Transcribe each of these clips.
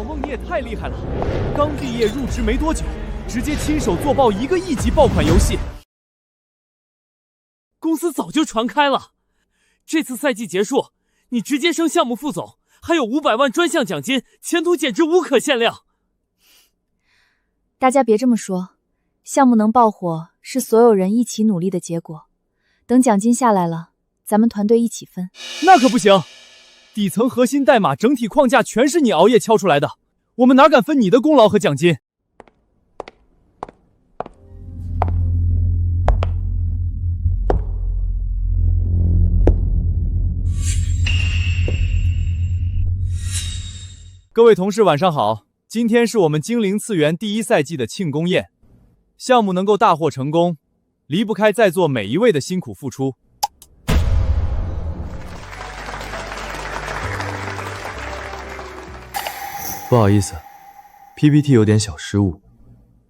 梦，你也太厉害了！刚毕业入职没多久，直接亲手做爆1个亿级爆款游戏，公司早就传开了。这次赛季结束，你直接升项目副总，还有500万专项奖金，前途简直无可限量。大家别这么说，项目能爆火是所有人一起努力的结果。等奖金下来了，咱们团队一起分。那可不行，底层核心代码整体框架全是你熬夜敲出来的，我们哪敢分你的功劳和奖金？各位同事晚上好，今天是我们精灵次元第1赛季的庆功宴，项目能够大获成功，离不开在座每一位的辛苦付出。不好意思 ，PPT 有点小失误，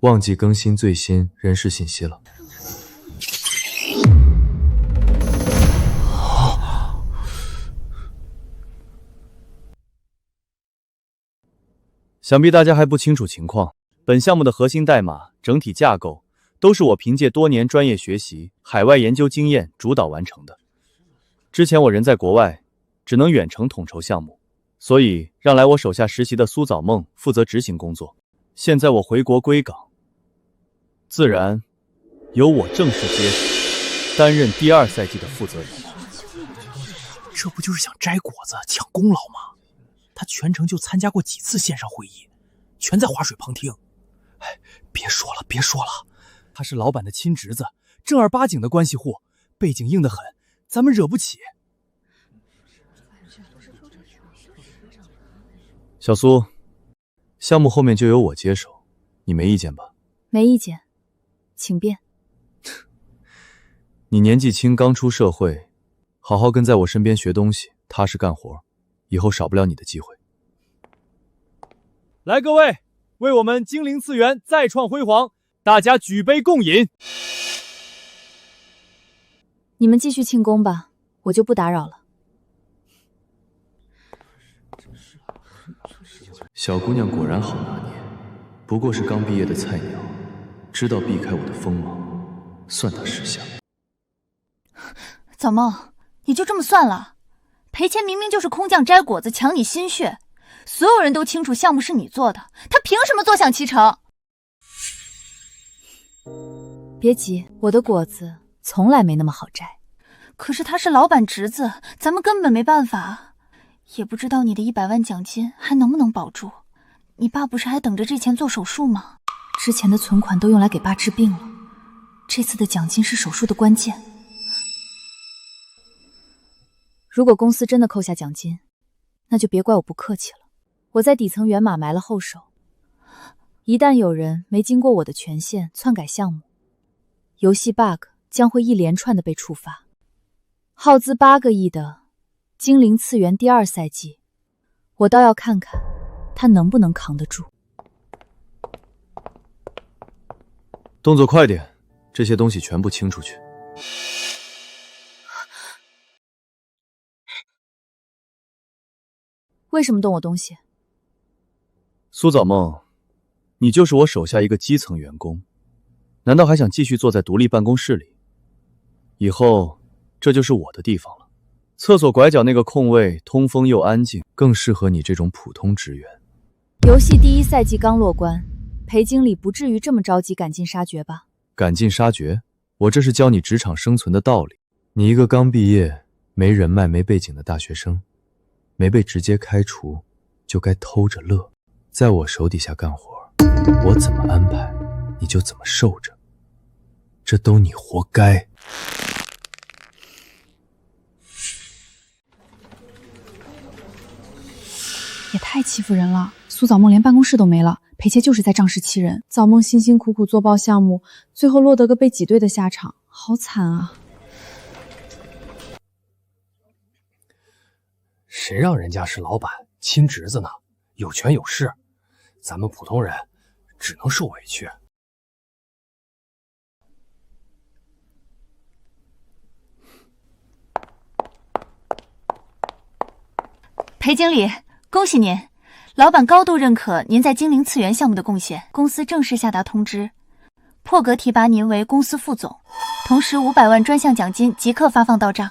忘记更新最新人事信息了。想必大家还不清楚情况，本项目的核心代码、整体架构都是我凭借多年专业学习、海外研究经验主导完成的。之前我人在国外，只能远程统筹项目，所以让来我手下实习的苏早梦负责执行工作。现在我回国归港，自然由我正式接手，担任第2赛季的负责人。这不就是想摘果子抢功劳吗？他全程就参加过几次线上会议，全在划水旁听。哎，别说了，别说了，他是老板的亲侄子，正儿八经的关系户，背景硬得很，咱们惹不起。小苏，项目后面就由我接手，你没意见吧？没意见，请便。你年纪轻，刚出社会，好好跟在我身边学东西，踏实干活，以后少不了你的机会。来，各位，为我们精灵次元再创辉煌，大家举杯共饮。你们继续庆功吧，我就不打扰了。小姑娘果然好拿捏，不过是刚毕业的菜鸟，知道避开我的锋芒，算她识相。早梦，你就这么算了？赔钱明明就是空降摘果子抢你心血，所有人都清楚项目是你做的，他凭什么坐享其成？别急，我的果子从来没那么好摘。可是他是老板侄子，咱们根本没办法，也不知道你的100万奖金还能不能保住。你爸不是还等着这钱做手术吗？之前的存款都用来给爸治病了，这次的奖金是手术的关键。如果公司真的扣下奖金，那就别怪我不客气了。我在底层源码埋了后手，一旦有人没经过我的权限篡改项目，游戏 bug 将会一连串的被触发。耗资8个亿的精灵次元第2赛季，我倒要看看他能不能扛得住。动作快点，这些东西全部清出去。为什么动我东西？苏早梦，你就是我手下一个基层员工，难道还想继续坐在独立办公室里？以后这就是我的地方了。厕所拐角那个空位通风又安静，更适合你这种普通职员。游戏第1赛季刚落关，裴经理不至于这么着急赶尽杀绝吧？赶尽杀绝？我这是教你职场生存的道理。你一个刚毕业、没人脉、没背景的大学生，没被直接开除，就该偷着乐，在我手底下干活，我怎么安排，你就怎么受着，这都你活该。也太欺负人了！苏早梦连办公室都没了，裴切就是在仗势欺人。早梦辛辛苦苦做爆项目，最后落得个被挤兑的下场，好惨啊！谁让人家是老板亲侄子呢？有权有势，咱们普通人只能受委屈。裴经理，恭喜您！老板高度认可您在精灵次元项目的贡献，公司正式下达通知，破格提拔您为公司副总，同时500万专项奖金即刻发放到账。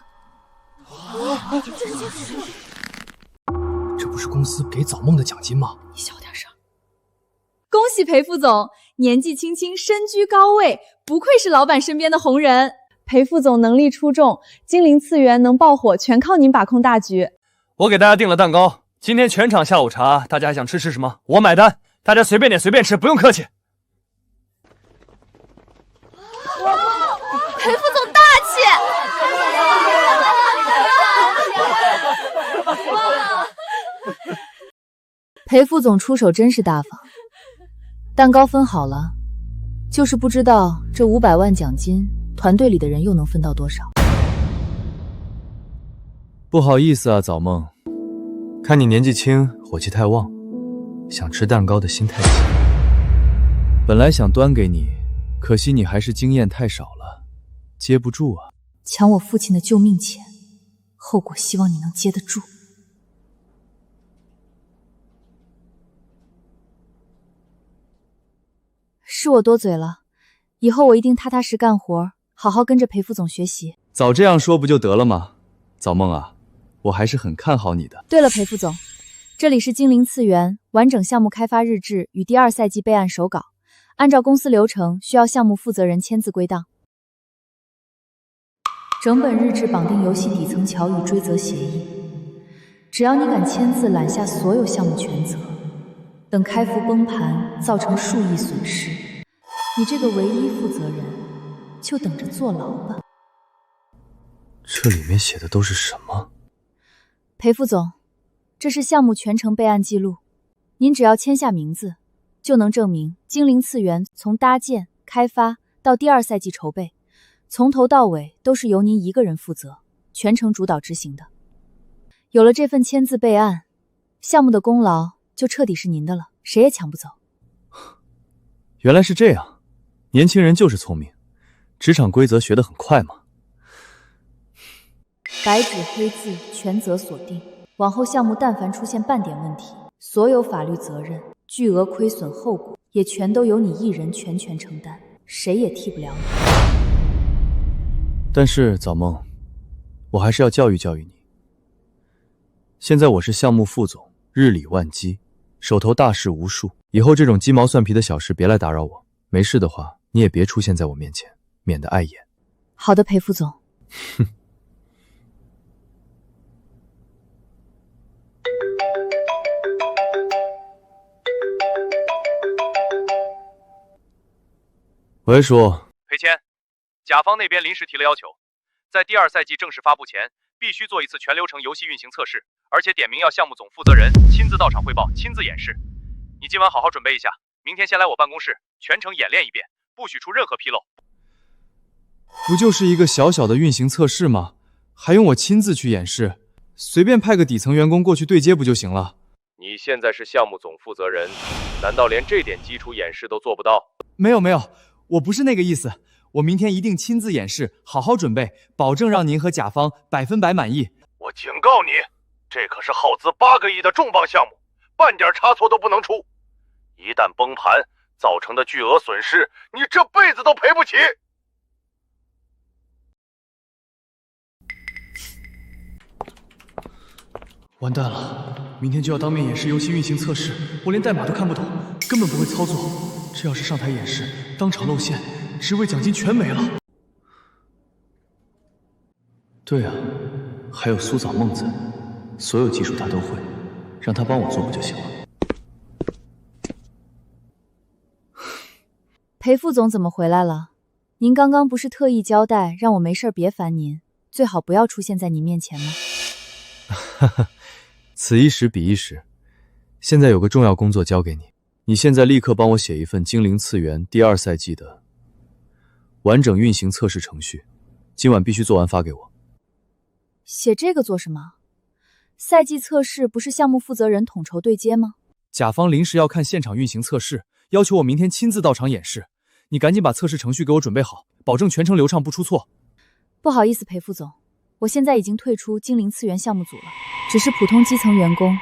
这不是公司给早梦的奖金吗？你小点声。恭喜裴副总，年纪轻轻身居高位，不愧是老板身边的红人。裴副总能力出众，精灵次元能爆火，全靠您把控大局。我给大家订了蛋糕，今天全场下午茶，大家还想吃什么？我买单，大家随便点随便吃，不用客气。裴副总大气！裴副总出手真是大方，蛋糕分好了，就是不知道这500万奖金，团队里的人又能分到多少。不好意思啊，早梦，看你年纪轻，火气太旺，想吃蛋糕的心太急。本来想端给你，可惜你还是经验太少了，接不住啊。抢我父亲的救命钱，后果希望你能接得住。是我多嘴了，以后我一定踏踏实干活，好好跟着裴副总学习。早这样说不就得了吗？早梦啊，我还是很看好你的。对了，裴副总，这里是精灵次元完整项目开发日志与第2赛季备案手稿，按照公司流程，需要项目负责人签字归档。整本日志绑定游戏底层桥与追责协议，只要你敢签字揽下所有项目全责，等开服崩盘造成数亿损失，你这个唯一负责人就等着坐牢吧。这里面写的都是什么？裴副总，这是项目全程备案记录，您只要签下名字，就能证明精灵次元从搭建、开发到第2赛季筹备，从头到尾都是由您一个人负责，全程主导执行的。有了这份签字备案，项目的功劳就彻底是您的了，谁也抢不走。原来是这样，年轻人就是聪明，职场规则学得很快嘛。白纸黑字，全责锁定，往后项目但凡出现半点问题，所有法律责任、巨额亏损后果也全都由你一人全权承担，谁也替不了你。但是早梦，我还是要教育教育你。现在我是项目副总，日理万机，手头大事无数，以后这种鸡毛蒜皮的小事别来打扰我。没事的话，你也别出现在我面前，免得碍眼。好的，裴副总。哼。喂，叔。裴谦，甲方那边临时提了要求，在第2赛季正式发布前，必须做一次全流程游戏运行测试，而且点名要项目总负责人亲自到场汇报，亲自演示。你今晚好好准备一下，明天先来我办公室，全程演练一遍，不许出任何纰漏。不就是一个小小的运行测试吗？还用我亲自去演示？随便派个底层员工过去对接不就行了？你现在是项目总负责人，难道连这点基础演示都做不到？没有，我不是那个意思。我明天一定亲自演示，好好准备，保证让您和甲方100%满意。我警告你，这可是耗资8个亿的重磅项目，半点差错都不能出。一旦崩盘，造成的巨额损失，你这辈子都赔不起。完蛋了，明天就要当面演示游戏运行测试，我连代码都看不懂，根本不会操作。这要是上台演示，当场露馅，职位奖金全没了。对啊，还有苏早梦在，所有技术他都会，让他帮我做不就行了？裴副总怎么回来了？您刚刚不是特意交代让我没事别烦您，最好不要出现在您面前吗？哈哈，此一时彼一时。现在有个重要工作交给你，你现在立刻帮我写一份精灵次元第2赛季的完整运行测试程序，今晚必须做完发给我。写这个做什么？赛季测试不是项目负责人统筹对接吗？甲方临时要看现场运行测试，要求我明天亲自到场演示，你赶紧把测试程序给我准备好，保证全程流畅不出错。不好意思，裴副总，我现在已经退出精灵次元项目组了，只是普通基层员工，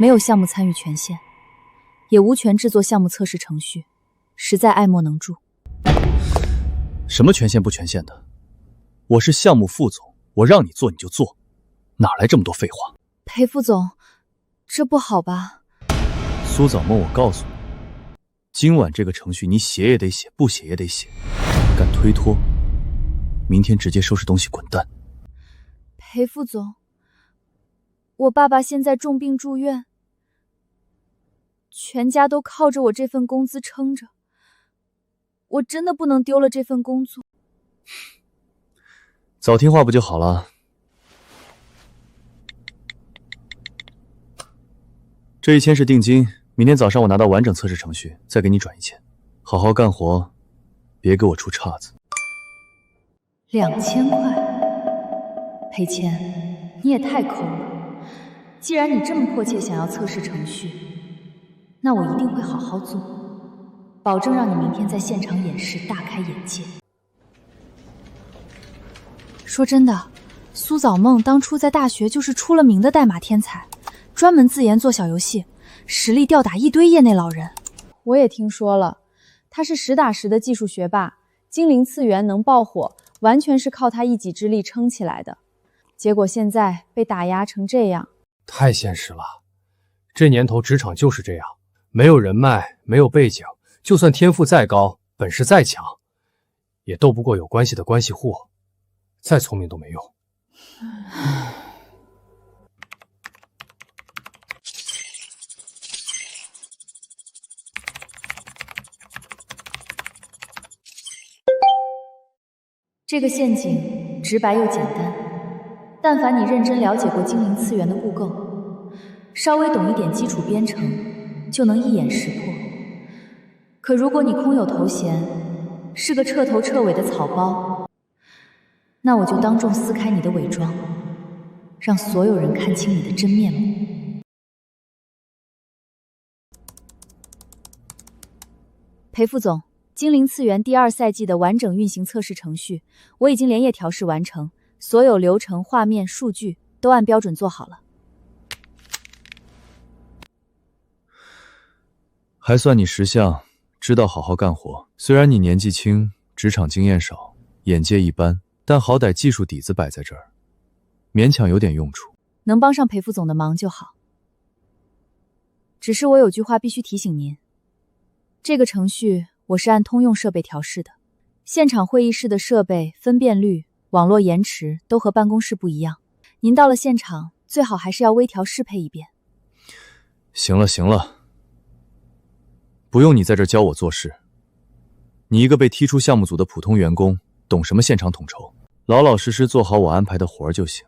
没有项目参与权限，也无权制作项目测试程序，实在爱莫能助。什么权限不权限的？我是项目副总，我让你做你就做，哪来这么多废话？裴副总，这不好吧？苏早梦，我告诉你，今晚这个程序你写也得写，不写也得写。敢推脱，明天直接收拾东西滚蛋。裴副总，我爸爸现在重病住院，全家都靠着我这份工资撑着，我真的不能丢了这份工作。早听话不就好了？这1000是定金，明天早上我拿到完整测试程序，再给你转1000。好好干活，别给我出岔子。2000块，裴谦，你也太抠了。既然你这么迫切想要测试程序，那我一定会好好做，保证让你明天在现场演示大开眼界。说真的，苏早梦当初在大学就是出了名的代码天才，专门自研做小游戏，实力吊打一堆业内老人。我也听说了，他是实打实的技术学霸，精灵次元能爆火，完全是靠他一己之力撑起来的。结果现在被打压成这样，太现实了。这年头职场就是这样，没有人脉，没有背景，就算天赋再高，本事再强，也斗不过有关系的关系户，再聪明都没用。这个陷阱直白又简单，但凡你认真了解过精灵次元的故构，稍微懂一点基础编程，就能一眼识破。可如果你空有头衔，是个彻头彻尾的草包，那我就当众撕开你的伪装，让所有人看清你的真面目。裴副总，精灵次元第2赛季的完整运行测试程序，我已经连夜调试完成，所有流程、画面、数据都按标准做好了。还算你识相，知道好好干活。虽然你年纪轻，职场经验少，眼界一般，但好歹技术底子摆在这儿，勉强有点用处。能帮上裴副总的忙就好。只是我有句话必须提醒您，这个程序我是按通用设备调试的，现场会议室的设备分辨率、网络延迟都和办公室不一样。您到了现场，最好还是要微调适配一遍。行了行了，不用你在这教我做事。你一个被踢出项目组的普通员工，懂什么现场统筹？老老实实做好我安排的活儿就行。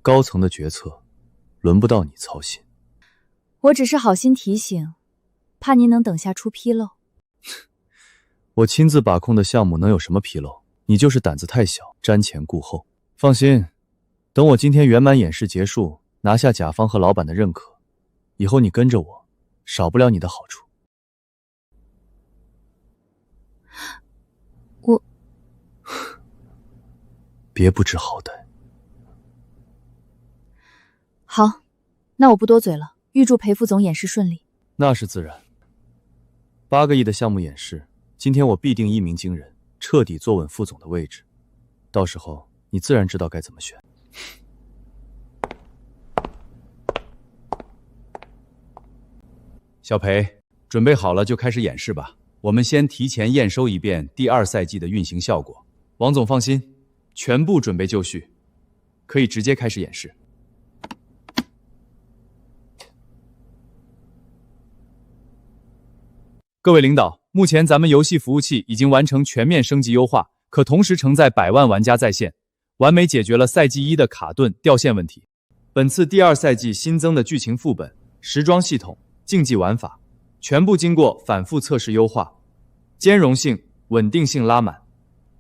高层的决策，轮不到你操心。我只是好心提醒，怕您能等下出纰漏。我亲自把控的项目能有什么纰漏？你就是胆子太小，瞻前顾后。放心，等我今天圆满演示结束，拿下甲方和老板的认可，以后你跟着我，少不了你的好处。我别不知好歹。好，那我不多嘴了，预祝裴副总演示顺利。那是自然。8个亿的项目演示，今天我必定一鸣惊人，彻底坐稳副总的位置。到时候你自然知道该怎么选。小裴，准备好了就开始演示吧。我们先提前验收一遍第2赛季的运行效果。王总放心，全部准备就绪，可以直接开始演示。各位领导，目前咱们游戏服务器已经完成全面升级优化，可同时承载100万玩家在线，完美解决了赛季1的卡顿掉线问题。本次第2赛季新增的剧情副本、时装系统、竞技玩法，全部经过反复测试优化，兼容性、稳定性拉满，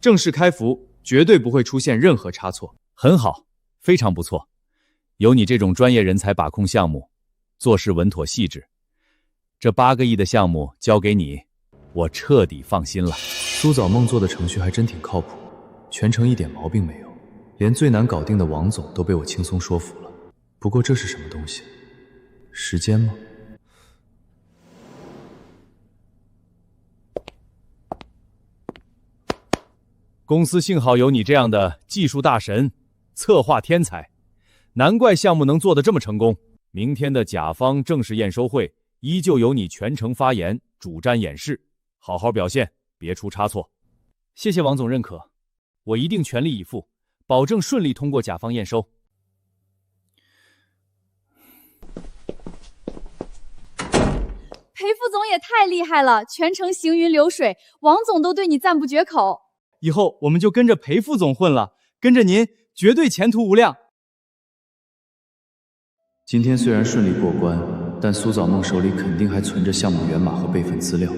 正式开服绝对不会出现任何差错。很好，非常不错，有你这种专业人才把控项目，做事稳妥细致。这8个亿的项目交给你，我彻底放心了。苏早梦做的程序还真挺靠谱，全程一点毛病没有，连最难搞定的王总都被我轻松说服了。不过这是什么东西？时间吗？公司幸好有你这样的技术大神、策划天才，难怪项目能做得这么成功。明天的甲方正式验收会，依旧由你全程发言、主瞻演示，好好表现，别出差错。谢谢王总认可，我一定全力以赴，保证顺利通过甲方验收。裴副总也太厉害了，全程行云流水，王总都对你赞不绝口。以后我们就跟着裴副总混了，跟着您绝对前途无量。今天虽然顺利过关，但苏早梦手里肯定还存着项目源码和备份资料，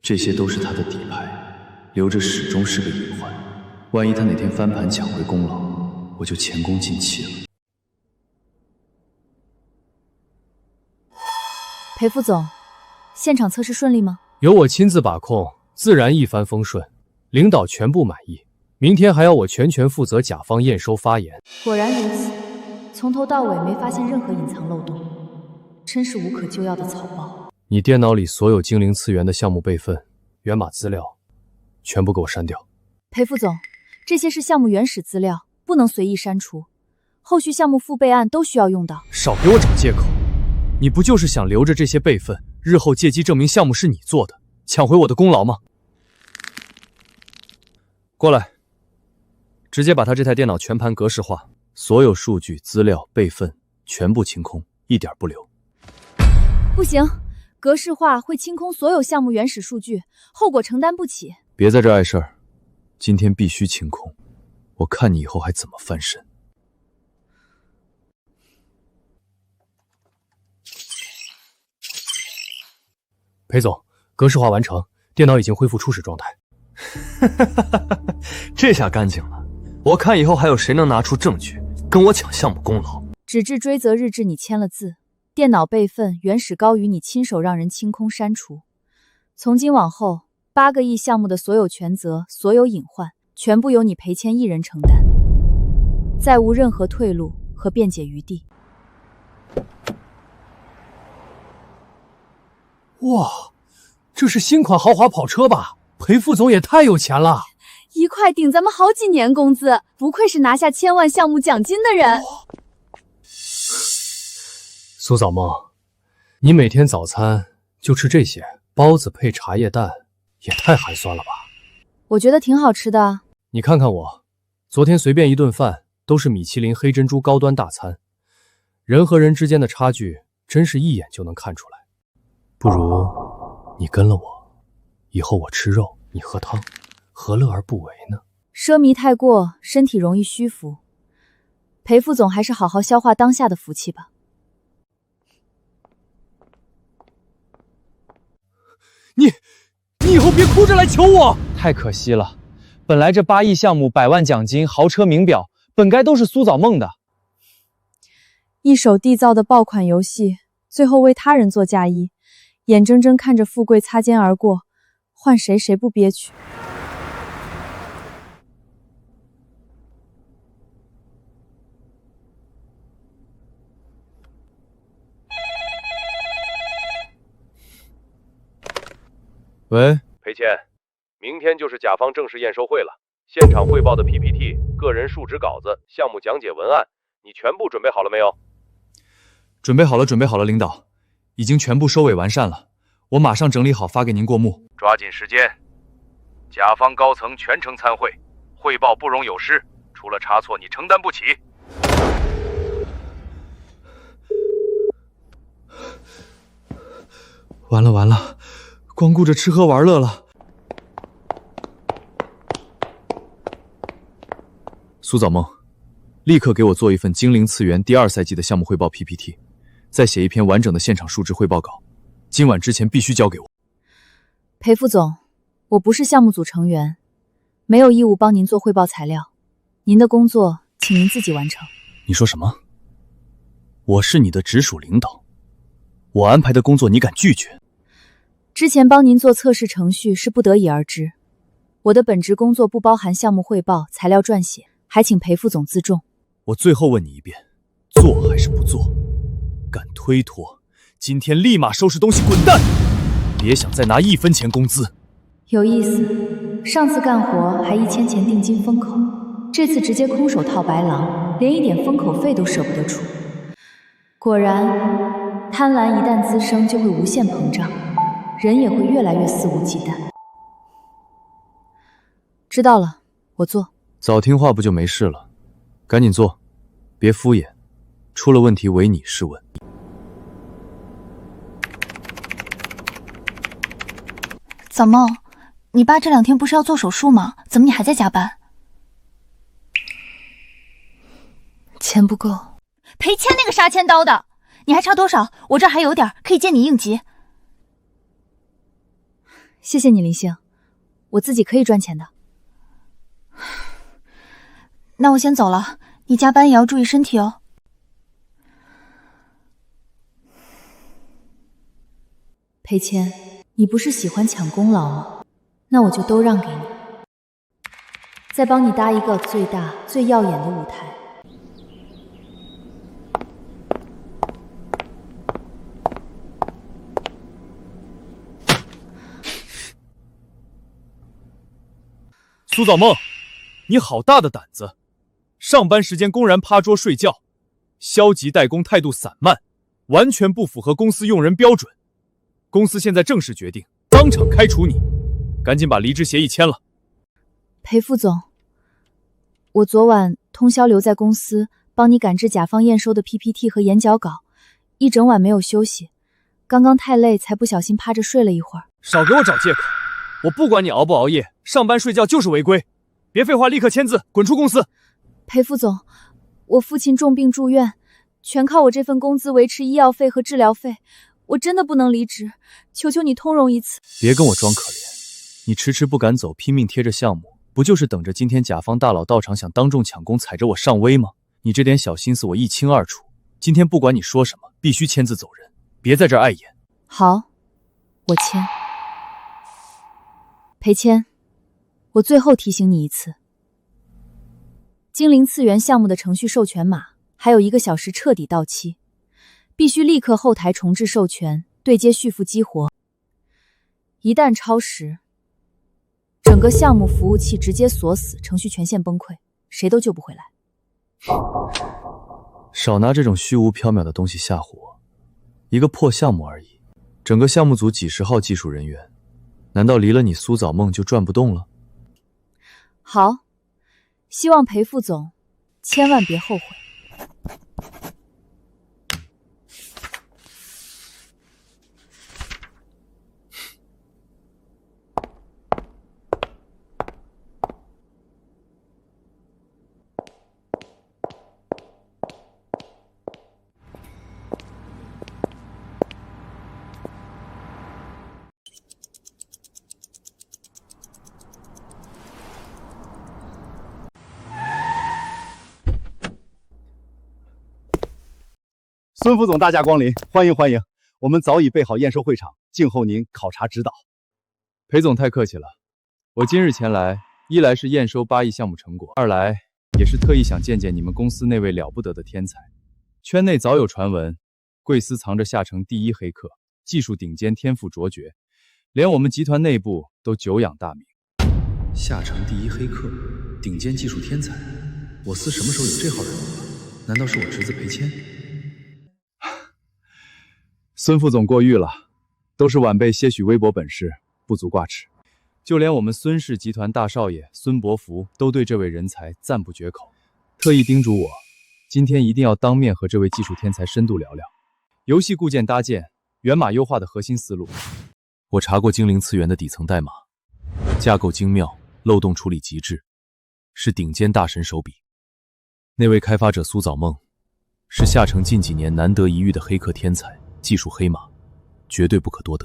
这些都是他的底牌，留着始终是个隐患。万一他哪天翻盘抢回功劳，我就前功尽弃了。裴副总，现场测试顺利吗？由我亲自把控，自然一帆风顺，领导全部满意。明天还要我全权负责甲方验收发言。果然如此，从头到尾没发现任何隐藏漏洞，真是无可救药的草包。你电脑里所有精灵次元的项目备份、源码资料，全部给我删掉。裴副总，这些是项目原始资料，不能随意删除，后续项目复备案都需要用到。少给我找借口！你不就是想留着这些备份，日后借机证明项目是你做的，抢回我的功劳吗？过来，直接把他这台电脑全盘格式化，所有数据、资料、备份全部清空，一点不留。不行，格式化会清空所有项目原始数据，后果承担不起。别在这碍事儿，今天必须清空，我看你以后还怎么翻身。裴总，格式化完成，电脑已经恢复初始状态。这下干净了，我看以后还有谁能拿出证据跟我抢项目功劳？纸质追责日志你签了字，电脑备份原始高于你亲手让人清空删除。从今往后，8个亿项目的所有权责、所有隐患，全部由你裴谦一人承担，再无任何退路和辩解余地。哇，这是新款豪华跑车吧？裴副总也太有钱了，一块顶咱们好几年工资，不愧是拿下1000万项目奖金的人。苏早梦，你每天早餐就吃这些，包子配茶叶蛋，也太寒酸了吧？我觉得挺好吃的。你看看我，昨天随便一顿饭都是米其林黑珍珠高端大餐，人和人之间的差距真是一眼就能看出来。不如你跟了我，以后我吃肉，你喝汤，何乐而不为呢？奢靡太过，身体容易虚浮。裴副总还是好好消化当下的福气吧。你以后别哭着来求我！太可惜了，本来这8亿项目、100万奖金、豪车名表，本该都是苏早梦的。一手缔造的爆款游戏，最后为他人做嫁衣，眼睁睁看着富贵擦肩而过，换谁不憋屈？喂，裴谦，明天就是甲方正式验收会了，现场汇报的 PPT、个人述职稿子、项目讲解文案，你全部准备好了没有？准备好了，准备好了，领导，已经全部收尾完善了，我马上整理好发给您过目。抓紧时间，甲方高层全程参会，汇报不容有失，出了差错你承担不起。完了完了，光顾着吃喝玩乐了。苏早梦，立刻给我做一份精灵次元第2赛季的项目汇报 PPT， 再写一篇完整的现场述职汇报稿，今晚之前必须交给我。裴副总，我不是项目组成员，没有义务帮您做汇报材料，您的工作请您自己完成。你说什么？我是你的直属领导，我安排的工作你敢拒绝？之前帮您做测试程序是不得已而知，我的本职工作不包含项目汇报、材料撰写，还请裴副总自重。我最后问你一遍，做还是不做？敢推脱，今天立马收拾东西滚蛋，别想再拿1分钱工资。有意思，上次干活还1000钱定金封口，这次直接空手套白狼，连1点封口费都舍不得出。果然，贪婪一旦滋生，就会无限膨胀，人也会越来越肆无忌惮。知道了，我做。早听话不就没事了？赶紧做，别敷衍，出了问题唯你是问。怎么，你爸这2天不是要做手术吗？怎么你还在加班？钱不够。赔钱那个杀千刀的，你还差多少？我这儿还有点，可以借你应急。谢谢你，林星，我自己可以赚钱的。那我先走了，你加班也要注意身体哦。裴谦，你不是喜欢抢功劳吗？那我就都让给你，再帮你搭一个最大、最耀眼的舞台。苏早梦，你好大的胆子！上班时间公然趴桌睡觉，消极怠工，态度散漫，完全不符合公司用人标准。公司现在正式决定当场开除你，赶紧把离职协议签了。裴副总，我昨晚通宵留在公司，帮你赶制甲方验收的 PPT 和演讲稿，一整晚没有休息。刚刚太累，才不小心趴着睡了一会儿。少给我找借口！我不管你熬不熬夜，上班睡觉就是违规。别废话，立刻签字，滚出公司！裴副总，我父亲重病住院，全靠我这份工资维持医药费和治疗费，我真的不能离职，求求你通融一次。别跟我装可怜，你迟迟不敢走，拼命贴着项目，不就是等着今天甲方大佬到场想当众抢功，踩着我上威吗？你这点小心思我一清二楚，今天不管你说什么，必须签字走人，别在这儿碍眼。好，我签。裴谦，我最后提醒你一次，精灵次元项目的程序授权码还有1个小时彻底到期，必须立刻后台重置授权，对接续付激活。一旦超时，整个项目服务器直接锁死，程序全线崩溃，谁都救不回来。少拿这种虚无缥缈的东西吓唬我，一个破项目而已，整个项目组几10号技术人员，难道离了你苏早梦就转不动了？好，希望裴副总千万别后悔。孙副总大驾光临，欢迎欢迎！我们早已备好验收会场，静候您考察指导。裴总太客气了，我今日前来，一来是验收8亿项目成果，二来也是特意想见见你们公司那位了不得的天才。圈内早有传闻，贵司藏着下城第一黑客，技术顶尖，天赋卓绝，连我们集团内部都久仰大名。下城第一黑客，顶尖技术天才，我司什么时候有这号人物了？难道是我侄子裴谦？孙副总过誉了，都是晚辈些许微薄本事，不足挂齿。就连我们孙氏集团大少爷孙伯福都对这位人才赞不绝口，特意叮嘱我，今天一定要当面和这位技术天才深度聊聊游戏固件搭建、源码优化的核心思路。我查过精灵次元的底层代码，架构精妙，漏洞处理极致，是顶尖大神手笔。那位开发者苏早梦，是下城近几年难得一遇的黑客天才。技术黑马，绝对不可多得。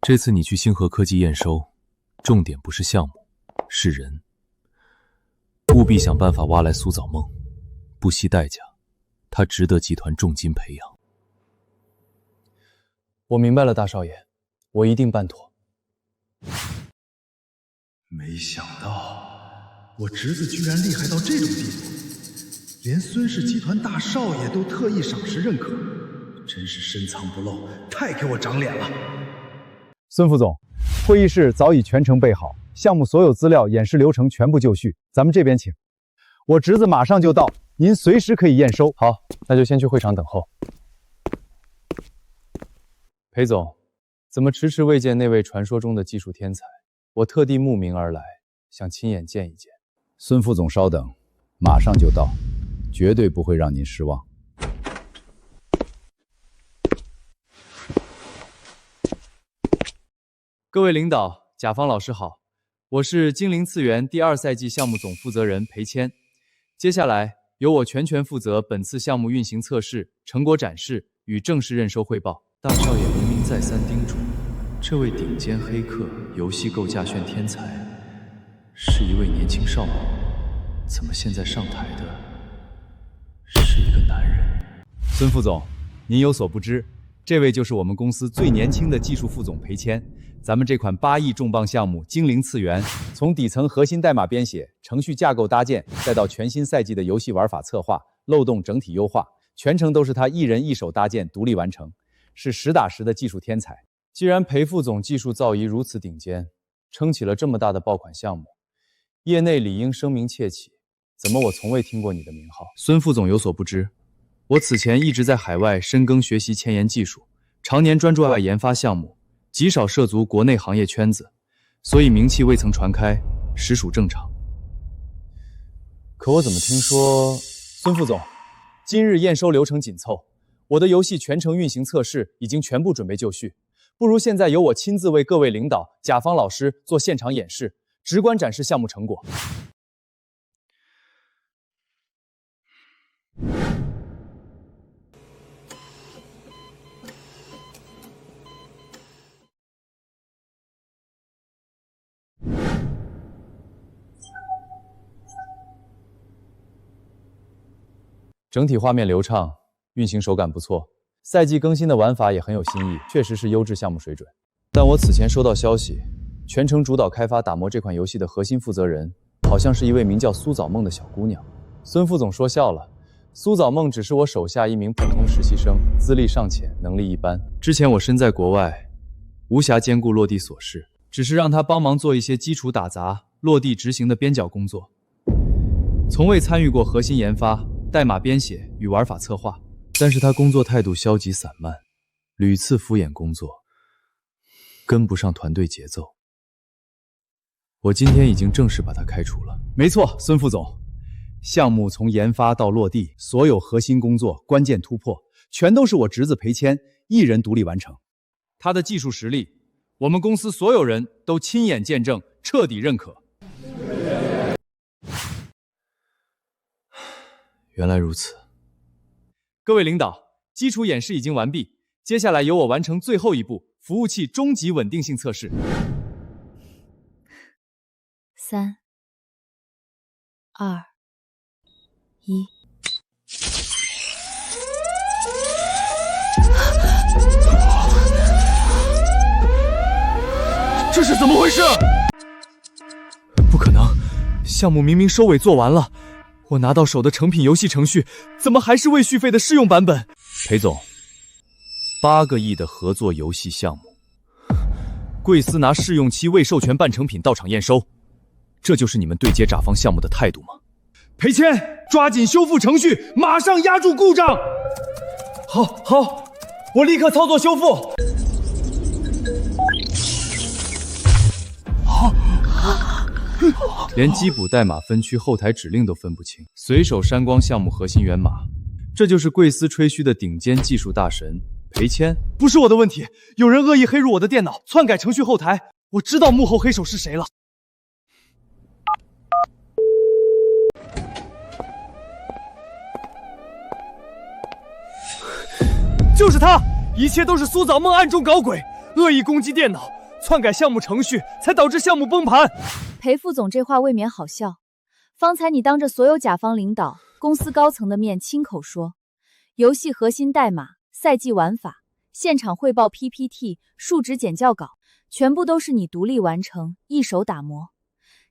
这次你去星河科技验收，重点不是项目，是人。务必想办法挖来苏早梦，不惜代价，他值得集团重金培养。我明白了，大少爷，我一定办妥。没想到我侄子居然厉害到这种地步，连孙氏集团大少爷都特意赏识认可。真是深藏不露，太给我长脸了。孙副总，会议室早已全程备好，项目所有资料、演示流程全部就绪，咱们这边请。我侄子马上就到，您随时可以验收。好，那就先去会场等候。裴总，怎么迟迟未见那位传说中的技术天才？我特地慕名而来，想亲眼见一见。孙副总，稍等，马上就到，绝对不会让您失望。各位领导、甲方老师好，我是精灵次元第2赛季项目总负责人裴谦。接下来由我全权负责本次项目运行测试、成果展示与正式认收汇报。大少爷明明再三叮嘱，这位顶尖黑客、游戏构架炫天才是一位年轻少女，怎么现在上台的是一个男人？孙副总，您有所不知，这位就是我们公司最年轻的技术副总裴谦。咱们这款8亿重磅项目《精灵次元》，从底层核心代码编写、程序架构搭建，再到全新赛季的游戏玩法策划、漏洞整体优化，全程都是他一人一手搭建、独立完成，是实打实的技术天才。既然裴副总技术造诣如此顶尖，撑起了这么大的爆款项目，业内理应声名鹊起。怎么我从未听过你的名号？孙副总有所不知，我此前一直在海外深耕学习前沿技术，常年专注外研发项目，极少涉足国内行业圈子，所以名气未曾传开，实属正常。可我怎么听说……孙副总，今日验收流程紧凑，我的游戏全程运行测试已经全部准备就绪，不如现在由我亲自为各位领导、甲方老师做现场演示，直观展示项目成果。整体画面流畅，运行手感不错，赛季更新的玩法也很有新意，确实是优质项目水准。但我此前收到消息，全程主导开发打磨这款游戏的核心负责人，好像是一位名叫苏早梦的小姑娘。孙副总说笑了，苏早梦只是我手下一名普通实习生，资历尚浅，能力一般。之前我身在国外，无暇兼顾落地琐事，只是让她帮忙做一些基础打杂、落地执行的边角工作，从未参与过核心研发、代码编写与玩法策划。但是他工作态度消极散漫，屡次敷衍工作，跟不上团队节奏。我今天已经正式把他开除了。没错，孙副总，项目从研发到落地，所有核心工作、关键突破，全都是我侄子裴谦一人独立完成。他的技术实力，我们公司所有人都亲眼见证，彻底认可。原来如此。各位领导，基础演示已经完毕，接下来由我完成最后一步，服务器终极稳定性测试。3、2、1。这是怎么回事？不可能，项目明明收尾做完了，我拿到手的成品游戏程序，怎么还是未续费的试用版本？裴总，8个亿的合作游戏项目，贵司拿试用期未授权半成品到场验收，这就是你们对接甲方项目的态度吗？裴谦，抓紧修复程序，马上压住故障。好，我立刻操作修复。连基补代码分区后台指令都分不清，随手删光项目核心源码，这就是贵司吹嘘的顶尖技术大神裴谦？不是我的问题，有人恶意黑入我的电脑，篡改程序后台，我知道幕后黑手是谁了。就是他，一切都是苏早梦暗中搞鬼，恶意攻击电脑，篡改项目程序，才导致项目崩盘。裴副总这话未免好笑。方才你当着所有甲方领导、公司高层的面亲口说，游戏核心代码、赛季玩法、现场汇报 PPT、数值简教稿，全部都是你独立完成、一手打磨。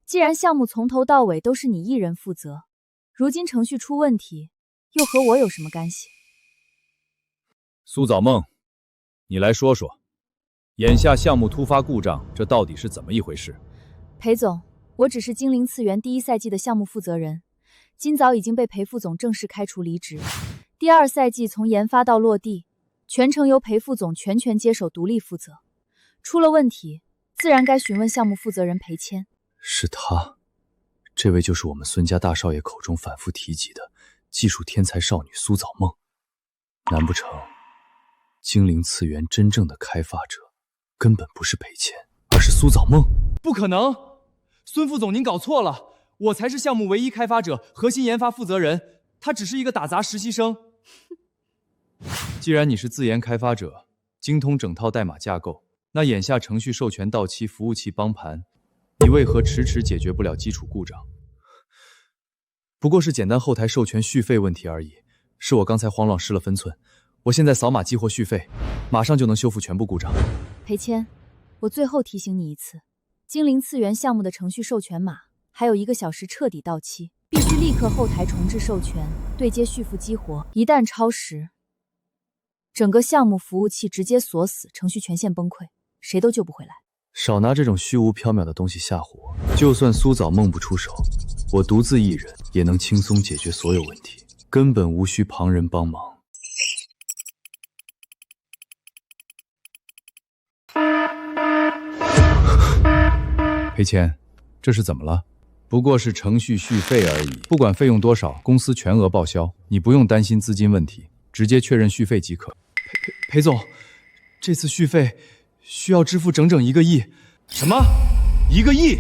既然项目从头到尾都是你一人负责，如今程序出问题，又和我有什么干系？苏早梦，你来说说，眼下项目突发故障，这到底是怎么一回事？裴总，我只是精灵次元第1赛季的项目负责人，今早已经被裴副总正式开除离职。第2赛季从研发到落地，全程由裴副总全权接手独立负责。出了问题，自然该询问项目负责人裴谦。是他，这位就是我们孙家大少爷口中反复提及的技术天才少女苏早梦。难不成精灵次元真正的开发者根本不是裴谦，而是苏早梦？不可能！孙副总，您搞错了，我才是项目唯一开发者、核心研发负责人，他只是一个打杂实习生。既然你是自研开发者，精通整套代码架构，那眼下程序授权到期，服务器崩盘，你为何迟迟解决不了基础故障？不过是简单后台授权续费问题而已，是我刚才慌乱失了分寸。我现在扫码激活续费，马上就能修复全部故障。裴谦，我最后提醒你一次，精灵次元项目的程序授权码还有1个小时彻底到期，必须立刻后台重置授权，对接续付激活。一旦超时，整个项目服务器直接锁死，程序全线崩溃，谁都救不回来。少拿这种虚无缥缈的东西吓唬我！就算苏早梦不出手，我独自一人也能轻松解决所有问题，根本无需旁人帮忙。裴谦，这是怎么了？不过是程序续费而已，不管费用多少，公司全额报销，你不用担心资金问题，直接确认续费即可。裴总，这次续费需要支付整整1个亿。什么？1个亿？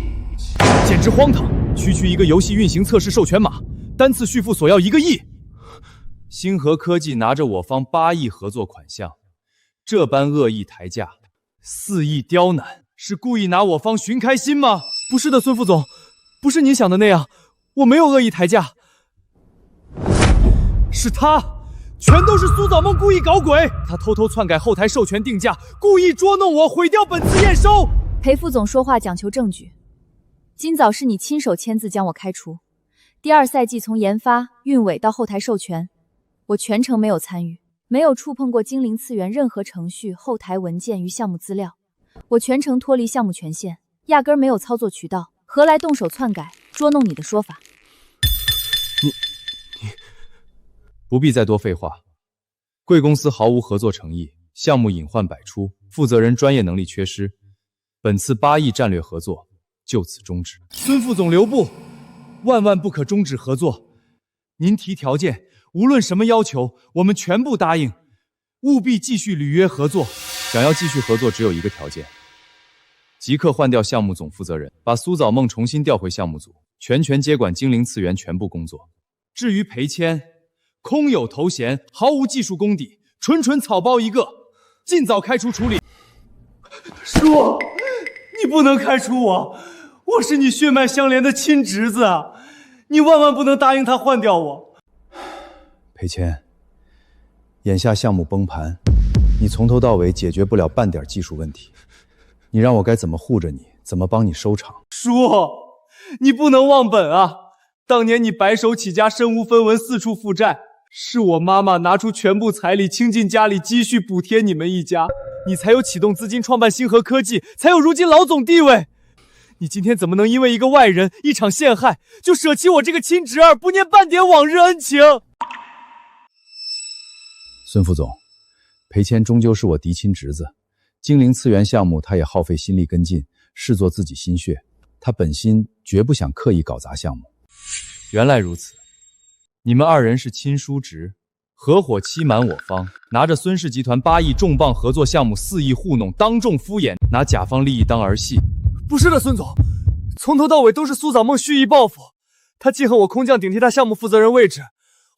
简直荒唐！区区一个游戏运行测试授权码，单次续付索要1个亿。星河科技拿着我方8亿合作款项，这般恶意抬价，肆意刁难，是故意拿我方寻开心吗？不是的，孙副总，不是您想的那样，我没有恶意抬价。是他，全都是苏早梦故意搞鬼，他偷偷篡改后台授权定价，故意捉弄我，毁掉本次验收。裴副总说话讲求证据，今早是你亲手签字将我开除。第2赛季从研发、运维到后台授权，我全程没有参与，没有触碰过精灵次元任何程序、后台文件与项目资料，我全程脱离项目权限，压根儿没有操作渠道，何来动手篡改、捉弄你的说法？你不必再多废话。贵公司毫无合作诚意，项目隐患百出，负责人专业能力缺失，本次8亿战略合作就此终止。孙副总留步，万万不可终止合作。您提条件，无论什么要求，我们全部答应，务必继续履约合作。想要继续合作，只有一个条件，即刻换掉项目总负责人，把苏早梦重新调回项目组，全权接管精灵次元全部工作。至于裴谦，空有头衔，毫无技术功底，纯草包一个，尽早开除处理。叔，你不能开除我，我是你血脉相连的亲侄子啊，你万万不能答应他换掉我。裴谦，眼下项目崩盘，你从头到尾解决不了半点技术问题，你让我该怎么护着你，怎么帮你收场？叔，你不能忘本啊！当年你白手起家，身无分文，四处负债，是我妈妈拿出全部彩礼，倾尽家里积蓄补贴你们一家，你才有启动资金创办星河科技，才有如今老总地位。你今天怎么能因为一个外人一场陷害，就舍弃我这个亲侄儿，不念半点往日恩情？孙副总，裴谦终究是我嫡亲侄子，精灵次元项目他也耗费心力跟进，视作自己心血，他本心绝不想刻意搞砸项目。原来如此，你们2人是亲叔侄，合伙欺瞒我方，拿着孙氏集团8亿重磅合作项目肆意糊弄，当众敷衍，拿甲方利益当儿戏。不是的，孙总，从头到尾都是苏早梦蓄意报复，他记恨我空降顶替他项目负责人位置，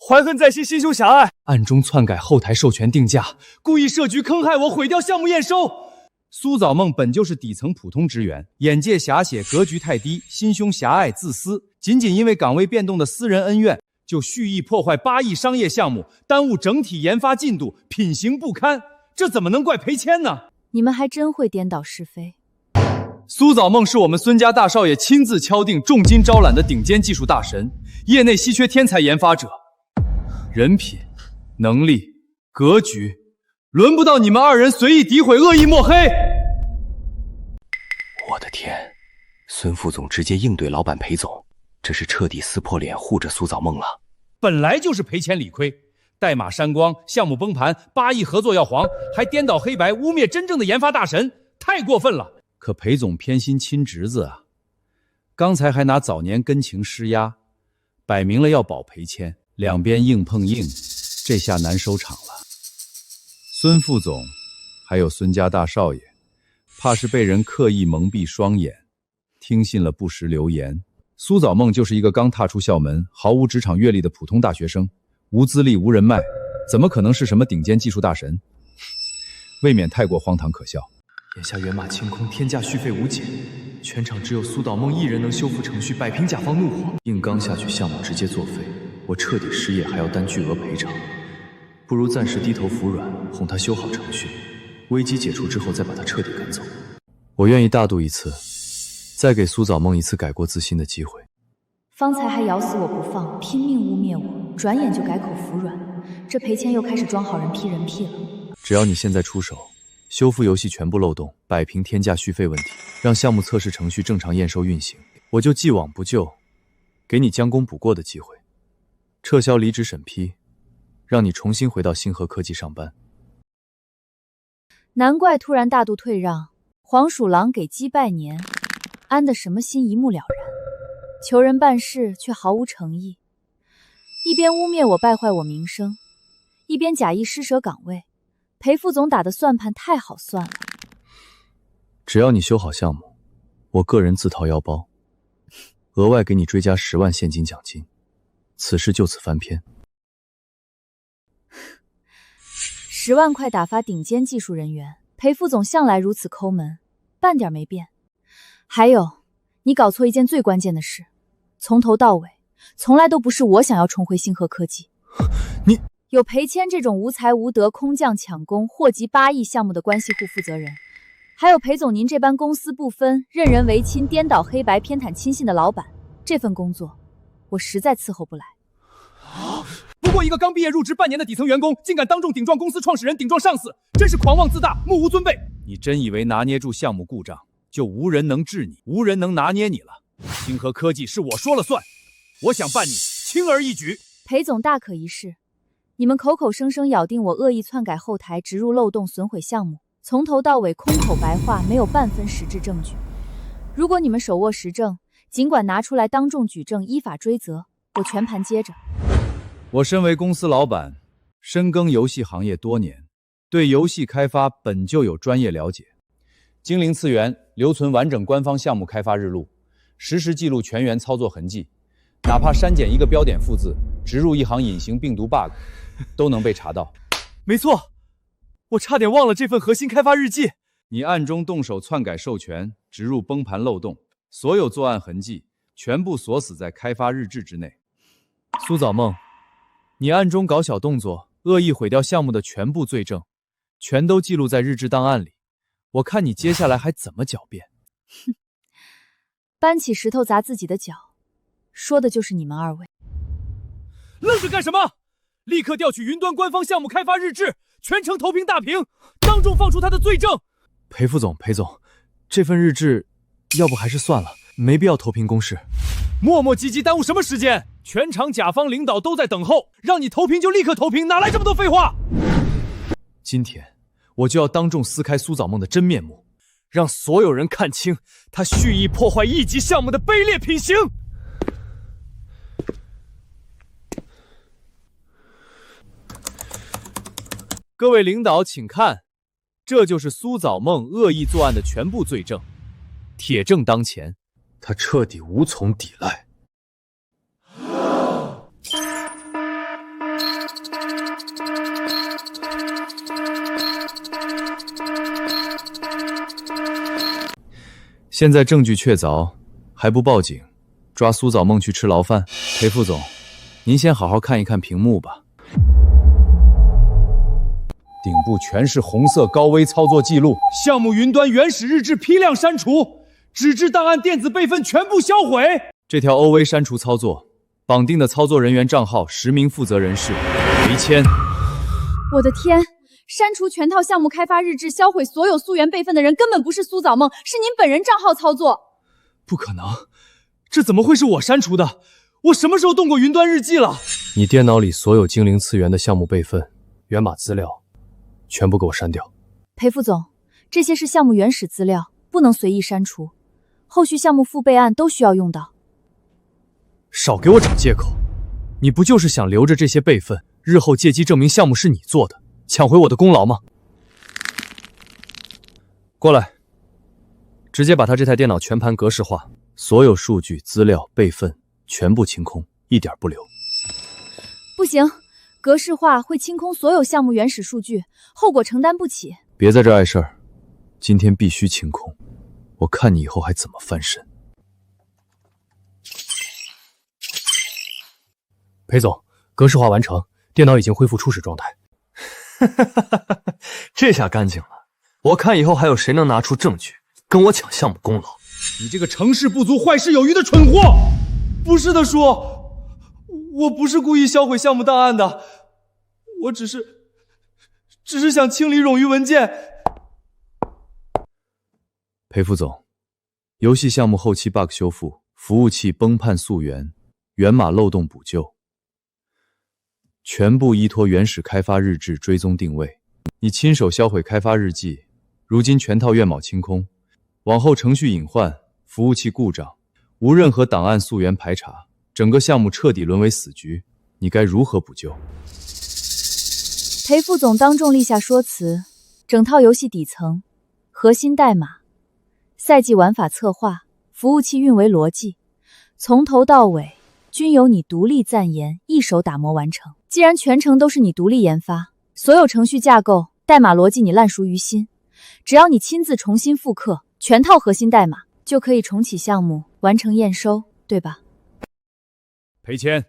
怀恨在心，心胸狭隘，暗中篡改后台授权定价，故意设局坑害我，毁掉项目验收。苏早梦本就是底层普通职员，眼界狭窄，格局太低，心胸狭隘，自私，仅仅因为岗位变动的私人恩怨，就蓄意破坏8亿商业项目，耽误整体研发进度，品行不堪，这怎么能怪裴谦呢？你们还真会颠倒是非。苏早梦是我们孙家大少爷亲自敲定、重金招揽的顶尖技术大神，业内稀缺天才研发者，人品、能力、格局轮不到你们二人随意诋毁、恶意抹黑。我的天，孙副总直接硬怼老板裴总，这是彻底撕破脸护着苏早梦了。本来就是赔钱理亏，代码删光，项目崩盘，8亿合作要黄，还颠倒黑白，污蔑真正的研发大神，太过分了。可裴总偏心亲侄子啊，刚才还拿早年根情施压，摆明了要保裴谦，两边硬碰硬，这下难收场了。孙副总，还有孙家大少爷，怕是被人刻意蒙蔽双眼，听信了不实流言。苏早梦就是一个刚踏出校门、毫无职场阅历的普通大学生，无资历、无人脉，怎么可能是什么顶尖技术大神？未免太过荒唐可笑。眼下源码清空，天价续费无解，全场只有苏导梦一人能修复程序，摆平甲方怒火。硬刚下去，项目直接作废，我彻底失业还要担巨额赔偿，不如暂时低头服软，哄他修好程序，危机解除之后再把他彻底赶走。我愿意大度一次，再给苏早梦一次改过自新的机会。方才还咬死我不放，拼命污蔑我，转眼就改口服软，这裴谦又开始装好人批人屁了。只要你现在出手，修复游戏全部漏洞，摆平天价续费问题，让项目测试程序正常验收运行，我就既往不咎，给你将功补过的机会，撤销离职审批，让你重新回到星河科技上班。难怪突然大度退让，黄鼠狼给鸡拜年，安的什么心一目了然。求人办事却毫无诚意，一边污蔑我败坏我名声，一边假意施舍岗位。裴副总打的算盘太好算了。只要你修好项目，我个人自掏腰包，额外给你追加10万现金奖金，此事就此翻篇。10万块打发顶尖技术人员，裴副总向来如此抠门，半点没变。还有，你搞错一件最关键的事，从头到尾，从来都不是我想要重回星河科技。你有裴谦这种无才无德、空降抢功、祸及8亿项目的关系户负责人，还有裴总您这般公私不分、任人唯亲、颠倒黑白、偏袒亲信的老板，这份工作我实在伺候不来。不过一个刚毕业入职半年的底层员工，竟敢当众顶撞公司创始人、顶撞上司，真是狂妄自大、目无尊卑。你真以为拿捏住项目故障，就无人能治你，无人能拿捏你了？星河科技是我说了算，我想办你，轻而易举。裴总大可一试。你们口口声声咬定我恶意篡改后台、植入漏洞、损毁项目，从头到尾空口白话，没有半分实质证据。如果你们手握实证，尽管拿出来当众举证，依法追责，我全盘接着。我身为公司老板，深耕游戏行业多年，对游戏开发本就有专业了解。精灵次元留存完整官方项目开发日录，实时记录全员操作痕迹，哪怕删减一个标点复字，植入一行隐形病毒 bug， 都能被查到。没错，我差点忘了这份核心开发日记。你暗中动手篡改授权，植入崩盘漏洞，所有作案痕迹全部锁死在开发日志之内。苏早梦，你暗中搞小动作，恶意毁掉项目的全部罪证，全都记录在日志档案里。我看你接下来还怎么狡辩。哼，搬起石头砸自己的脚，说的就是你们二位。愣着干什么？立刻调取云端官方项目开发日志，全程投屏大屏，当众放出他的罪证。裴副总，裴总，这份日志要不还是算了，没必要投屏公示。磨磨唧唧耽误什么时间？全场甲方领导都在等候，让你投屏就立刻投屏，哪来这么多废话？今天我就要当众撕开苏早梦的真面目，让所有人看清他蓄意破坏一级项目的卑劣品行。各位领导请看，这就是苏早梦恶意作案的全部罪证，铁证当前，他彻底无从抵赖。现在证据确凿，还不报警，抓苏早梦去吃牢饭？裴副总，您先好好看一看屏幕吧。顶部全是红色高危操作记录，项目云端原始日志批量删除，纸质档案电子备份全部销毁。这条 OV 删除操作绑定的操作人员账号实名负责人是裴谦。我的天，删除全套项目开发日志，销毁所有溯源备份的人根本不是苏早梦，是您本人账号操作。不可能，这怎么会是我删除的？我什么时候动过云端日记了？你电脑里所有精灵次元的项目备份、源码资料，全部给我删掉。裴副总，这些是项目原始资料，不能随意删除，后续项目复备案都需要用到。少给我找借口！你不就是想留着这些备份，日后借机证明项目是你做的，抢回我的功劳吗？过来，直接把他这台电脑全盘格式化，所有数据、资料、备份全部清空，一点不留。不行，格式化会清空所有项目原始数据，后果承担不起。别在这碍事儿，今天必须清空，我看你以后还怎么翻身。裴总，格式化完成，电脑已经恢复初始状态。这下干净了，我看以后还有谁能拿出证据跟我抢项目功劳？你这个成事不足坏事有余的蠢货！不是的，叔，我不是故意销毁项目档案的，我只是想清理冗余文件。裴副总，游戏项目后期 bug 修复、服务器崩判溯源、源码漏洞补救，全部依托原始开发日志追踪定位。你亲手销毁开发日记，如今全套源码清空，往后程序隐患、服务器故障，无任何档案溯源排查，整个项目彻底沦为死局，你该如何补救？裴副总当众立下说辞，整套游戏底层、核心代码、赛季玩法策划、服务器运维逻辑，从头到尾均由你独立暂研，一手打磨完成。既然全程都是你独立研发，所有程序架构、代码逻辑你烂熟于心，只要你亲自重新复刻全套核心代码，就可以重启项目，完成验收，对吧？裴谦，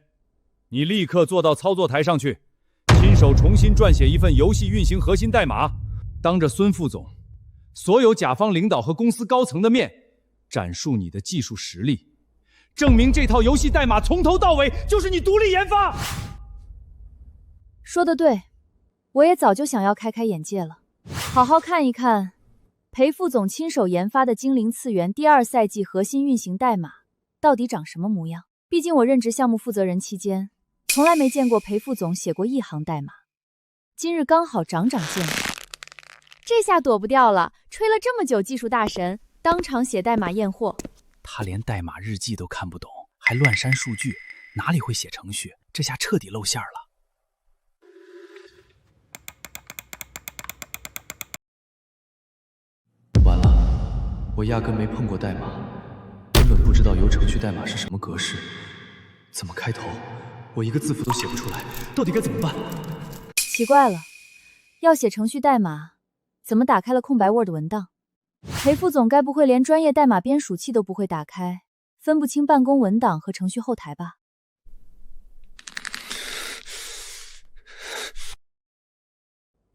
你立刻坐到操作台上去，亲手重新撰写一份游戏运行核心代码，当着孙副总、所有甲方领导和公司高层的面，展述你的技术实力，证明这套游戏代码从头到尾就是你独立研发。说得对，我也早就想要开开眼界了，好好看一看裴副总亲手研发的精灵次元第2赛季核心运行代码到底长什么模样。毕竟我任职项目负责人期间，从来没见过裴副总写过一行代码，今日刚好长见识。这下躲不掉了，吹了这么久技术大神，当场写代码验货。他连代码日记都看不懂，还乱删数据，哪里会写程序？这下彻底露馅了。完了，我压根没碰过代码，根本不知道由程序代码是什么格式，怎么开头，我一个字符都写不出来，到底该怎么办？奇怪了，要写程序代码，怎么打开了空白 Word 文档？裴副总该不会连专业代码编属器都不会打开，分不清办公文档和程序后台吧？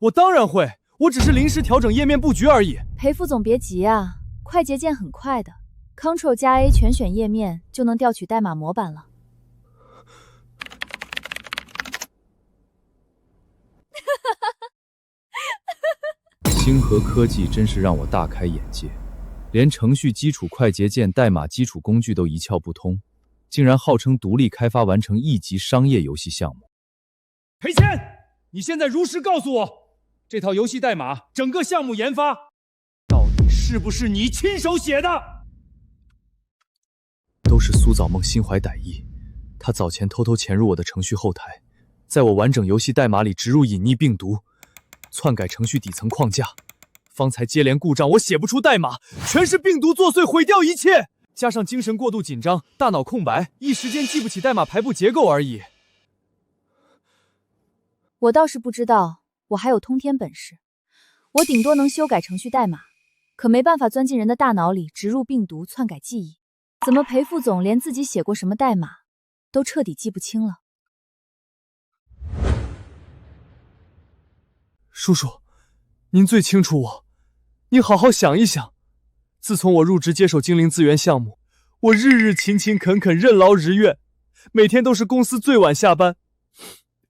我当然会，我只是临时调整页面布局而已。裴副总别急啊，快捷键很快的 ，Ctrl+A 全选页面就能调取代码模板了。星河科技真是让我大开眼界，连程序基础快捷键、代码基础工具都一窍不通，竟然号称独立开发完成1级商业游戏项目。裴谦，你现在如实告诉我，这套游戏代码整个项目研发到底是不是你亲手写的？都是苏早梦心怀歹意，他早前偷偷潜入我的程序后台，在我完整游戏代码里植入隐匿病毒，篡改程序底层框架，方才接连故障，我写不出代码，全是病毒作祟毁掉一切，加上精神过度紧张，大脑空白，一时间记不起代码排布结构而已。我倒是不知道我还有通天本事，我顶多能修改程序代码，可没办法钻进人的大脑里植入病毒篡改记忆。怎么裴副总连自己写过什么代码都彻底记不清了？叔叔，您最清楚我，您好好想一想，自从我入职接手精灵资源项目，我日日勤勤恳恳，任劳任怨，每天都是公司最晚下班，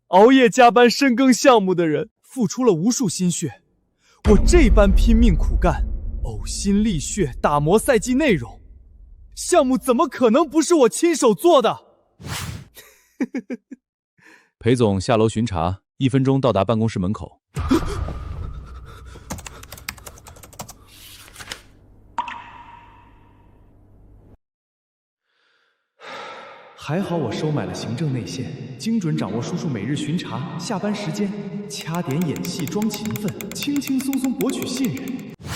熬夜加班深耕项目的人，付出了无数心血，我这般拼命苦干，呕心沥血打磨赛季内容，项目怎么可能不是我亲手做的？裴总下楼巡查，1分钟到达办公室门口。还好我收买了行政内线，精准掌握叔叔每日巡查、下班时间，掐点演戏装勤奋，轻轻松松博取信任。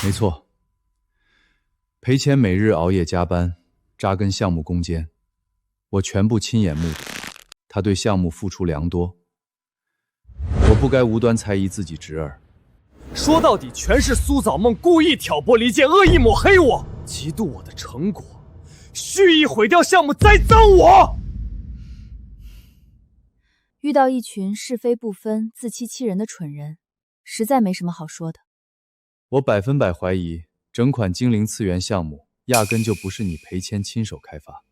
没错，裴谦每日熬夜加班，扎根项目攻坚，我全部亲眼目睹，他对项目付出良多，我不该无端猜疑自己侄儿。说到底，全是苏早梦故意挑拨离间，恶意抹黑我，嫉妒我的成果，蓄意毁掉项目，栽赃我。遇到一群是非不分、自欺欺人的蠢人，实在没什么好说的。我100%怀疑，整款精灵次元项目压根就不是你裴谦亲手开发。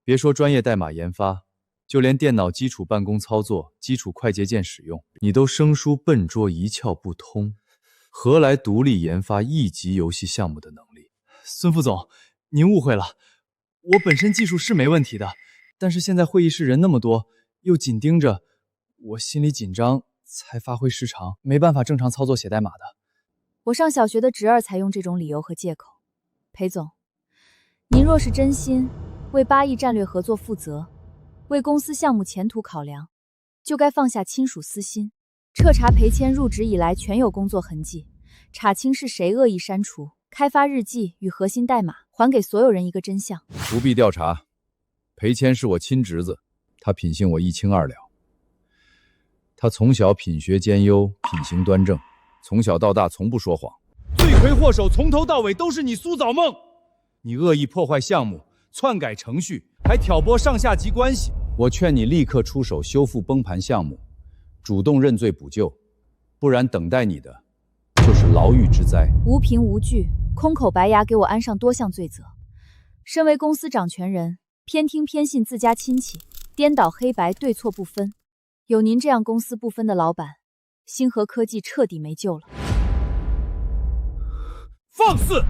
别说专业代码研发，就连电脑基础办公操作、基础快捷键使用，你都生疏笨拙一窍不通，何来独立研发1级游戏项目的能力？孙副总，您误会了，我本身技术是没问题的，但是现在会议室人那么多，又紧盯着，我心里紧张，才发挥失常，没办法正常操作写代码的。我上小学的侄儿才用这种理由和借口。裴总，您若是真心为8亿战略合作负责，为公司项目前途考量，就该放下亲属私心，彻查裴谦入职以来全有工作痕迹，查清是谁恶意删除开发日记与核心代码，还给所有人一个真相。不必调查，裴谦是我亲侄子，他品性我一清二了。他从小品学兼优，品行端正，从小到大从不说谎。罪魁祸首从头到尾都是你苏早梦，你恶意破坏项目，篡改程序，还挑拨上下级关系。我劝你立刻出手修复崩盘项目，主动认罪补救，不然等待你的就是牢狱之灾。无凭无据，空口白牙给我安上多项罪责。身为公司掌权人，偏听偏信自家亲戚，颠倒黑白，对错不分。有您这样公私不分的老板，星河科技彻底没救了。放肆！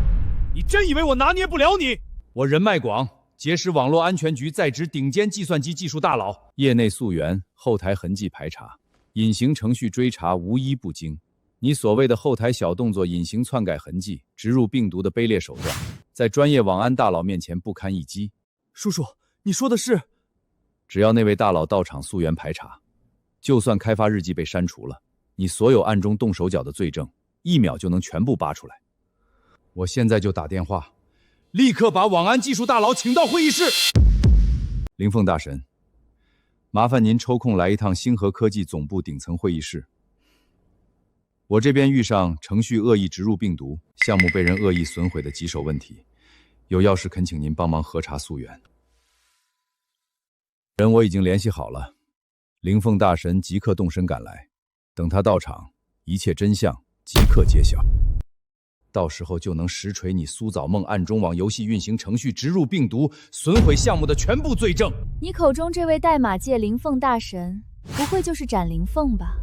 你真以为我拿捏不了你？我人脉广，结识网络安全局在职顶尖计算机技术大佬，业内溯源，后台痕迹排查，隐形程序追查无一不精。你所谓的后台小动作、隐形篡改痕迹、植入病毒的卑劣手段，在专业网安大佬面前不堪一击。叔叔，你说的是？只要那位大佬到场溯源排查，就算开发日记被删除了，你所有暗中动手脚的罪证，1秒就能全部扒出来。我现在就打电话，立刻把网安技术大佬请到会议室。林凤大神，麻烦您抽空来一趟星河科技总部顶层会议室。我这边遇上程序恶意植入病毒，项目被人恶意损毁的棘手问题，有要事恳请您帮忙核查溯源。人我已经联系好了，灵凤大神即刻动身赶来，等他到场，一切真相即刻揭晓。到时候就能实锤你苏早梦暗中往游戏运行程序植入病毒，损毁项目的全部罪证。你口中这位代码界灵凤大神，不会就是展灵凤吧？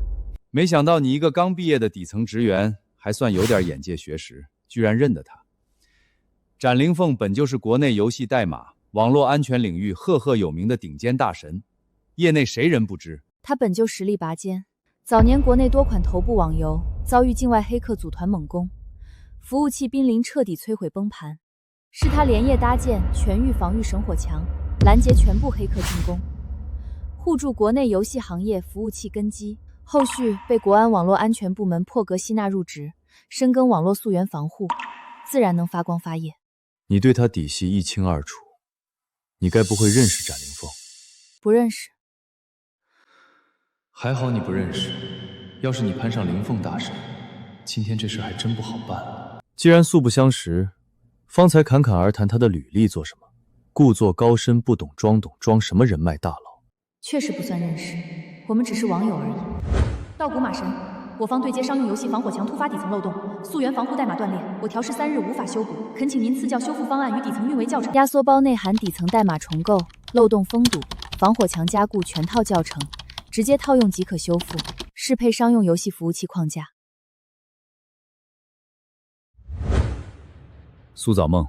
没想到你一个刚毕业的底层职员，还算有点眼界学识，居然认得他。展灵凤本就是国内游戏代码、网络安全领域赫赫有名的顶尖大神，业内谁人不知？他本就实力拔尖，早年国内多款头部网游遭遇境外黑客组团猛攻，服务器濒临彻底摧毁崩盘，是他连夜搭建全域防御神火墙，拦截全部黑客进攻，护住国内游戏行业服务器根基。后续被国安网络安全部门破格吸纳入职，深耕网络溯源防护，自然能发光发热。你对他底细一清二楚，你该不会认识展灵凤？不认识。还好你不认识，要是你攀上灵凤大神，今天这事还真不好办了。既然素不相识，方才侃侃而谈他的履历做什么？故作高深，不懂装懂，装什么人脉大佬？确实不算认识，我们只是网友而已。稻谷马神，我方对接商用游戏防火墙突发底层漏洞，溯源防护代码断裂，我调试3日无法修补，恳请您赐教修复方案与底层运维教程。压缩包内含底层代码重构、漏洞封堵、防火墙加固全套教程，直接套用即可修复。适配商用游戏服务器框架。苏早梦，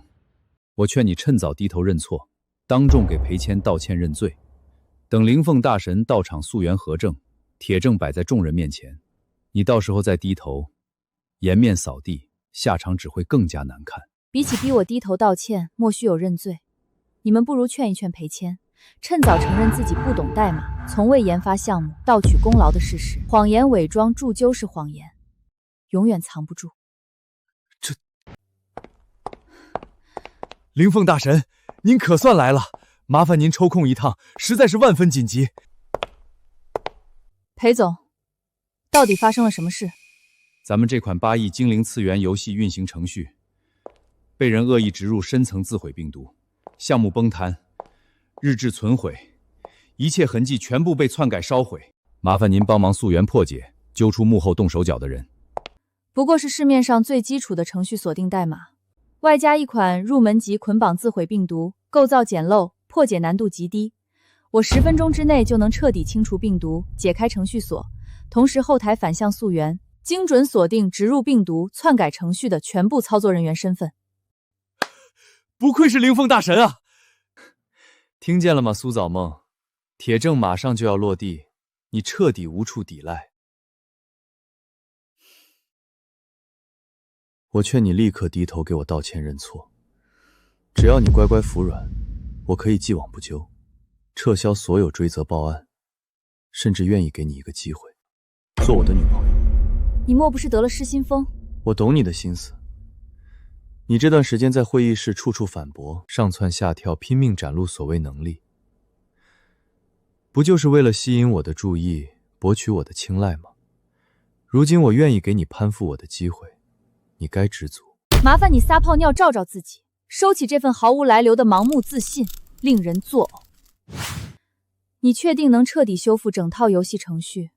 我劝你趁早低头认错，当众给裴谦道歉认罪。等灵凤大神到场溯源核证，铁证摆在众人面前，你到时候再低头，颜面扫地，下场只会更加难看。比起逼我低头道歉，莫须有认罪，你们不如劝一劝裴谦，趁早承认自己不懂代码，从未研发项目，盗取功劳的事实。谎言伪装铸就是谎言，永远藏不住。灵凤大神，您可算来了，麻烦您抽空一趟，实在是万分紧急。裴总，到底发生了什么事？咱们这款8亿精灵次元游戏运行程序被人恶意植入深层自毁病毒，项目崩塌，日志存毁，一切痕迹全部被篡改烧毁。麻烦您帮忙溯源破解，揪出幕后动手脚的人。不过是市面上最基础的程序锁定代码，外加一款入门级捆绑自毁病毒，构造简陋，破解难度极低。我10分钟之内就能彻底清除病毒，解开程序锁，同时后台反向溯源，精准锁定植入病毒、篡改程序的全部操作人员身份。不愧是灵凤大神啊！听见了吗，苏早梦？铁证马上就要落地，你彻底无处抵赖。我劝你立刻低头给我道歉认错，只要你乖乖服软，我可以既往不咎，撤销所有追责报案，甚至愿意给你一个机会，做我的女朋友。你莫不是得了失心疯？我懂你的心思。你这段时间在会议室处处反驳，上蹿下跳，拼命展露所谓能力，不就是为了吸引我的注意，博取我的青睐吗？如今我愿意给你攀附我的机会，你该知足。麻烦你撒泡尿照照自己，收起这份毫无来由的盲目自信，令人作呕。你确定能彻底修复整套游戏程序，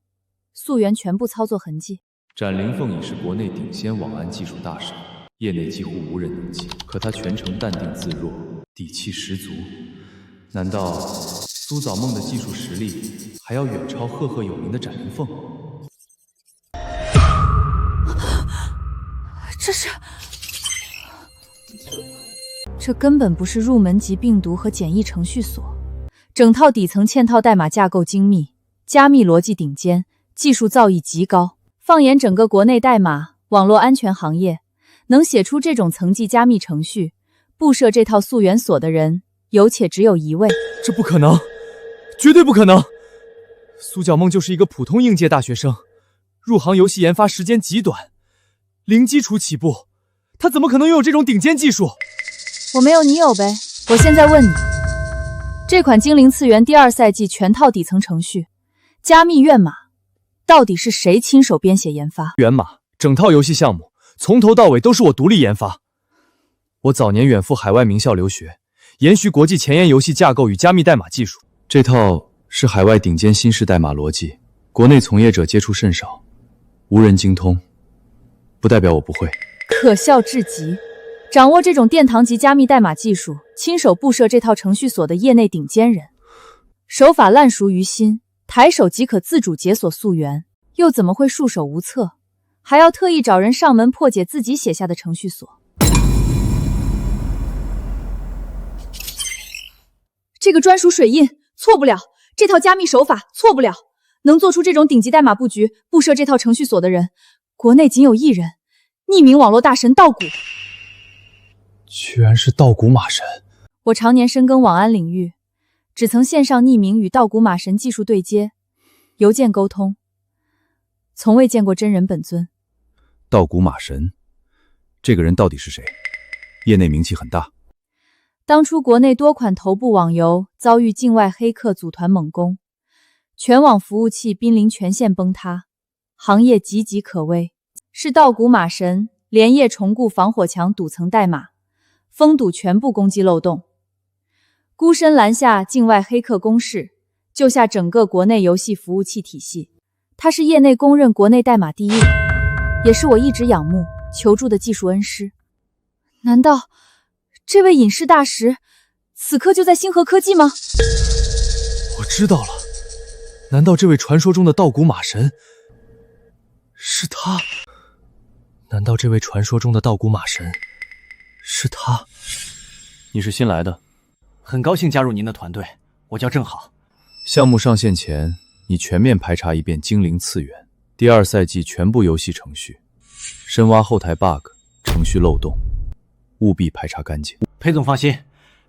溯源全部操作痕迹？展灵凤已是国内顶尖网安技术大神，业内几乎无人能及，可他全程淡定自若，底气十足。难道苏早梦的技术实力还要远超赫赫有名的展灵凤？这根本不是入门级病毒和简易程序锁，整套底层嵌套代码架构精密，加密逻辑顶尖，技术造诣极高。放眼整个国内代码网络安全行业，能写出这种层级加密程序，布设这套溯源锁的人，有且只有一位。这不可能，绝对不可能！苏角梦就是一个普通应届大学生，入行游戏研发时间极短，零基础起步，他怎么可能拥有这种顶尖技术？我没有，你有呗。我现在问你，这款精灵次元第2赛季全套底层程序，加密源码，到底是谁亲手编写研发？源码，整套游戏项目从头到尾都是我独立研发。我早年远赴海外名校留学，研习国际前沿游戏架构与加密代码技术。这套是海外顶尖新式代码逻辑，国内从业者接触甚少，无人精通，不代表我不会。可笑至极！掌握这种殿堂级加密代码技术，亲手布设这套程序锁的业内顶尖人，手法烂熟于心，抬手即可自主解锁溯源，又怎么会束手无策，还要特意找人上门破解自己写下的程序锁？这个专属水印错不了，这套加密手法错不了，能做出这种顶级代码布局、布设这套程序锁的人，国内仅有一人，匿名网络大神道古。居然是道古马神！我常年深耕网安领域，只曾线上匿名与道古马神技术对接，邮件沟通，从未见过真人本尊。道古马神，这个人到底是谁？业内名气很大。当初国内多款头部网游遭遇境外黑客组团猛攻，全网服务器濒临全线崩塌，行业岌岌可危。是道古马神连夜重固防火墙堵层代码，封堵全部攻击漏洞，孤身拦下境外黑客攻势，救下整个国内游戏服务器体系。他是业内公认国内代码第一人，也是我一直仰慕求助的技术恩师。难道这位隐世大师此刻就在星河科技吗？我知道了，难道这位传说中的道古马神是他？难道这位传说中的道古马神是他？你是新来的？很高兴加入您的团队，我叫郑好。项目上线前，你全面排查一遍精灵次元第2赛季全部游戏程序，深挖后台 bug、程序漏洞，务必排查干净。裴总放心，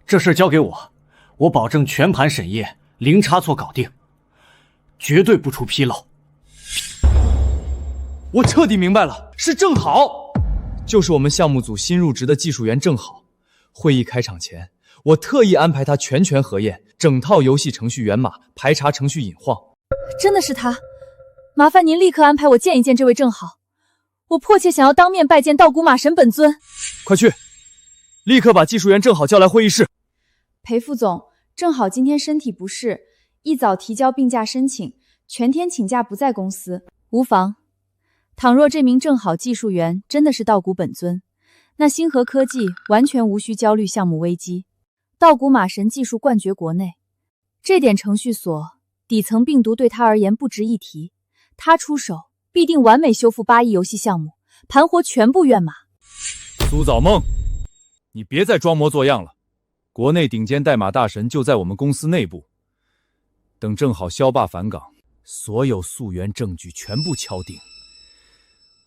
这事交给我，我保证全盘审验，零差错搞定，绝对不出纰漏。我彻底明白了，是郑好，就是我们项目组新入职的技术员郑好。会议开场前，我特意安排他全权核验整套游戏程序源码，排查程序隐患。真的是他，麻烦您立刻安排我见一见这位郑好，我迫切想要当面拜见道古马神本尊。快去，立刻把技术员郑好叫来会议室。裴副总，郑好今天身体不适，一早提交病假申请，全天请假不在公司。无妨，倘若这名郑好技术员真的是道古本尊，那星河科技完全无需焦虑项目危机。道古马神技术冠绝国内，这点程序锁底层病毒对他而言不值一提，他出手必定完美修复8亿游戏项目，盘活全部源码。苏早梦，你别再装模作样了，国内顶尖代码大神就在我们公司内部。等正好肖霸返岗，所有溯源证据全部敲定，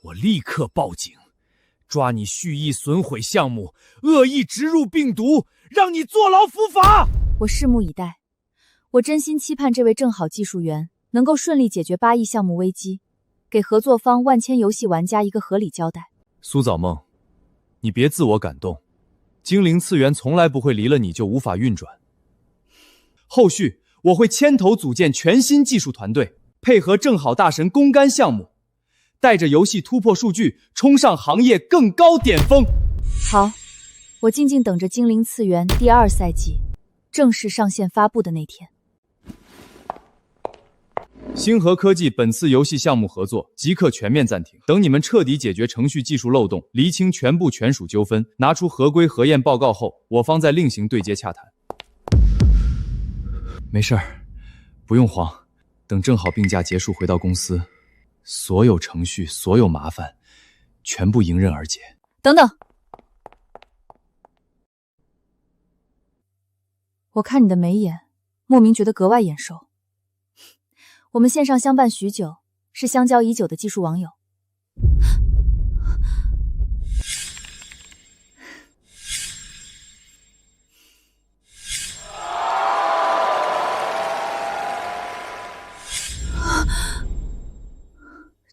我立刻报警，抓你蓄意损毁项目，恶意植入病毒，让你坐牢伏法。我拭目以待，我真心期盼这位正好技术员能够顺利解决8亿项目危机，给合作方万千游戏玩家一个合理交代。苏早梦，你别自我感动，精灵次元从来不会离了你就无法运转。后续我会牵头组建全新技术团队，配合正好大神攻干项目，带着游戏突破数据，冲上行业更高巅峰。好，我静静等着精灵次元第2赛季正式上线发布的那天。星河科技本次游戏项目合作即刻全面暂停，等你们彻底解决程序技术漏洞，厘清全部权属纠纷，拿出合规核验报告后，我方再另行对接洽谈。没事儿，不用慌，等正好病假结束回到公司，所有程序、所有麻烦，全部迎刃而解。等等，我看你的眉眼，莫名觉得格外眼熟。我们线上相伴许久，是相交已久的技术网友。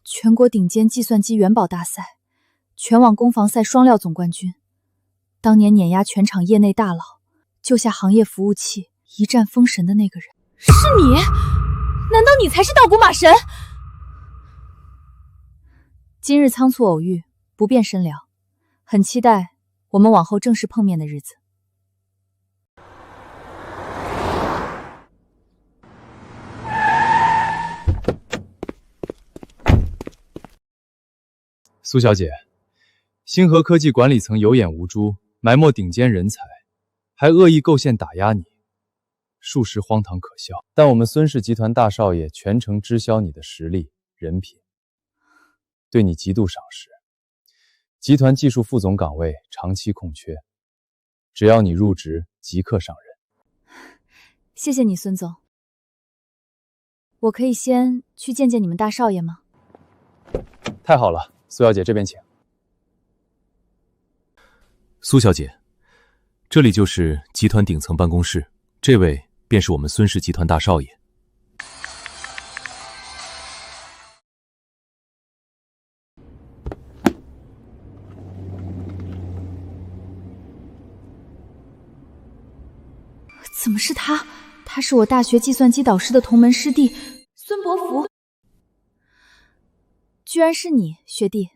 全国顶尖计算机元宝大赛，全网攻防赛双料总冠军，当年碾压全场业内大佬，救下行业服务器，一战封神的那个人，是你？难道你才是道古马神？今日仓促偶遇，不便深聊，很期待我们往后正式碰面的日子。苏小姐，星河科技管理层有眼无珠，埋没顶尖人才，还恶意构陷打压你，属实荒唐可笑。但我们孙氏集团大少爷全程知晓你的实力、人品，对你极度赏识。集团技术副总岗位长期空缺，只要你入职，即刻上任。谢谢你，孙总。我可以先去见见你们大少爷吗？太好了，苏小姐这边请。苏小姐，这里就是集团顶层办公室，这位便是我们孙氏集团大少爷。怎么是他？他是我大学计算机导师的同门师弟孙伯符。居然是你，学弟。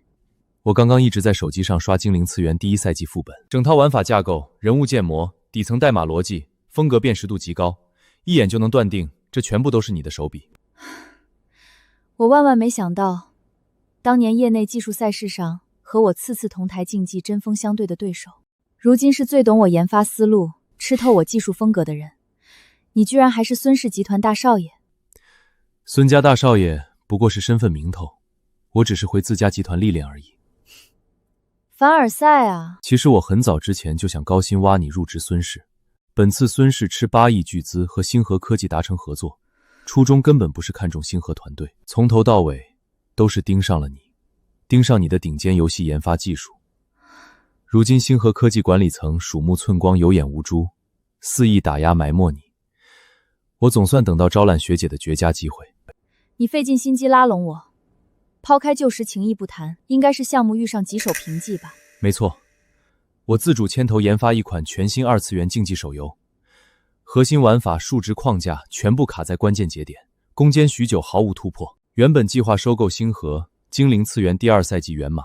我刚刚一直在手机上刷精灵次元第1赛季副本，整套玩法架构、人物建模、底层代码逻辑、风格辨识度极高，一眼就能断定这全部都是你的手笔。我万万没想到，当年业内技术赛事上和我次次同台竞技、针锋相对的对手，如今是最懂我研发思路、吃透我技术风格的人。你居然还是孙氏集团大少爷。孙家大少爷不过是身份名头，我只是回自家集团历练而已。凡尔赛啊！其实我很早之前就想高薪挖你入职孙氏。本次孙氏斥8亿巨资和星河科技达成合作，初衷根本不是看中星河团队，从头到尾都是盯上了你，盯上你的顶尖游戏研发技术。如今星河科技管理层鼠目寸光，有眼无珠，肆意打压埋没你，我总算等到招揽学姐的绝佳机会。你费尽心机拉拢我，抛开旧时情谊不谈，应该是项目遇上棘手瓶颈吧？没错，我自主牵头研发一款全新2次元竞技手游，核心玩法、数值框架全部卡在关键节点，攻坚许久毫无突破。原本计划收购星河精灵次元第2赛季源码，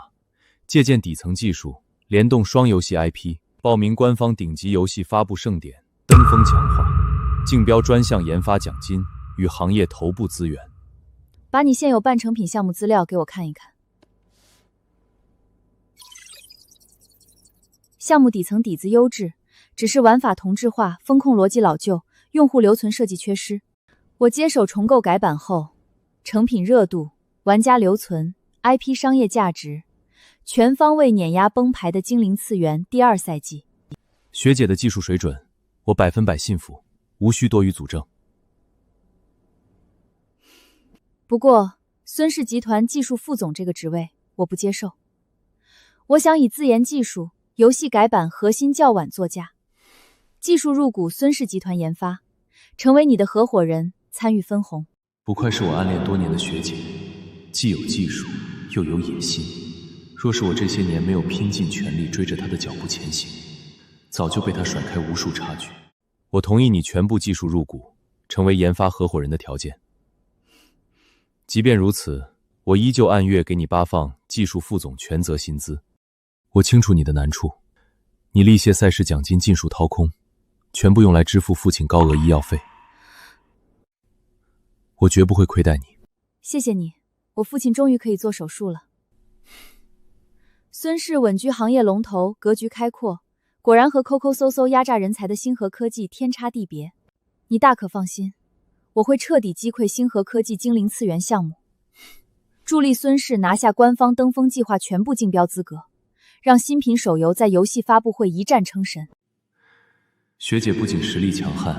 借鉴底层技术，联动双游戏 IP， 报名官方顶级游戏发布盛典，登峰强化，竞标专项研发奖金与行业头部资源。把你现有半成品项目资料给我看一看。项目底层底子优质，只是玩法同质化，风控逻辑老旧，用户留存设计缺失。我接手重构改版后，成品热度、玩家留存、IP 商业价值，全方位碾压崩盘的精灵次元第2赛季。学姐的技术水准，我100%信服，无需多余佐证。不过，孙氏集团技术副总这个职位我不接受。我想以自研技术、游戏改版核心较晚作价，技术入股孙氏集团研发，成为你的合伙人，参与分红。不愧是我暗恋多年的学姐，既有技术又有野心。若是我这些年没有拼尽全力追着她的脚步前行，早就被她甩开无数差距。我同意你全部技术入股，成为研发合伙人的条件。即便如此，我依旧按月给你发放技术副总全责薪资。我清楚你的难处，你历届赛事奖金尽数掏空，全部用来支付父亲高额医药费。我绝不会亏待你。谢谢你，我父亲终于可以做手术了。孙氏稳居行业龙头，格局开阔，果然和抠抠搜搜压榨人才的星河科技天差地别。你大可放心，我会彻底击溃星河科技精灵次元项目，助力孙氏拿下官方登峰计划全部竞标资格，让新品手游在游戏发布会一战称神。学姐不仅实力强悍，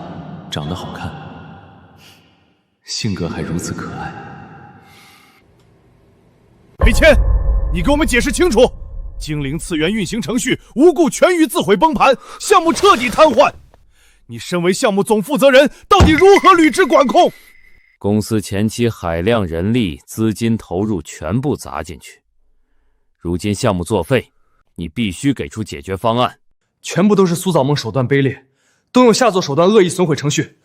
长得好看，性格还如此可爱。裴谦，你给我们解释清楚，精灵次元运行程序无故全域自毁崩盘，项目彻底瘫痪。你身为项目总负责人，到底如何履职管控？公司前期海量人力、资金投入全部砸进去，如今项目作废，你必须给出解决方案。全部都是苏早梦手段卑劣，都用下作手段恶意损毁程序。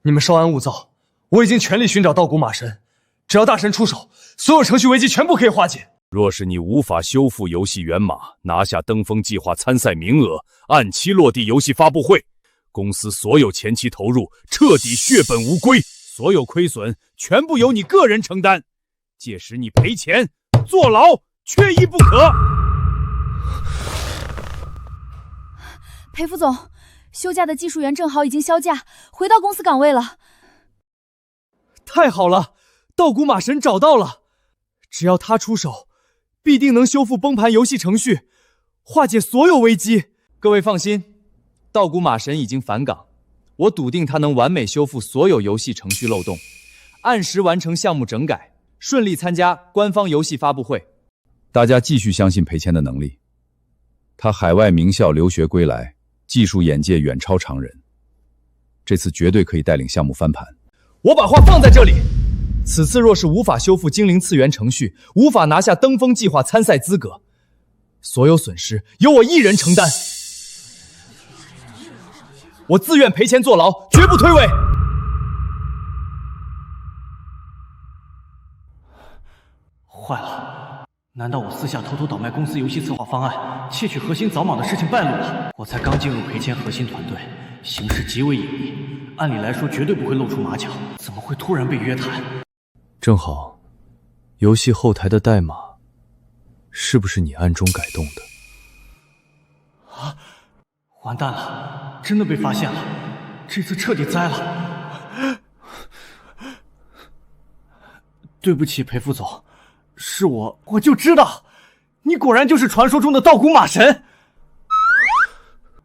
你们稍安勿躁，我已经全力寻找道谷马神，只要大神出手，所有程序危机全部可以化解。若是你无法修复游戏源码，拿下登峰计划参赛名额，按期落地游戏发布会，公司所有前期投入彻底血本无归，所有亏损全部由你个人承担。届时你赔钱、坐牢，缺一不可。裴副总，休假的技术员正好已经销假，回到公司岗位了。太好了，道谷马神找到了，只要他出手，必定能修复崩盘游戏程序，化解所有危机。各位放心，道谷马神已经返岗，我笃定他能完美修复所有游戏程序漏洞，按时完成项目整改，顺利参加官方游戏发布会。大家继续相信裴谦的能力，他海外名校留学归来，技术眼界远超常人，这次绝对可以带领项目翻盘。我把话放在这里，此次若是无法修复精灵次元程序，无法拿下登峰计划参赛资格，所有损失由我一人承担。我自愿赔钱坐牢，绝不推诿。坏了，难道我私下偷偷倒卖公司游戏策划方案，窃取核心早卯的事情败露了？我才刚进入裴谦核心团队，形势极为隐秘，按理来说绝对不会露出马脚，怎么会突然被约谈？正好，游戏后台的代码是不是你暗中改动的？啊！完蛋了，真的被发现了，这次彻底栽了。对不起，裴副总，是我就知道，你果然就是传说中的道谷马神。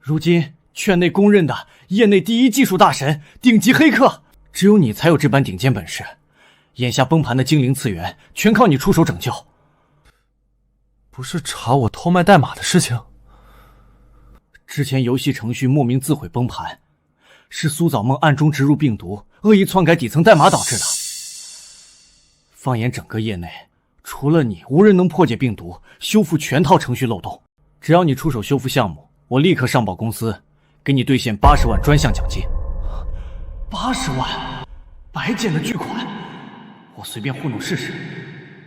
如今圈内公认的业内第一技术大神、顶级黑客，只有你才有这般顶尖本事。眼下崩盘的精灵次元，全靠你出手拯救。不是查我偷卖代码的事情？之前游戏程序莫名自毁崩盘，是苏早梦暗中植入病毒，恶意篡改底层代码导致的。放眼整个业内，除了你，无人能破解病毒，修复全套程序漏洞。只要你出手修复项目，我立刻上报公司，给你兑现80万专项奖金。80万，白捡的巨款，我随便糊弄试试，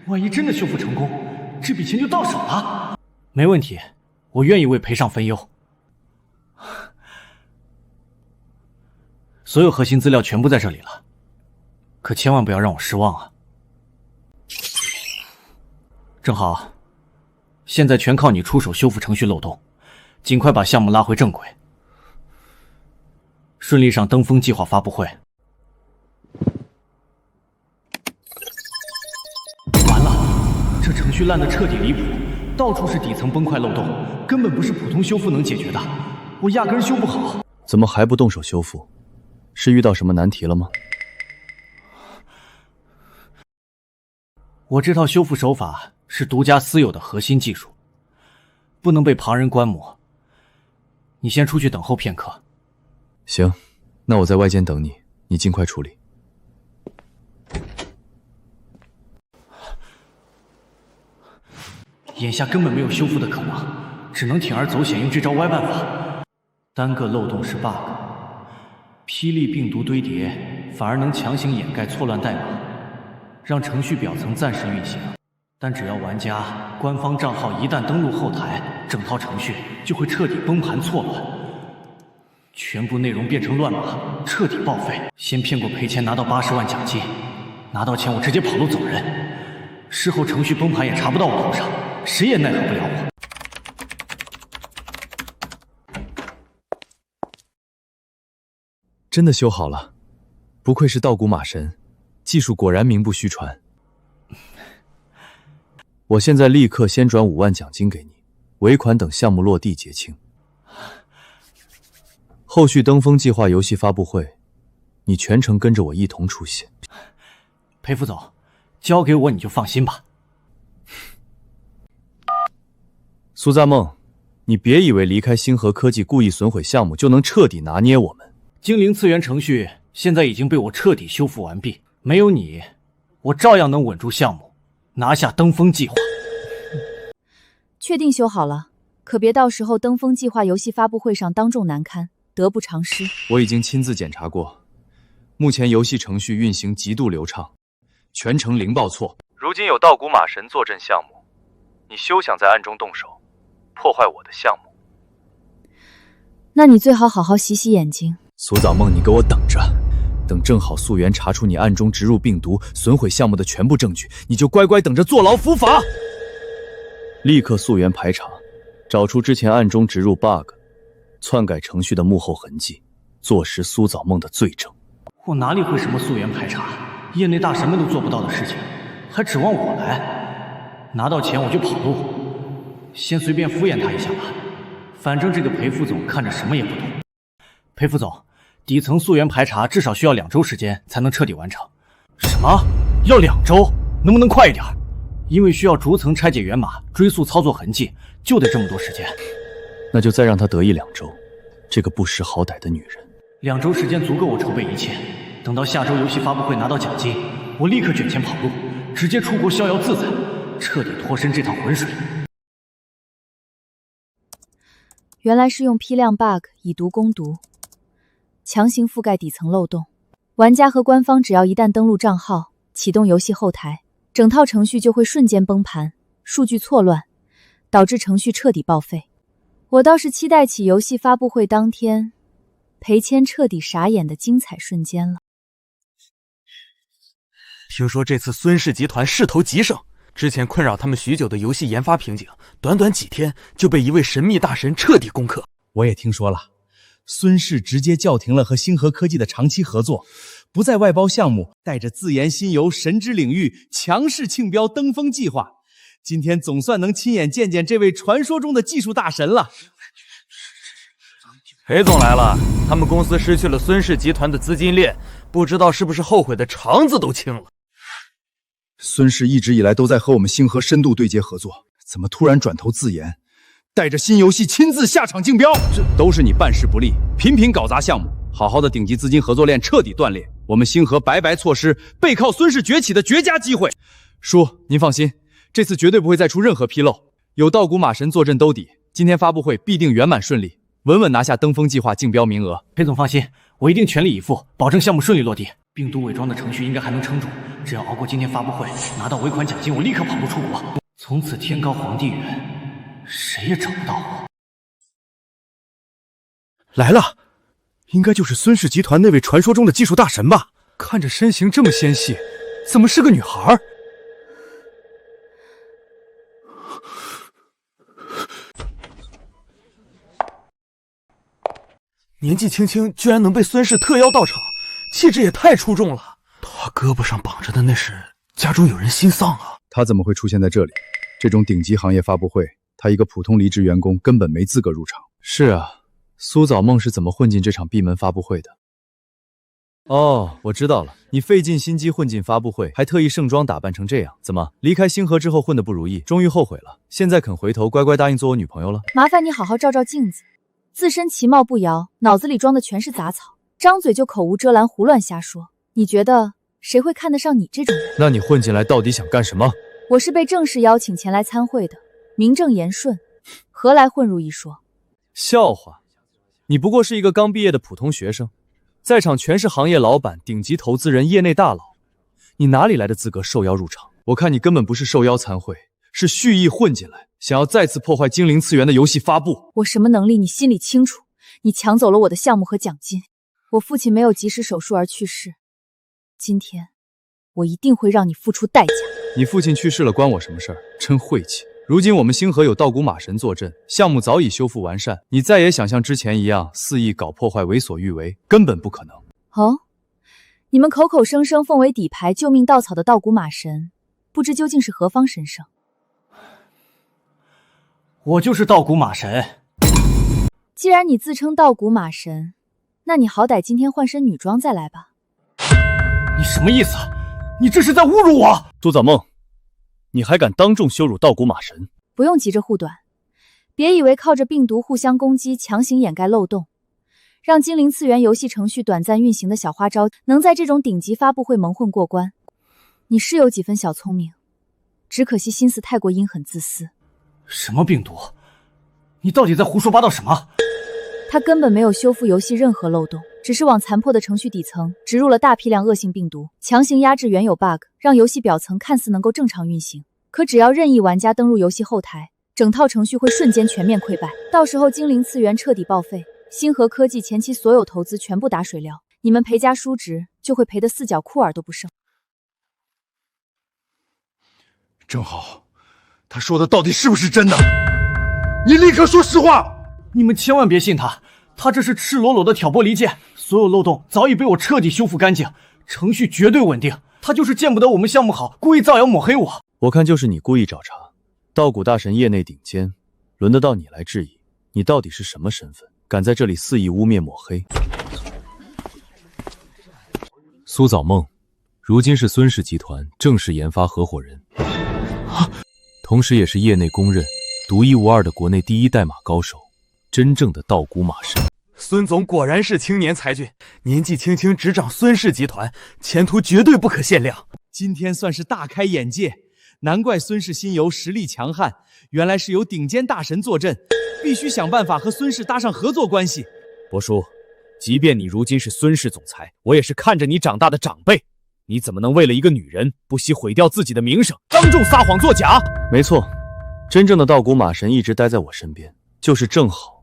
万一真的修复成功，这笔钱就到手了。没问题，我愿意为赔偿分忧。所有核心资料全部在这里了，可千万不要让我失望啊！正好，现在全靠你出手修复程序漏洞，尽快把项目拉回正轨，顺利上登峰计划发布会。完了，这程序烂得彻底离谱，到处是底层崩坏漏洞，根本不是普通修复能解决的，我压根修不好。怎么还不动手修复？是遇到什么难题了吗？我这套修复手法是独家私有的核心技术，不能被旁人观摩。你先出去等候片刻。行，那我在外间等你，你尽快处理。眼下根本没有修复的可能，只能铤而走险，用这招歪办法。单个漏洞是 bug， 霹雳病毒堆叠反而能强行掩盖错乱代码，让程序表层暂时运行。但只要玩家官方账号一旦登录后台，整套程序就会彻底崩盘错乱，全部内容变成乱码，彻底报废。先骗过赔钱拿到80万奖金，拿到钱我直接跑路走人，事后程序崩盘也查不到我头上，谁也奈何不了我。真的修好了，不愧是道谷马神，技术果然名不虚传。我现在立刻先转5万奖金给你，尾款等项目落地结清。后续登峰计划游戏发布会，你全程跟着我一同出席。裴副总，交给我你就放心吧。苏在梦，你别以为离开星河科技故意损毁项目就能彻底拿捏我们。精灵次元程序现在已经被我彻底修复完毕，没有你，我照样能稳住项目，拿下登峰计划。确定修好了，可别到时候登峰计划游戏发布会上当众难堪，得不偿失。我已经亲自检查过，目前游戏程序运行极度流畅，全程零报错。如今有道谷马神坐镇项目，你休想在暗中动手，破坏我的项目。那你最好好好洗洗眼睛。苏早梦，你给我等着，等正好溯源查出你暗中植入病毒损毁项目的全部证据，你就乖乖等着坐牢伏法。立刻溯源排查，找出之前暗中植入 bug 篡改程序的幕后痕迹，坐实苏早梦的罪证。我哪里会什么溯源排查，业内大神们都做不到的事情，还指望我来？拿到钱我就跑路，先随便敷衍他一下吧，反正这个裴副总看着什么也不懂。裴副总，底层溯源排查至少需要2周时间才能彻底完成。什么？要2周？能不能快一点？因为需要逐层拆解源码，追溯操作痕迹，就得这么多时间。那就再让他得意2周，这个不识好歹的女人。2周时间足够我筹备一切，等到下周游戏发布会拿到奖金，我立刻卷钱跑路，直接出国逍遥自在，彻底脱身这趟浑水。原来是用批量 bug 以毒攻毒，强行覆盖底层漏洞。玩家和官方只要一旦登录账号，启动游戏后台，整套程序就会瞬间崩盘，数据错乱，导致程序彻底报废。我倒是期待起游戏发布会当天，裴谦彻底傻眼的精彩瞬间了。听说这次孙氏集团势头极盛，之前困扰他们许久的游戏研发瓶颈，短短几天就被一位神秘大神彻底攻克。我也听说了，孙氏直接叫停了和星河科技的长期合作，不再外包项目，带着自研新游神之领域强势竞标登峰计划。今天总算能亲眼见见这位传说中的技术大神了。裴总来了，他们公司失去了孙氏集团的资金链，不知道是不是后悔的肠子都青了。孙氏一直以来都在和我们星河深度对接合作，怎么突然转头自研，带着新游戏亲自下场竞标？这都是你办事不力，频频搞砸项目。好好的顶级资金合作链彻底断裂，我们星河白白错失背靠孙氏崛起的绝佳机会。叔，您放心，这次绝对不会再出任何纰漏。有道谷马神坐镇兜底，今天发布会必定圆满顺利，稳稳拿下登峰计划竞标名额。裴总放心，我一定全力以赴，保证项目顺利落地。病毒伪装的程序应该还能撑住，只要熬过今天发布会，拿到尾款奖金，我立刻跑路出国，从此天高皇帝远，谁也找不到我。来了，应该就是孙氏集团那位传说中的技术大神吧？看着身形这么纤细，怎么是个女孩？年纪轻轻居然能被孙氏特邀到场，气质也太出众了。他胳膊上绑着的那是家中有人心丧啊！他怎么会出现在这里？这种顶级行业发布会，他一个普通离职员工根本没资格入场。是啊，苏早梦是怎么混进这场闭门发布会的？哦，我知道了，你费尽心机混进发布会，还特意盛装打扮成这样，怎么离开星河之后混得不如意，终于后悔了，现在肯回头乖乖答应做我女朋友了？麻烦你好好照照镜子，自身其貌不扬，脑子里装的全是杂草，张嘴就口无遮拦，胡乱瞎说。你觉得谁会看得上你这种人？那你混进来到底想干什么？我是被正式邀请前来参会的，名正言顺，何来混入一说？笑话，你不过是一个刚毕业的普通学生，在场全是行业老板、顶级投资人、业内大佬，你哪里来的资格受邀入场？我看你根本不是受邀参会，是蓄意混进来，想要再次破坏精灵次元的游戏发布。我什么能力你心里清楚，你抢走了我的项目和奖金，我父亲没有及时手术而去世，今天我一定会让你付出代价。你父亲去世了关我什么事儿？真晦气。如今我们星河有道谷马神坐镇，项目早已修复完善，你再也想像之前一样肆意搞破坏、为所欲为，根本不可能。哦，你们口口声声奉为底牌救命稻草的道谷马神，不知究竟是何方神圣？我就是道谷马神。既然你自称道谷马神，那你好歹今天换身女装再来吧。你什么意思？你这是在侮辱我！苏早梦，你还敢当众羞辱道谷马神？不用急着护短，别以为靠着病毒互相攻击强行掩盖漏洞，让精灵次元游戏程序短暂运行的小花招能在这种顶级发布会蒙混过关。你是有几分小聪明，只可惜心思太过阴狠自私。什么病毒？你到底在胡说八道什么？他根本没有修复游戏任何漏洞，只是往残破的程序底层植入了大批量恶性病毒，强行压制原有 bug， 让游戏表层看似能够正常运行。可只要任意玩家登入游戏后台，整套程序会瞬间全面溃败，到时候精灵次元彻底报废，星河科技前期所有投资全部打水漂，你们赔家叔侄就会赔得四脚裤耳都不剩。正好，他说的到底是不是真的？你立刻说实话！你们千万别信他，他这是赤裸裸的挑拨离间，所有漏洞早已被我彻底修复干净，程序绝对稳定。他就是见不得我们项目好，故意造谣抹黑我。我看就是你故意找茬。道谷大神业内顶尖，轮得到你来质疑？你到底是什么身份，敢在这里肆意污蔑抹黑？苏早梦，如今是孙氏集团正式研发合伙人，同时也是业内公认独一无二的国内第一代码高手，真正的道谷马神。孙总果然是青年才俊，年纪轻轻执掌孙氏集团，前途绝对不可限量。今天算是大开眼界，难怪孙氏新游实力强悍，原来是有顶尖大神坐镇，必须想办法和孙氏搭上合作关系。伯叔，即便你如今是孙氏总裁，我也是看着你长大的长辈，你怎么能为了一个女人不惜毁掉自己的名声，当众撒谎作假？没错，真正的道谷马神一直待在我身边，就是正好。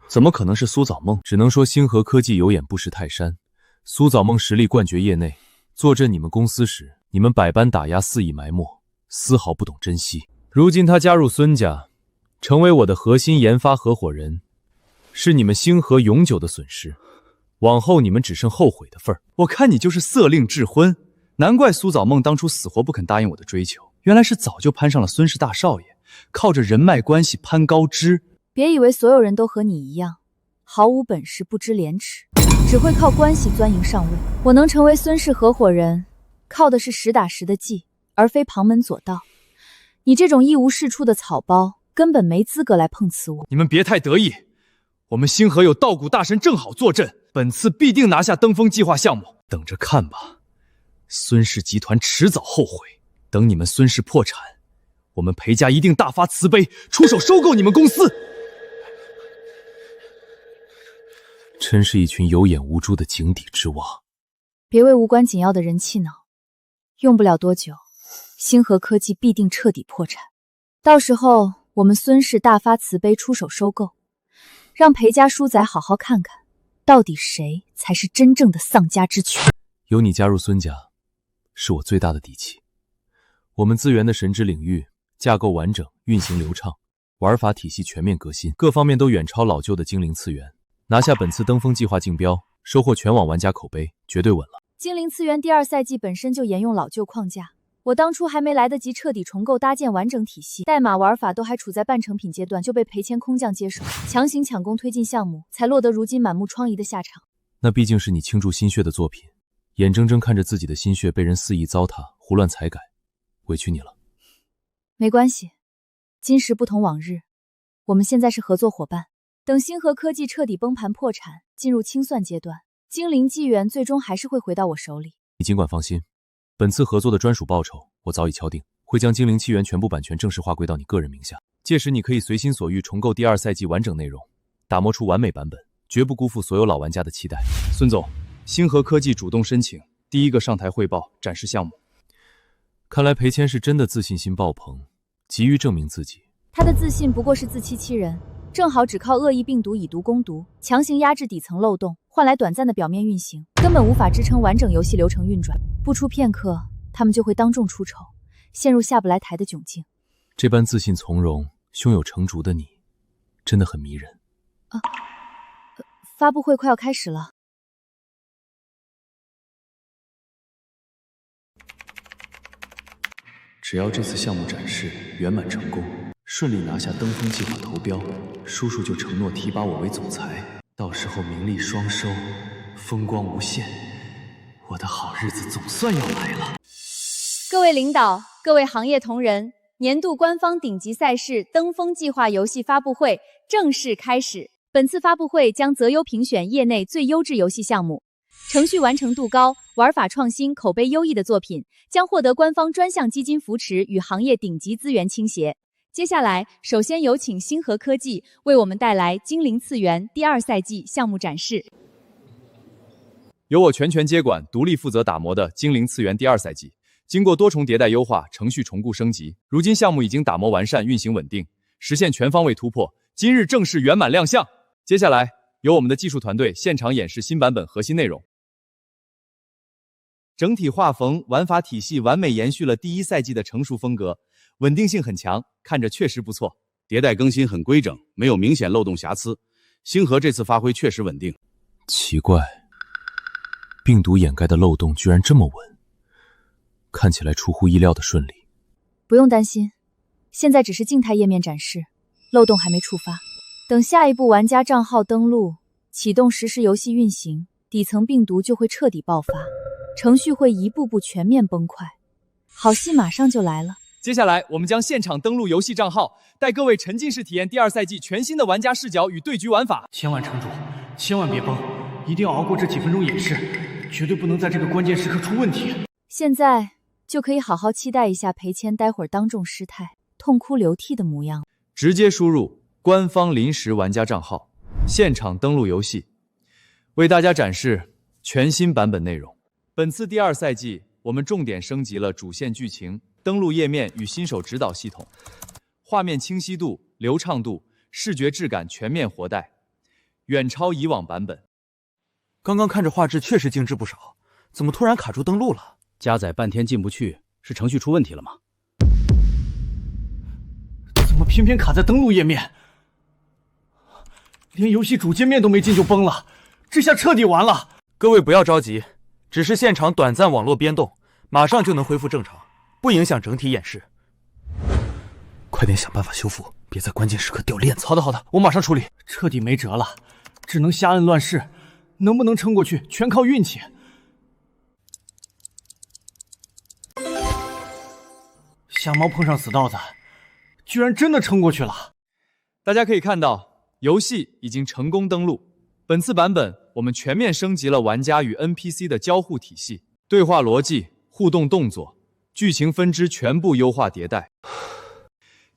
怎么可能是苏早梦？只能说星河科技有眼不识泰山，苏早梦实力冠绝业内，坐镇你们公司时，你们百般打压，肆意埋没，丝毫不懂珍惜。如今他加入孙家，成为我的核心研发合伙人，是你们星河永久的损失。往后你们只剩后悔的份儿。我看你就是色令智昏，难怪苏早梦当初死活不肯答应我的追求，原来是早就攀上了孙氏大少爷，靠着人脉关系攀高枝。别以为所有人都和你一样，毫无本事，不知廉耻，只会靠关系钻营上位。我能成为孙氏合伙人，靠的是实打实的技，而非旁门左道。你这种一无是处的草包，根本没资格来碰瓷我。你们别太得意，我们星河有道谷大神正好坐镇，本次必定拿下登峰计划项目。等着看吧，孙氏集团迟早后悔。等你们孙氏破产，我们裴家一定大发慈悲，出手收购你们公司。真是一群有眼无珠的井底之蛙。别为无关紧要的人气恼，用不了多久，星河科技必定彻底破产。到时候我们孙氏大发慈悲出手收购，让裴家叔仔好好看看，到底谁才是真正的丧家之犬。有你加入孙家，是我最大的底气。我们资源的神之领域架构完整，运行流畅，玩法体系全面革新，各方面都远超老旧的精灵次元。拿下本次登峰计划竞标，收获全网玩家口碑，绝对稳了。精灵次元第2赛季本身就沿用老旧框架，我当初还没来得及彻底重构搭建完整体系，代码玩法都还处在半成品阶段，就被裴谦空降接手，强行抢攻推进项目，才落得如今满目疮痍的下场。那毕竟是你倾注心血的作品，眼睁睁看着自己的心血被人肆意糟蹋、胡乱裁改，委屈你了。没关系，今时不同往日，我们现在是合作伙伴。等星河科技彻底崩盘破产，进入清算阶段，精灵纪元最终还是会回到我手里。你尽管放心，本次合作的专属报酬我早已敲定，会将精灵纪元全部版权正式划归到你个人名下。届时你可以随心所欲重构第2赛季完整内容，打磨出完美版本，绝不辜负所有老玩家的期待。孙总，星河科技主动申请，第一个上台汇报展示项目。看来裴谦是真的自信心爆棚，急于证明自己。他的自信不过是自欺欺人。正好只靠恶意病毒以毒攻毒，强行压制底层漏洞，换来短暂的表面运行，根本无法支撑完整游戏流程运转。不出片刻，他们就会当众出丑，陷入下不来台的窘境。这般自信从容、胸有成竹的你，真的很迷人。发布会快要开始了。只要这次项目展示圆满成功，顺利拿下登峰计划投标，叔叔就承诺提拔我为总裁，到时候名利双收，风光无限，我的好日子总算要来了。各位领导，各位行业同仁，年度官方顶级赛事登峰计划游戏发布会正式开始。本次发布会将择优评选业内最优质游戏项目，程序完成度高、玩法创新、口碑优异的作品将获得官方专项基金扶持与行业顶级资源倾斜。接下来，首先有请星河科技为我们带来《精灵次元》第2赛季项目展示。由我全权接管，独立负责打磨的《精灵次元》第2赛季，经过多重迭代优化、程序重构升级，如今项目已经打磨完善、运行稳定，实现全方位突破。今日正式圆满亮相。接下来，由我们的技术团队现场演示新版本核心内容。整体画风、玩法体系完美延续了第1赛季的成熟风格，稳定性很强，看着确实不错。迭代更新很规整，没有明显漏洞瑕疵。星河这次发挥确实稳定。奇怪，病毒掩盖的漏洞居然这么稳，看起来出乎意料的顺利。不用担心，现在只是静态页面展示，漏洞还没触发。等下一步玩家账号登录，启动实时游戏运行，底层病毒就会彻底爆发，程序会一步步全面崩溃。好戏马上就来了。接下来，我们将现场登录游戏账号，带各位沉浸式体验第2赛季全新的玩家视角与对局玩法。千万城主，千万别崩，一定要熬过这几分钟演示，绝对不能在这个关键时刻出问题。现在就可以好好期待一下裴谦待会儿当众失态、痛哭流涕的模样。直接输入官方临时玩家账号，现场登录游戏，为大家展示全新版本内容。本次第2赛季，我们重点升级了主线剧情、登录页面与新手指导系统，画面清晰度、流畅度、视觉质感全面活带，远超以往版本。刚刚看着画质确实精致不少，怎么突然卡住登录了？加载半天进不去，是程序出问题了吗？怎么偏偏卡在登录页面？连游戏主界面都没进就崩了，这下彻底完了。各位不要着急，只是现场短暂网络变动，马上就能恢复正常，不影响整体演示。快点想办法修复，别在关键时刻掉链子。好的好的，我马上处理。彻底没辙了，只能瞎摁乱试，能不能撑过去全靠运气。瞎猫碰上死耗子，居然真的撑过去了。大家可以看到，游戏已经成功登录。本次版本，我们全面升级了玩家与 NPC 的交互体系、对话逻辑、互动动作、剧情分支全部优化迭代，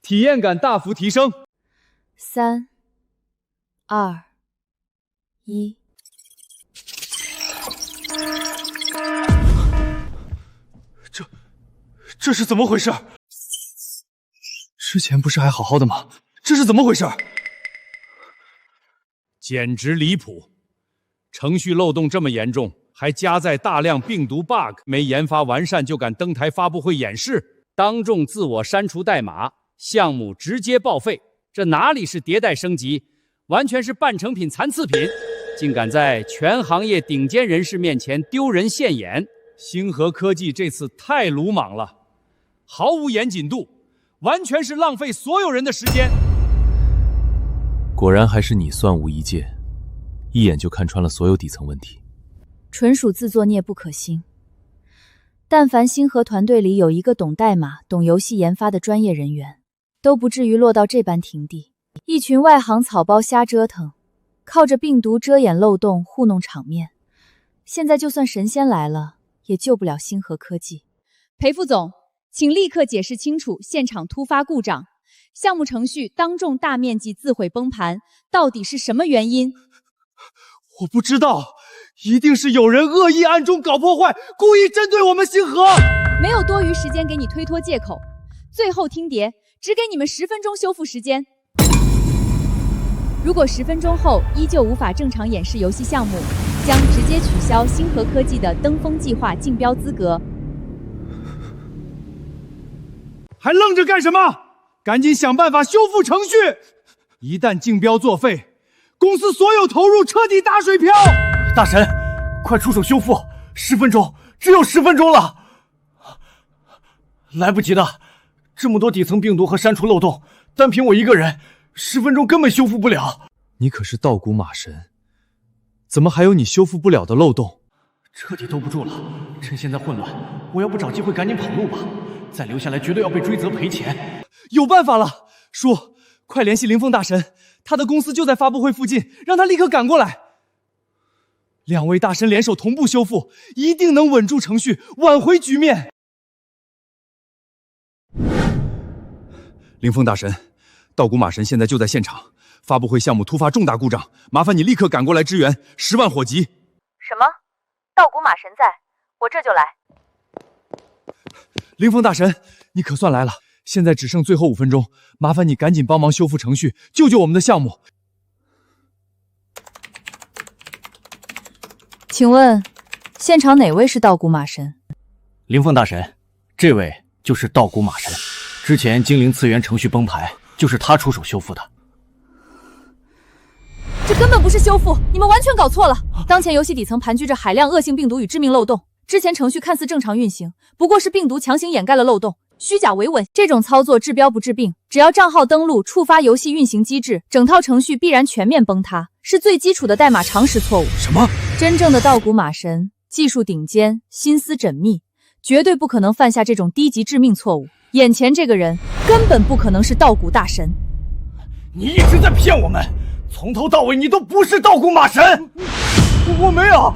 体验感大幅提升。3、2、1。这是怎么回事？之前不是还好好的吗？这是怎么回事？简直离谱！程序漏洞这么严重，还加载大量病毒 bug， 没研发完善就敢登台发布会演示，当众自我删除代码，项目直接报废。这哪里是迭代升级，完全是半成品、残次品！竟敢在全行业顶尖人士面前丢人现眼，星河科技这次太鲁莽了，毫无严谨度，完全是浪费所有人的时间。果然还是你算无一界，一眼就看穿了所有底层问题。纯属自作孽不可兴。但凡星河团队里有一个懂代码、懂游戏研发的专业人员，都不至于落到这般田地。一群外行草包瞎折腾，靠着病毒遮掩漏洞糊弄场面，现在就算神仙来了，也救不了星河科技。裴副总，请立刻解释清楚现场突发故障。项目程序当众大面积自毁崩盘，到底是什么原因？我不知道，一定是有人恶意暗中搞破坏，故意针对我们星河。没有多余时间给你推脱借口，最后听牒，只给你们10分钟修复时间。如果10分钟后依旧无法正常演示游戏项目，将直接取消星河科技的登峰计划竞标资格。还愣着干什么？赶紧想办法修复程序！一旦竞标作废，公司所有投入彻底打水漂。大神，快出手修复！10分钟，只有10分钟了。来不及的，这么多底层病毒和删除漏洞，单凭我一个人，10分钟根本修复不了。你可是道古马神，怎么还有你修复不了的漏洞？彻底兜不住了，趁现在混乱，我要不找机会赶紧跑路吧。再留下来绝对要被追责赔钱。有办法了，叔，快联系灵凤大神，他的公司就在发布会附近，让他立刻赶过来。2位大神联手同步修复，一定能稳住程序，挽回局面。灵凤大神，道古马神现在就在现场，发布会项目突发重大故障，麻烦你立刻赶过来支援，10万火急。什么？道古马神在，我这就来。灵凤大神，你可算来了！现在只剩最后5分钟，麻烦你赶紧帮忙修复程序，救救我们的项目。请问，现场哪位是道古马神？灵凤大神，这位就是道古马神。之前精灵次元程序崩盘，就是他出手修复的。这根本不是修复，你们完全搞错了。当前游戏底层盘踞着海量恶性病毒与致命漏洞。之前程序看似正常运行，不过是病毒强行掩盖了漏洞，虚假维稳。这种操作治标不治病，只要账号登录触发游戏运行机制，整套程序必然全面崩塌，是最基础的代码常识错误。什么？真正的道古马神，技术顶尖，心思缜密，绝对不可能犯下这种低级致命错误。眼前这个人根本不可能是道古大神。你一直在骗我们，从头到尾你都不是道古马神。我没有。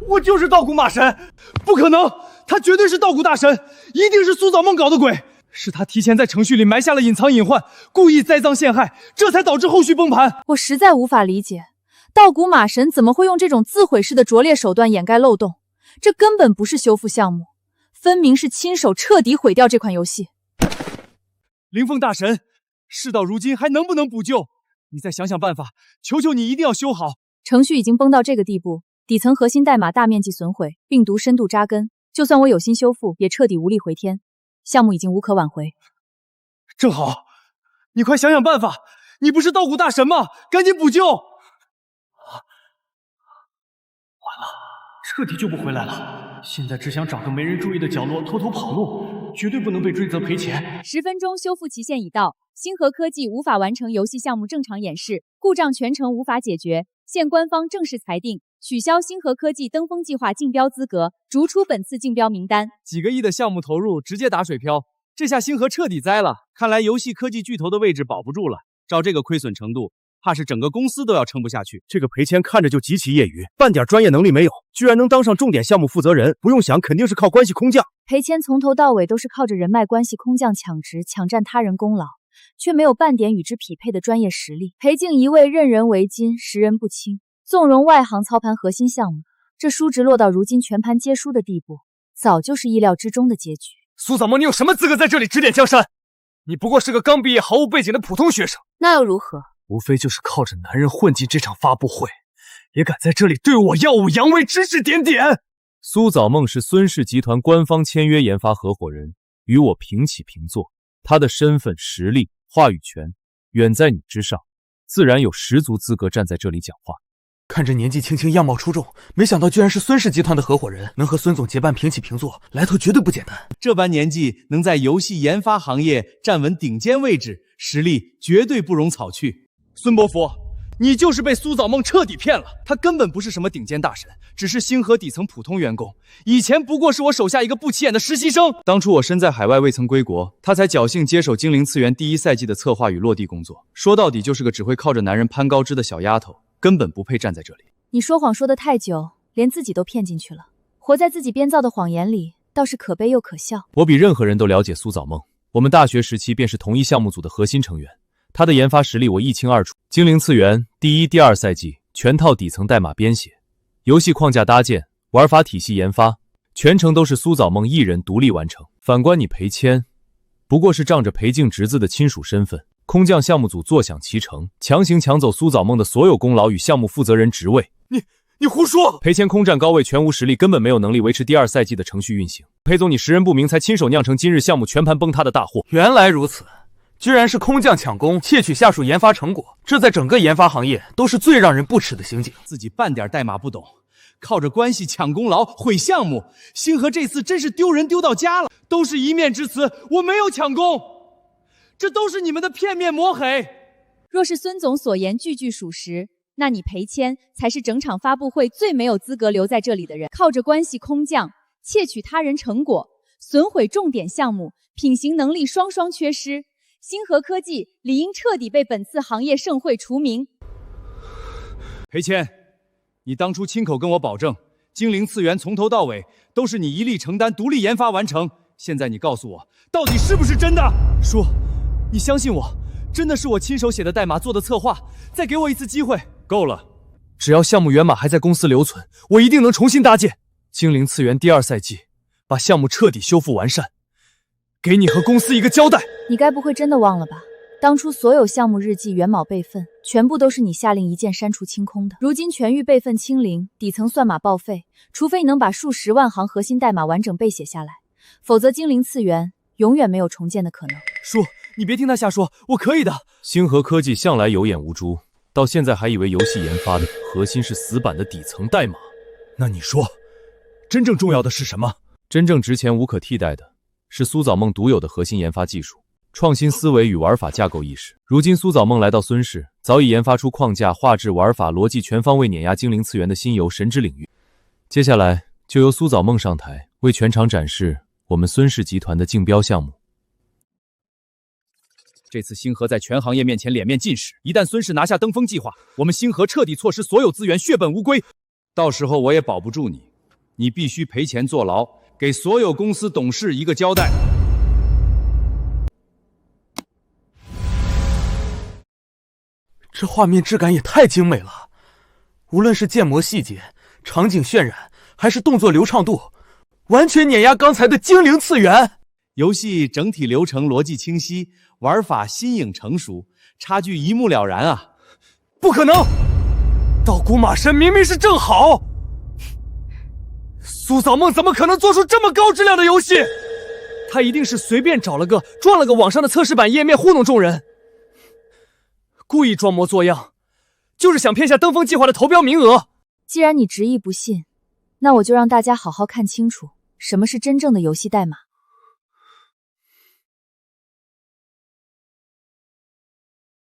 我就是道古马神，不可能，他绝对是道古大神，一定是苏早梦搞的鬼，是他提前在程序里埋下了隐藏隐患，故意栽赃陷害，这才导致后续崩盘。我实在无法理解，道古马神怎么会用这种自毁式的拙劣手段掩盖漏洞？这根本不是修复项目，分明是亲手彻底毁掉这款游戏。灵凤大神，事到如今还能不能补救？你再想想办法，求求你一定要修好。程序已经崩到这个地步。底层核心代码大面积损毁，病毒深度扎根，就算我有心修复，也彻底无力回天。项目已经无可挽回。正好，你快想想办法！你不是道古大神吗？赶紧补救！彻底救不回来了。现在只想找个没人注意的角落偷偷跑路，绝对不能被追责赔钱。10分钟修复期限已到，星河科技无法完成游戏项目正常演示，故障全程无法解决。现官方正式裁定，取消星河科技登峰计划竞标资格，逐出本次竞标名单。几个亿的项目投入，直接打水漂，这下星河彻底栽了。看来游戏科技巨头的位置保不住了。照这个亏损程度，怕是整个公司都要撑不下去。这个裴谦看着就极其业余，半点专业能力没有，居然能当上重点项目负责人，不用想，肯定是靠关系空降。裴谦从头到尾都是靠着人脉关系空降抢职，抢占他人功劳，却没有半点与之匹配的专业实力。裴静一味任人唯亲，识人不清，纵容外行操盘核心项目，这叔侄落到如今全盘皆输的地步，早就是意料之中的结局。苏早梦，你有什么资格在这里指点江山？你不过是个刚毕业、毫无背景的普通学生，那又如何？无非就是靠着男人混进这场发布会，也敢在这里对我耀武扬威、指指点点。苏早梦是孙氏集团官方签约研发合伙人，与我平起平坐，他的身份、实力、话语权远在你之上，自然有十足资格站在这里讲话。看着年纪轻轻、样貌出众，没想到居然是孙氏集团的合伙人，能和孙总结伴平起平坐，来头绝对不简单。这般年纪能在游戏研发行业站稳顶尖位置，实力绝对不容草去。孙伯符，你就是被苏早梦彻底骗了，他根本不是什么顶尖大神，只是星河底层普通员工，以前不过是我手下一个不起眼的实习生。当初我身在海外未曾归国，他才侥幸接手精灵次元第1赛季的策划与落地工作，说到底就是个只会靠着男人攀高枝的小丫头，根本不配站在这里。你说谎说得太久，连自己都骗进去了，活在自己编造的谎言里，倒是可悲又可笑。我比任何人都了解苏早梦，我们大学时期便是同一项目组的核心成员，他的研发实力我一清二楚。精灵次元第1、第2赛季全套底层代码编写，游戏框架搭建，玩法体系研发，全程都是苏早梦一人独立完成。反观你裴谦，不过是仗着裴静侄子的亲属身份，空降项目组坐享其成，强行抢走苏早梦的所有功劳与项目负责人职位。你胡说！裴谦空战高位，全无实力，根本没有能力维持第2赛季的程序运行。裴总，你识人不明，才亲手酿成今日项目全盘崩塌的大祸。原来如此，居然是空降抢功，窃取下属研发成果，这在整个研发行业都是最让人不齿的行径。自己半点代码不懂，靠着关系抢功劳，毁项目。星河这次真是丢人丢到家了，都是一面之词，我没有抢功，这都是你们的片面抹黑。若是孙总所言句句属实，那你裴谦才是整场发布会最没有资格留在这里的人。靠着关系空降，窃取他人成果，损毁重点项目，品行能力双双缺失，星河科技理应彻底被本次行业盛会除名。裴谦，你当初亲口跟我保证，精灵次元从头到尾都是你一力承担，独立研发完成。现在你告诉我，到底是不是真的？说，你相信我，真的是我亲手写的代码做的策划，再给我一次机会。够了，只要项目源码还在公司留存，我一定能重新搭建精灵次元第2赛季，把项目彻底修复完善，给你和公司一个交代。你该不会真的忘了吧？当初所有项目日记原码备份，全部都是你下令一键删除清空的。如今全域备份清零，底层算码报废，除非能把数十万行核心代码完整背写下来，否则精灵次元永远没有重建的可能。叔，你别听他瞎说，我可以的。星河科技向来有眼无珠，到现在还以为游戏研发的核心是死板的底层代码。那你说，真正重要的是什么？真正值钱无可替代的是苏早梦独有的核心研发技术、创新思维与玩法架构意识。如今苏早梦来到孙氏，早已研发出框架、画质、玩法、逻辑全方位碾压精灵次元的新游神之领域。接下来就由苏早梦上台，为全场展示我们孙氏集团的竞标项目。这次星河在全行业面前脸面尽失，一旦孙氏拿下登峰计划，我们星河彻底错失所有资源，血本无归。到时候我也保不住你，你必须赔钱坐牢，给所有公司董事一个交代。这画面质感也太精美了，无论是建模细节、场景渲染，还是动作流畅度，完全碾压刚才的精灵次元。游戏整体流程逻辑清晰，玩法新颖成熟，差距一目了然啊！不可能，道姑马神明明是正好，苏早梦怎么可能做出这么高质量的游戏？他一定是随便找了个装了个网上的测试版页面糊弄众人，故意装模作样，就是想骗下登峰计划的投标名额。既然你执意不信，那我就让大家好好看清楚什么是真正的游戏代码。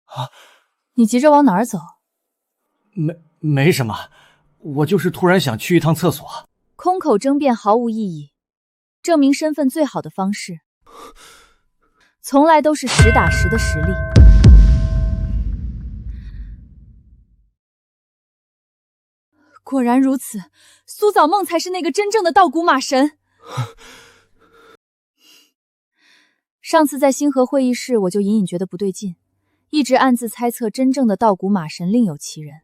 啊！你急着往哪儿走？没什么，我就是突然想去一趟厕所。空口争辩毫无意义，证明身份最好的方式，从来都是实打实的实力。果然如此，苏早梦才是那个真正的道谷马神。上次在星河会议室，我就隐隐觉得不对劲，一直暗自猜测真正的道谷马神另有其人。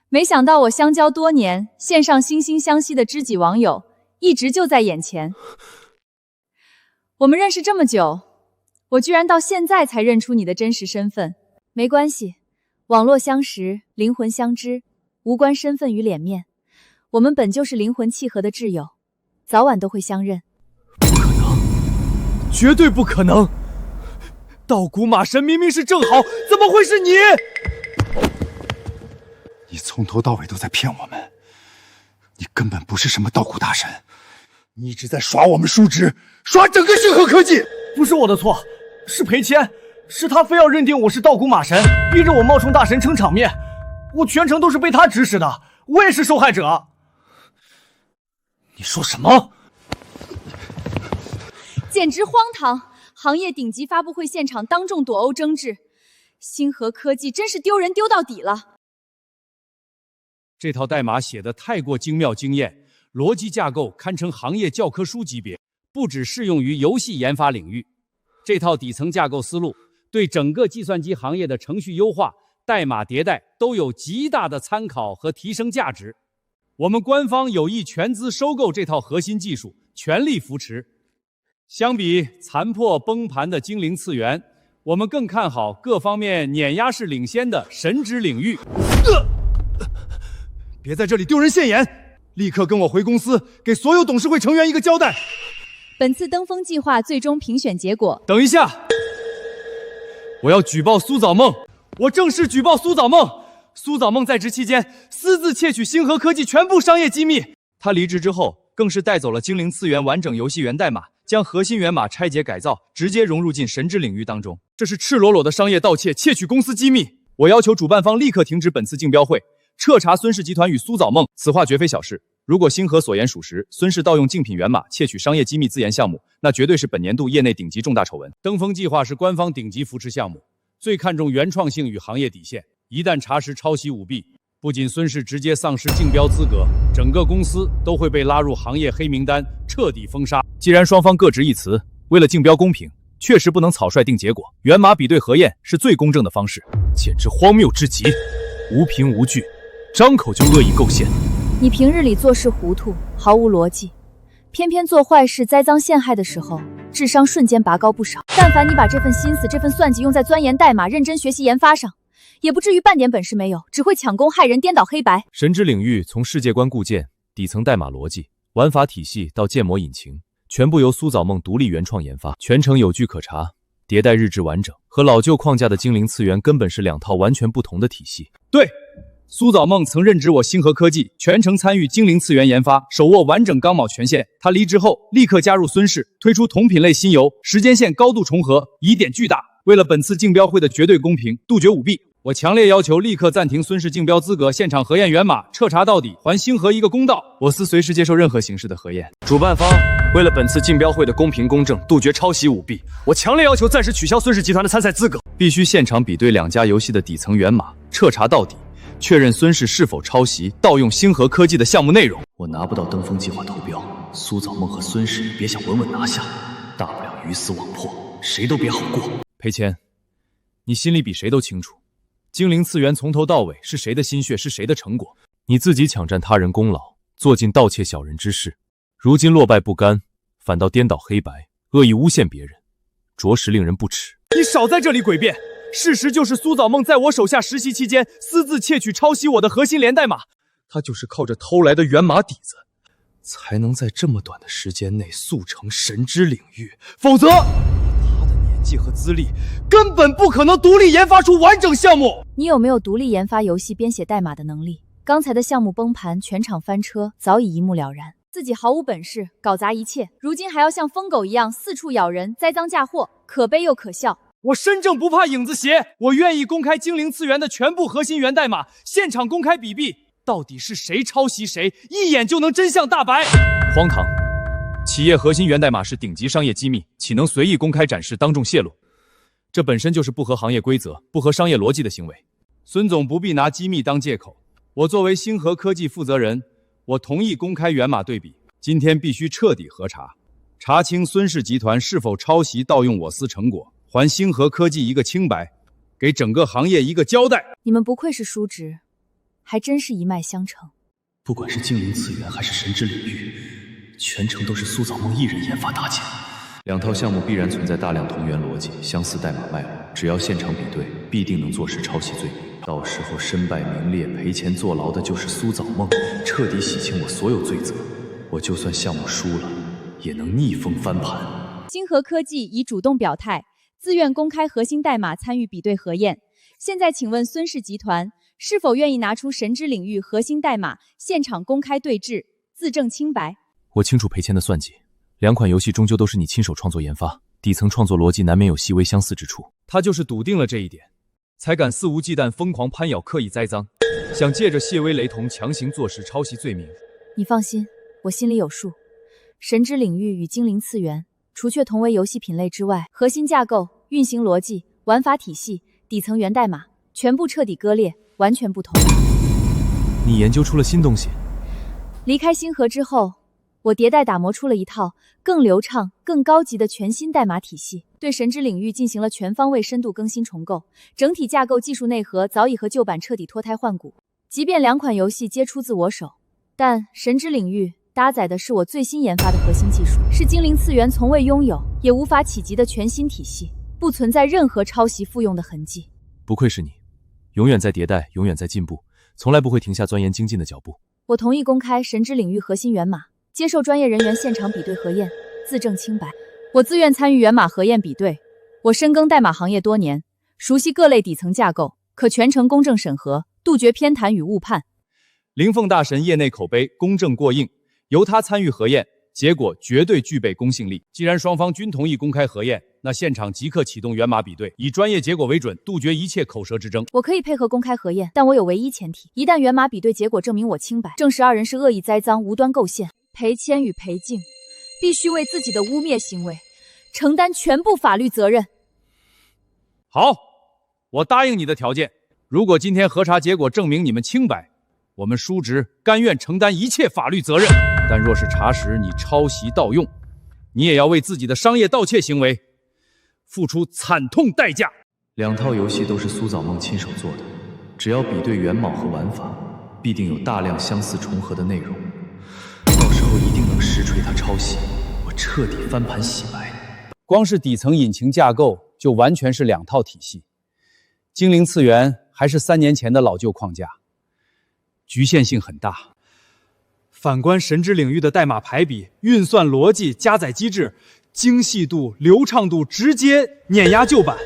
没想到我相交多年，线上惺惺相惜的知己网友，一直就在眼前。我们认识这么久，我居然到现在才认出你的真实身份。没关系，网络相识，灵魂相知，无关身份与脸面。我们本就是灵魂契合的挚友，早晚都会相认。不可能，绝对不可能！道谷马神明明是正好，怎么会是你？你从头到尾都在骗我们，你根本不是什么道谷大神，你一直在耍我们叔侄，耍整个星河科技。不是我的错，是裴谦，是他非要认定我是道谷马神，逼着我冒充大神撑场面，我全程都是被他指使的，我也是受害者。你说什么？简直荒唐！行业顶级发布会现场当众夺欧争执，星河科技真是丢人丢到底了。这套代码写得太过精妙惊艳，逻辑架构堪称行业教科书级别，不只适用于游戏研发领域。这套底层架构思路对整个计算机行业的程序优化、代码迭代都有极大的参考和提升价值。我们官方有意全资收购这套核心技术，全力扶持。相比残破崩盘的精灵次元，我们更看好各方面碾压式领先的神之领域。别在这里丢人现眼，立刻跟我回公司，给所有董事会成员一个交代。本次登峰计划最终评选结果。等一下，我要举报苏早梦，我正式举报苏早梦。苏早梦在职期间私自窃取星河科技全部商业机密，他离职之后更是带走了精灵次元完整游戏源代码，将核心源码拆解改造，直接融入进神之领域当中。这是赤裸裸的商业盗窃，窃取公司机密。我要求主办方立刻停止本次竞标会，彻查孙氏集团与苏早梦，此话绝非小事。如果星河所言属实，孙氏盗用竞品源码窃取商业机密自研项目，那绝对是本年度业内顶级重大丑闻。登峰计划是官方顶级扶持项目，最看重原创性与行业底线。一旦查实抄袭舞弊，不仅孙氏直接丧失竞标资格，整个公司都会被拉入行业黑名单，彻底封杀。既然双方各执一词，为了竞标公平，确实不能草率定结果，源码比对核验是最公正的方式，简直荒谬至极，无凭无据，张口就恶意构陷。你平日里做事糊涂，毫无逻辑，偏偏做坏事栽赃陷害的时候，智商瞬间拔高不少。但凡你把这份心思、这份算计用在钻研代码、认真学习研发上，也不至于半点本事没有，只会抢功害人、颠倒黑白。神之领域从世界观构建、底层代码逻辑、玩法体系到建模引擎，全部由苏早梦独立原创研发，全程有据可查，迭代日志完整，和老旧框架的精灵次元根本是两套完全不同的体系。对，苏早梦曾任职我星河科技，全程参与精灵次元研发，手握完整钢铆权限。他离职后立刻加入孙氏，推出同品类新游，时间线高度重合，疑点巨大。为了本次竞标会的绝对公平，杜绝舞弊，我强烈要求立刻暂停孙氏竞标资格，现场核验源码，彻查到底，还星河一个公道。我司随时接受任何形式的核验。主办方为了本次竞标会的公平公正，杜绝抄袭舞弊，我强烈要求暂时取消孙氏集团的参赛资格。必须现场比对两家游戏的底层源码，彻查到底，确认孙氏是否抄袭、盗用星河科技的项目内容。我拿不到登峰计划投标，苏早梦和孙氏也别想稳稳拿下，大不了鱼死网破，谁都别好过。裴谦，你心里比谁都清楚，精灵次元从头到尾是谁的心血，是谁的成果？你自己抢占他人功劳，做尽盗窃小人之事，如今落败不甘，反倒颠倒黑白，恶意诬陷别人，着实令人不齿。你少在这里诡辩，事实就是苏早梦在我手下实习期间私自窃取抄袭我的核心连代码，他就是靠着偷来的源码底子，才能在这么短的时间内速成神之领域，否则他的年纪和资历根本不可能独立研发出完整项目。你有没有独立研发游戏编写代码的能力？刚才的项目崩盘，全场翻车，早已一目了然。自己毫无本事，搞砸一切，如今还要像疯狗一样四处咬人，栽赃嫁祸，可悲又可笑。我身正不怕影子斜，我愿意公开精灵次元的全部核心源代码，现场公开比币，到底是谁抄袭谁，一眼就能真相大白。荒唐！企业核心源代码是顶级商业机密，岂能随意公开展示、当众泄露？这本身就是不合行业规则、不合商业逻辑的行为。孙总不必拿机密当借口。我作为星河科技负责人，我同意公开源码对比。今天必须彻底核查，查清孙氏集团是否抄袭盗用我司成果，还星河科技一个清白，给整个行业一个交代。你们不愧是叔侄，还真是一脉相承。不管是精灵次元还是神之领域，全程都是苏早梦一人研发搭建。两套项目必然存在大量同源逻辑、相似代码脉络，只要现场比对，必定能坐实抄袭罪名。到时候身败名裂、赔钱坐牢的就是苏早梦，彻底洗清我所有罪责。我就算项目输了，也能逆风翻盘。星河科技已主动表态，自愿公开核心代码参与比对核验。现在请问孙氏集团是否愿意拿出神之领域核心代码，现场公开对质，自证清白？我清楚赔钱的算计，两款游戏终究都是你亲手创作研发，底层创作逻辑难免有细微相似之处。他就是笃定了这一点，才敢肆无忌惮、疯狂攀咬、刻意栽赃，想借着谢威雷同强行坐实抄袭罪名。你放心，我心里有数。神之领域与精灵次元，除却同为游戏品类之外，核心架构、运行逻辑、玩法体系、底层源代码全部彻底割裂，完全不同。你研究出了新东西？离开星河之后，我迭代打磨出了一套更流畅、更高级的全新代码体系，对神之领域进行了全方位深度更新重构，整体架构技术内核早已和旧版彻底脱胎换骨。即便两款游戏皆出自我手，但神之领域搭载的是我最新研发的核心技术，是精灵次元从未拥有也无法企及的全新体系，不存在任何抄袭复用的痕迹。不愧是你，永远在迭代，永远在进步，从来不会停下钻研精进的脚步。我同意公开神之领域核心源码，接受专业人员现场比对核验，自证清白。我自愿参与源码核验比对。我深耕代码行业多年，熟悉各类底层架构，可全程公正审核，杜绝偏袒与误判。灵凤大神业内口碑公正过硬，由他参与核验，结果绝对具备公信力。既然双方均同意公开核验，那现场即刻启动源码比对，以专业结果为准，杜绝一切口舌之争。我可以配合公开核验，但我有唯一前提：一旦源码比对结果证明我清白，证实二人是恶意栽赃、无端构陷，裴谦与裴静必须为自己的污蔑行为承担全部法律责任。好，我答应你的条件。如果今天核查结果证明你们清白，我们叔侄甘愿承担一切法律责任。但若是查实你抄袭盗用，你也要为自己的商业盗窃行为付出惨痛代价。两套游戏都是苏早梦亲手做的，只要比对原貌和玩法，必定有大量相似重合的内容。到时候一定能实锤他抄袭，我彻底翻盘洗白。光是底层引擎架构就完全是两套体系，精灵次元还是3年前的老旧框架，局限性很大。反观神之领域的代码排比、运算逻辑、加载机制、精细度、流畅度直接碾压旧版，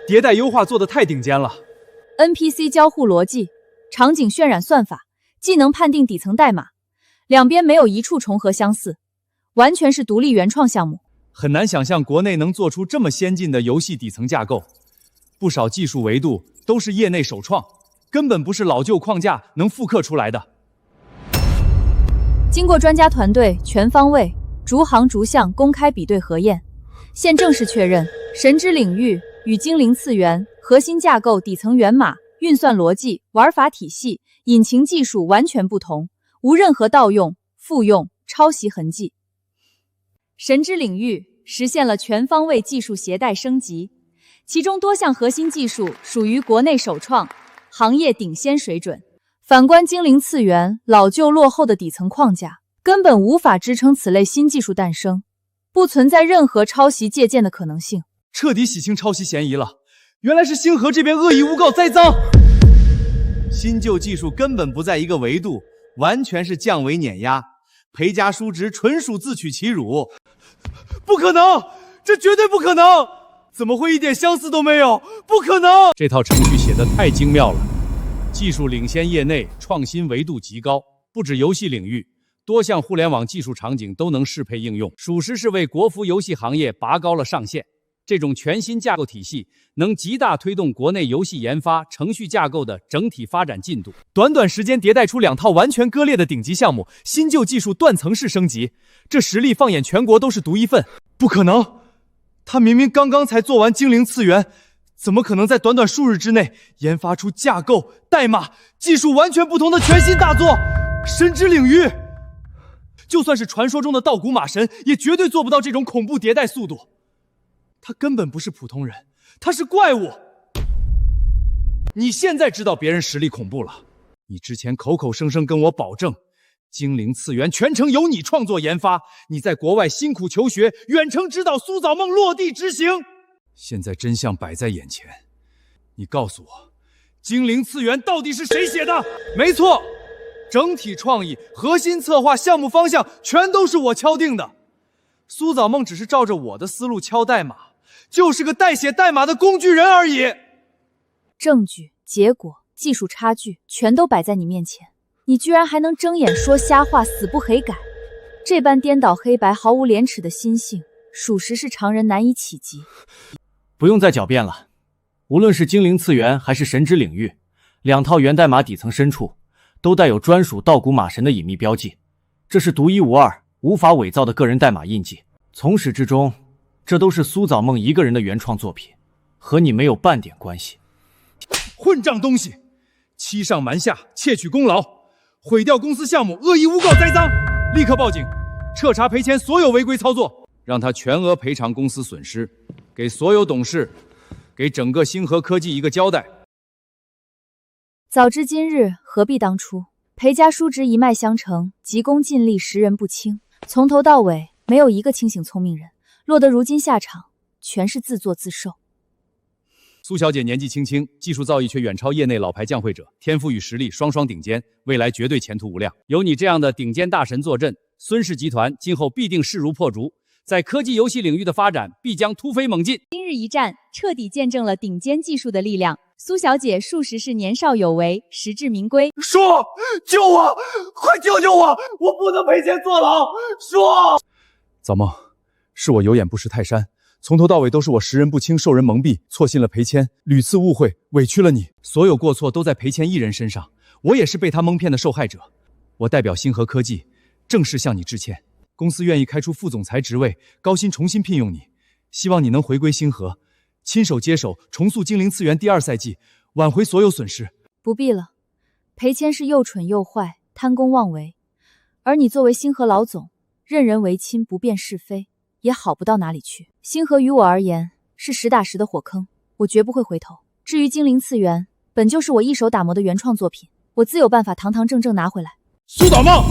迭代优化做得太顶尖了。NPC 交互逻辑、场景渲染算法、技能判定底层代码，两边没有一处重合相似，完全是独立原创项目。很难想象国内能做出这么先进的游戏底层架构，不少技术维度都是业内首创，根本不是老旧框架能复刻出来的。经过专家团队全方位、逐行逐项公开比对核验，现正式确认神之领域与精灵次元核心架构、底层源码、运算逻辑、玩法体系、引擎技术完全不同，无任何盗用、复用、抄袭痕迹。神之领域实现了全方位技术携带升级，其中多项核心技术属于国内首创，行业顶尖水准。反观精灵次元老旧落后的底层框架，根本无法支撑此类新技术诞生，不存在任何抄袭借鉴的可能性。彻底洗清抄袭嫌疑了，原来是星河这边恶意诬告栽赃。新旧技术根本不在一个维度，完全是降维碾压。裴家叔侄纯属自取其辱。不可能，这绝对不可能！怎么会一点相似都没有？不可能！这套程序写得太精妙了，技术领先业内，创新维度极高，不止游戏领域，多项互联网技术场景都能适配应用，属实是为国服游戏行业拔高了上限。这种全新架构体系能极大推动国内游戏研发程序架构的整体发展进度。短短时间迭代出2套完全割裂的顶级项目，新旧技术断层式升级，这实力放眼全国都是独一份。不可能，他明明刚刚才做完精灵次元，怎么可能在短短数日之内研发出架构、代码、技术完全不同的全新大作？神之领域，就算是传说中的道古马神，也绝对做不到这种恐怖迭代速度。他根本不是普通人，他是怪物。你现在知道别人实力恐怖了，你之前口口声声跟我保证，精灵次元全程由你创作研发，你在国外辛苦求学，远程指导苏早梦落地执行。现在真相摆在眼前，你告诉我，精灵次元到底是谁写的？没错，整体创意、核心策划、项目方向全都是我敲定的。苏早梦只是照着我的思路敲代码，就是个代写代码的工具人而已。证据、结果、技术差距全都摆在你面前，你居然还能睁眼说瞎话，死不悔改。这般颠倒黑白、毫无廉耻的心性，属实是常人难以企及。不用再狡辩了，无论是精灵次元还是神之领域，2套源代码底层深处都带有专属道古马神的隐秘标记，这是独一无二、无法伪造的个人代码印记。从始至终，这都是苏早梦一个人的原创作品，和你没有半点关系。混账东西，欺上瞒下，窃取功劳，毁掉公司项目，恶意诬告栽赃，立刻报警，彻查赔钱所有违规操作，让他全额赔偿公司损失，给所有董事，给整个星河科技一个交代。早知今日，何必当初？裴家叔侄一脉相承，急功近利，识人不清，从头到尾没有一个清醒聪明人，落得如今下场，全是自作自受。苏小姐年纪轻轻，技术造诣却远超业内老牌将会者，天赋与实力双双顶尖，未来绝对前途无量。有你这样的顶尖大神坐镇，孙氏集团今后必定势如破竹，在科技游戏领域的发展必将突飞猛进。今日一战，彻底见证了顶尖技术的力量。苏小姐属实是年少有为，实至名归。说，救我，快救救我，我不能赔钱坐牢。说，早梦，是我有眼不识泰山。从头到尾都是我识人不清，受人蒙蔽，错信了裴谦，屡次误会，委屈了你。所有过错都在裴谦一人身上，我也是被他蒙骗的受害者。我代表星河科技，正式向你致歉。公司愿意开出副总裁职位，高薪重新聘用你，希望你能回归星河，亲手接手重塑精灵次元第2赛季，挽回所有损失。不必了，裴谦是又蠢又坏，贪功妄为，而你作为星河老总，任人唯亲，不辨是非，也好不到哪里去。星河于我而言是实打实的火坑，我绝不会回头。至于精灵次元，本就是我一手打磨的原创作品，我自有办法堂堂正正拿回来。苏导梦，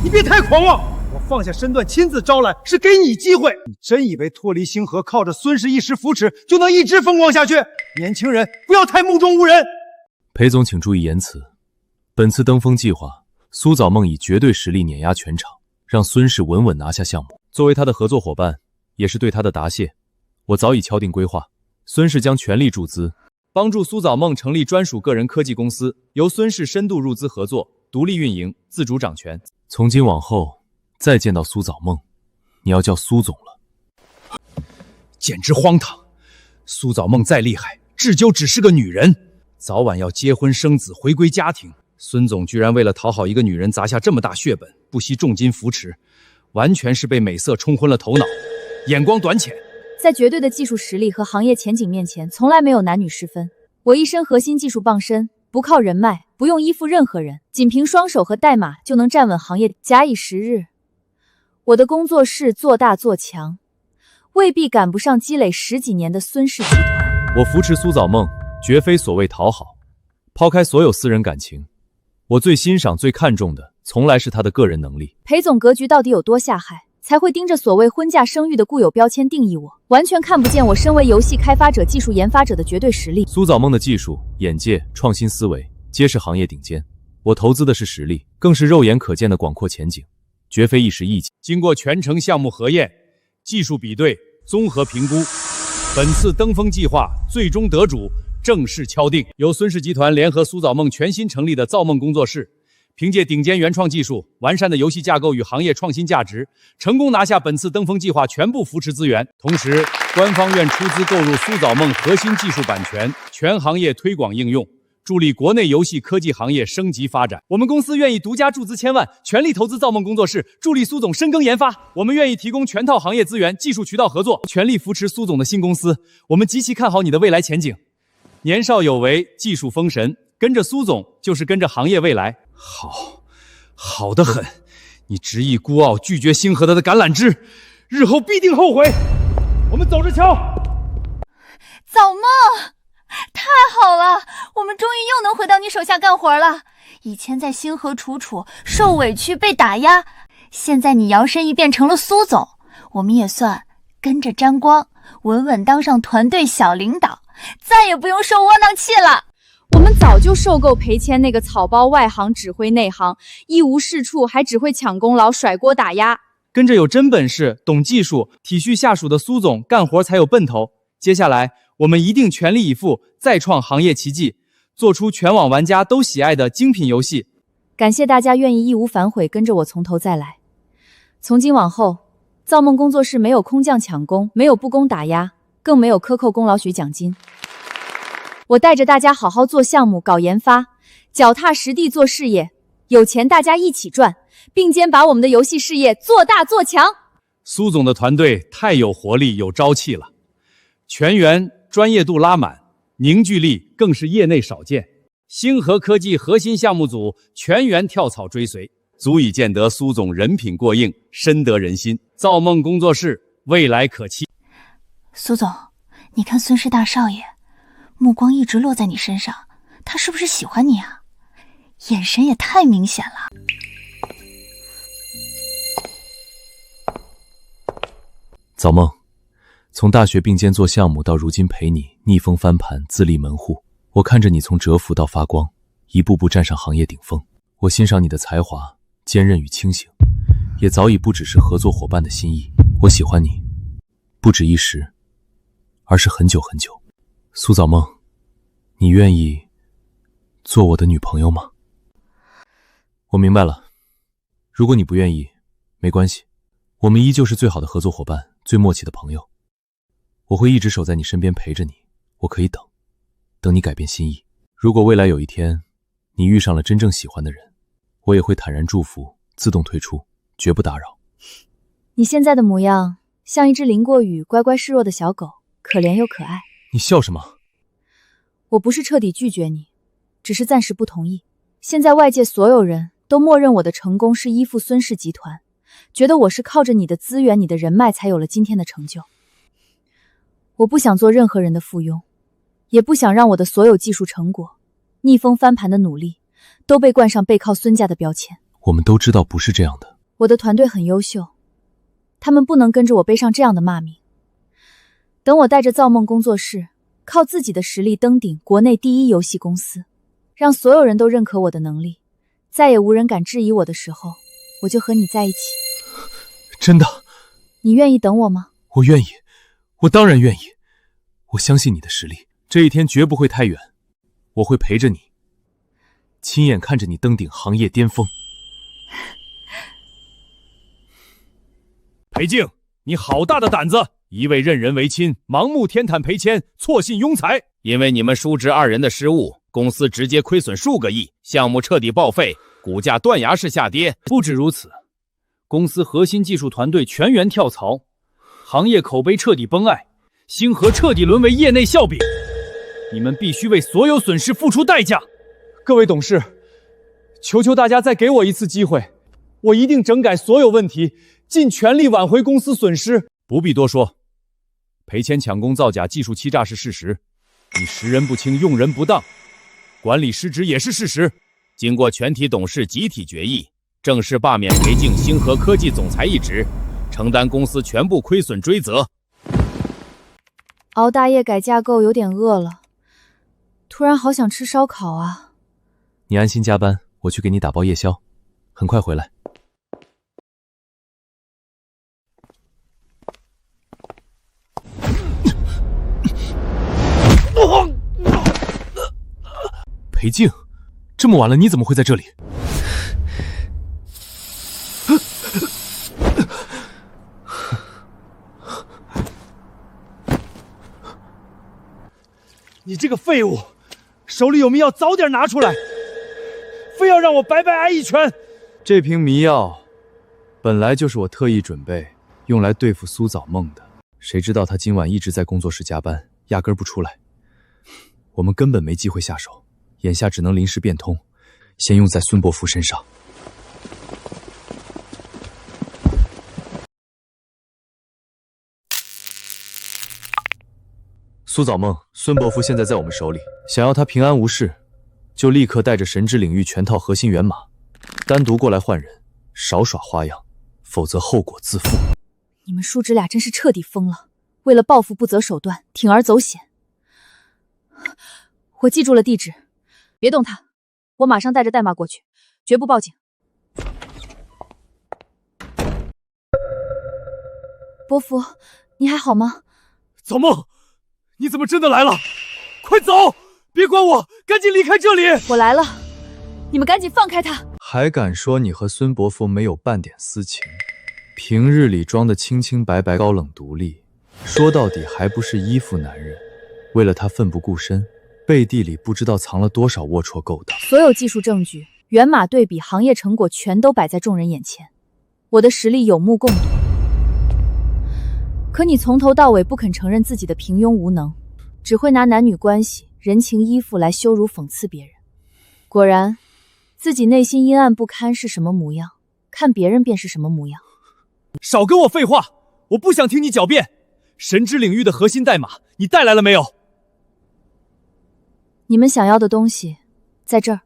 你别太狂妄！我放下身段亲自招揽，是给你机会。你真以为脱离星河，靠着孙氏一时扶持，就能一直风光下去？年轻人不要太目中无人。裴总，请注意言辞。本次登峰计划，苏早梦以绝对实力碾压全场，让孙氏稳稳拿下项目。作为他的合作伙伴，也是对他的答谢。我早已敲定规划，孙氏将全力注资，帮助苏早梦成立专属个人科技公司，由孙氏深度入资合作，独立运营，自主掌权。从今往后，再见到苏早梦，你要叫苏总了。简直荒唐！苏早梦再厉害，至究只是个女人，早晚要结婚生子，回归家庭。孙总居然为了讨好一个女人砸下这么大血本，不惜重金扶持，完全是被美色冲昏了头脑，眼光短浅。在绝对的技术实力和行业前景面前，从来没有男女之分。我一身核心技术傍身，不靠人脉，不用依附任何人，仅凭双手和代码就能站稳行业。假以时日，我的工作室做大做强，未必赶不上积累10几年的孙氏集团。我扶持苏早梦，绝非所谓讨好，抛开所有私人感情，我最欣赏、最看重的，从来是他的个人能力。裴总格局到底有多下害，才会盯着所谓婚嫁生育的固有标签定义我，完全看不见我身为游戏开发者、技术研发者的绝对实力。苏早梦的技术、眼界、创新思维，皆是行业顶尖。我投资的是实力，更是肉眼可见的广阔前景，绝非一时意气。经过全程项目核验、技术比对、综合评估，本次登峰计划最终得主正式敲定，由孙氏集团联合苏造梦全新成立的造梦工作室，凭借顶尖原创技术、完善的游戏架构与行业创新价值，成功拿下本次登峰计划全部扶持资源。同时，官方愿出资购入苏造梦核心技术版权，全行业推广应用，助力国内游戏科技行业升级发展。我们公司愿意独家注资1000万，全力投资造梦工作室，助力苏总深耕研发。我们愿意提供全套行业资源、技术渠道合作，全力扶持苏总的新公司。我们极其看好你的未来前景。年少有为，技术封神，跟着苏总就是跟着行业未来。好得很，你执意孤傲，拒绝星河的橄榄枝，日后必定后悔。我们走着瞧。造梦，太好了，我们终于又能回到你手下干活了。以前在星河楚受委屈被打压，现在你摇身一变成了苏总，我们也算跟着沾光，稳稳当上团队小领导，再也不用受窝囊气了。我们早就受够裴谦那个草包外行指挥内行，一无是处还只会抢功劳甩锅打压。跟着有真本事、懂技术、体恤下属的苏总干活才有奔头。接下来我们一定全力以赴，再创行业奇迹，做出全网玩家都喜爱的精品游戏。感谢大家愿意义无反悔跟着我从头再来。从今往后，造梦工作室没有空降抢功，没有不公打压，更没有克扣功劳学奖金。我带着大家好好做项目、搞研发，脚踏实地做事业，有钱大家一起赚，并肩把我们的游戏事业做大做强。苏总的团队太有活力、有朝气了，全员专业度拉满，凝聚力更是业内少见。星河科技核心项目组全员跳槽追随，足以见得苏总人品过硬，深得人心。造梦工作室未来可期。苏总，你看孙氏大少爷目光一直落在你身上，他是不是喜欢你啊？眼神也太明显了。造梦，从大学并肩做项目到如今陪你逆风翻盘自立门户，我看着你从蛰伏到发光，一步步站上行业顶峰。我欣赏你的才华、坚韧与清醒，也早已不只是合作伙伴的心意。我喜欢你，不止一时，而是很久很久。苏造梦，你愿意做我的女朋友吗？我明白了，如果你不愿意，没关系，我们依旧是最好的合作伙伴，最默契的朋友。我会一直守在你身边陪着你，我可以等你改变心意。如果未来有一天你遇上了真正喜欢的人，我也会坦然祝福，自动退出，绝不打扰。你现在的模样像一只淋过雨、乖乖示弱的小狗，可怜又可爱。你笑什么？我不是彻底拒绝你，只是暂时不同意。现在外界所有人都默认我的成功是依附孙氏集团，觉得我是靠着你的资源、你的人脉才有了今天的成就。我不想做任何人的附庸，也不想让我的所有技术成果、逆风翻盘的努力都被冠上背靠孙家的标签。我们都知道不是这样的。我的团队很优秀，他们不能跟着我背上这样的骂名。等我带着造梦工作室，靠自己的实力登顶国内第一游戏公司，让所有人都认可我的能力，再也无人敢质疑我的时候，我就和你在一起。真的？你愿意等我吗？我愿意，我当然愿意。我相信你的实力，这一天绝不会太远。我会陪着你，亲眼看着你登顶行业巅峰。裴静，你好大的胆子！一味任人唯亲，盲目天袒裴谦，错信庸才。因为你们叔侄二人的失误，公司直接亏损数个亿，项目彻底报废，股价断崖式下跌。不止如此，公司核心技术团队全员跳槽，行业口碑彻底崩败，星河彻底沦为业内笑柄。你们必须为所有损失付出代价。各位董事，求求大家再给我一次机会，我一定整改所有问题，尽全力挽回公司损失。不必多说，裴谦抢功造假、技术欺诈是事实，你识人不清、用人不当，管理失职也是事实。经过全体董事集体决议，正式罢免裴静星河科技总裁一职，承担公司全部亏损追责。熬大夜改架构有点饿了，突然好想吃烧烤啊！你安心加班，我去给你打包夜宵，很快回来。裴静，这么晚了，你怎么会在这里？你这个废物，手里有迷药早点拿出来，非要让我白白挨一拳。这瓶迷药本来就是我特意准备用来对付苏早梦的，谁知道他今晚一直在工作室加班，压根不出来，我们根本没机会下手，眼下只能临时变通，先用在孙伯父身上。苏早梦，孙伯父现在在我们手里，想要他平安无事，就立刻带着神之领域全套核心源码，单独过来换人，少耍花样，否则后果自负。你们叔侄俩真是彻底疯了，为了报复不择手段，铤而走险。我记住了地址，别动他，我马上带着代码过去，绝不报警。伯父，你还好吗？早梦，你怎么真的来了？快走，别管我，赶紧离开这里！我来了，你们赶紧放开他！还敢说你和孙伯父没有半点私情？平日里装得清清白白、高冷独立，说到底还不是依附男人。为了他奋不顾身，背地里不知道藏了多少龌龊勾当。所有技术证据、源码对比、行业成果全都摆在众人眼前，我的实力有目共睹。可你从头到尾不肯承认自己的平庸无能，只会拿男女关系、人情依附来羞辱讽刺别人。果然，自己内心阴暗不堪是什么模样，看别人便是什么模样。少跟我废话，我不想听你狡辩。神之领域的核心代码，你带来了没有？你们想要的东西，在这儿。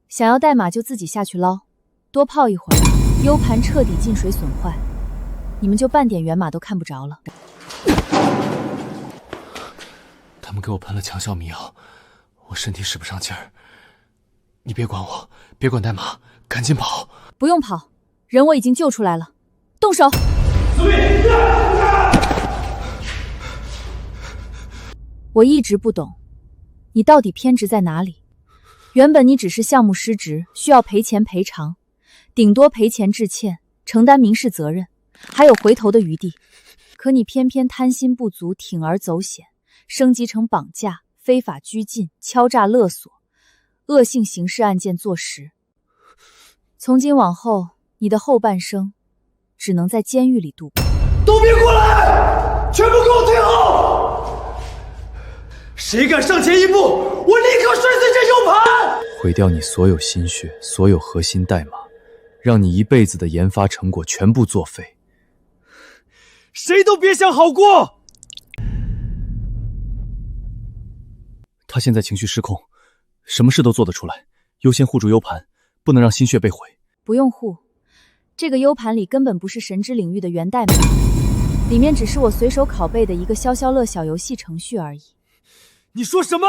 想要代码就自己下去捞，多泡一会儿，U 盘彻底进水损坏，你们就半点源码都看不着了。他们给我喷了强效迷药，我身体使不上劲儿。你别管我，别管代码，赶紧跑！不用跑，人我已经救出来了，动手！我一直不懂，你到底偏执在哪里？原本你只是项目失职，需要赔钱赔偿，顶多赔钱致歉，承担民事责任，还有回头的余地。可你偏偏贪心不足，铤而走险，升级成绑架、非法拘禁、敲诈勒索，恶性刑事案件坐实。从今往后，你的后半生只能在监狱里度过。都别过来！全部给我退后！谁敢上前一步，我立刻摔碎这 U 盘！毁掉你所有心血，所有核心代码，让你一辈子的研发成果全部作废。谁都别想好过！他现在情绪失控，什么事都做得出来，优先护住 U 盘，不能让心血被毁。不用护，这个 U 盘里根本不是神之领域的源代码，里面只是我随手拷贝的一个消消乐小游戏程序而已。你说什么？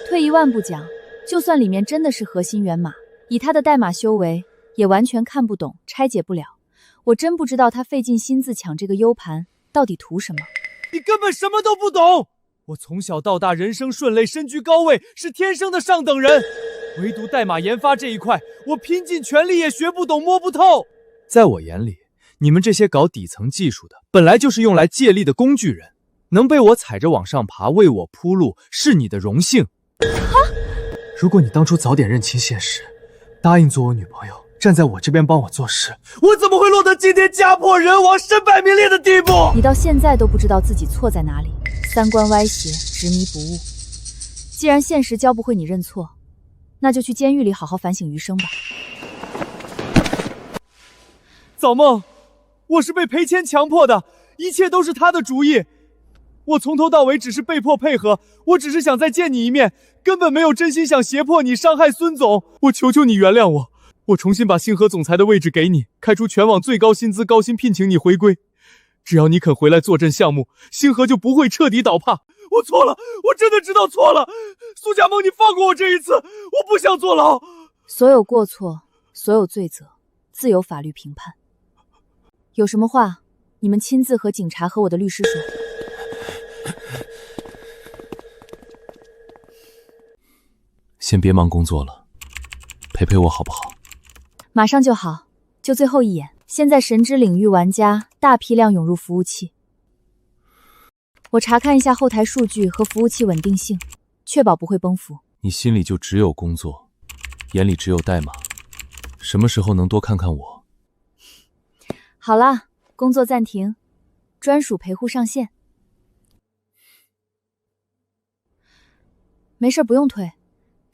退一万步讲，就算里面真的是核心源码，以他的代码修为，也完全看不懂，拆解不了。我真不知道他费尽心思抢这个 U 盘到底图什么。你根本什么都不懂！我从小到大人生顺遂，身居高位，是天生的上等人。唯独代码研发这一块，我拼尽全力也学不懂摸不透。在我眼里，你们这些搞底层技术的，本来就是用来借力的工具人，能被我踩着往上爬，为我铺路，是你的荣幸。如果你当初早点认清现实，答应做我女朋友，站在我这边帮我做事，我怎么会落得今天家破人亡、身败名裂的地步？你到现在都不知道自己错在哪里，三观歪斜，执迷不悟。既然现实教不会你认错，那就去监狱里好好反省余生吧。早梦，我是被裴谦强迫的，一切都是他的主意。我从头到尾只是被迫配合，我只是想再见你一面，根本没有真心想胁迫你伤害孙总。我求求你原谅我，我重新把星河总裁的位置给你，开出全网最高薪资，高薪聘请你回归。只要你肯回来坐镇项目，星河就不会彻底倒塌。我错了，我真的知道错了。苏家梦，你放过我这一次，我不想坐牢。所有过错，所有罪责，自有法律评判。有什么话，你们亲自和警察和我的律师说。先别忙工作了，陪陪我好不好？马上就好，就最后一眼。现在神之领域玩家大批量涌入服务器，我查看一下后台数据和服务器稳定性，确保不会崩服。你心里就只有工作，眼里只有代码，什么时候能多看看我？好啦，工作暂停，专属陪护上线。没事，不用推。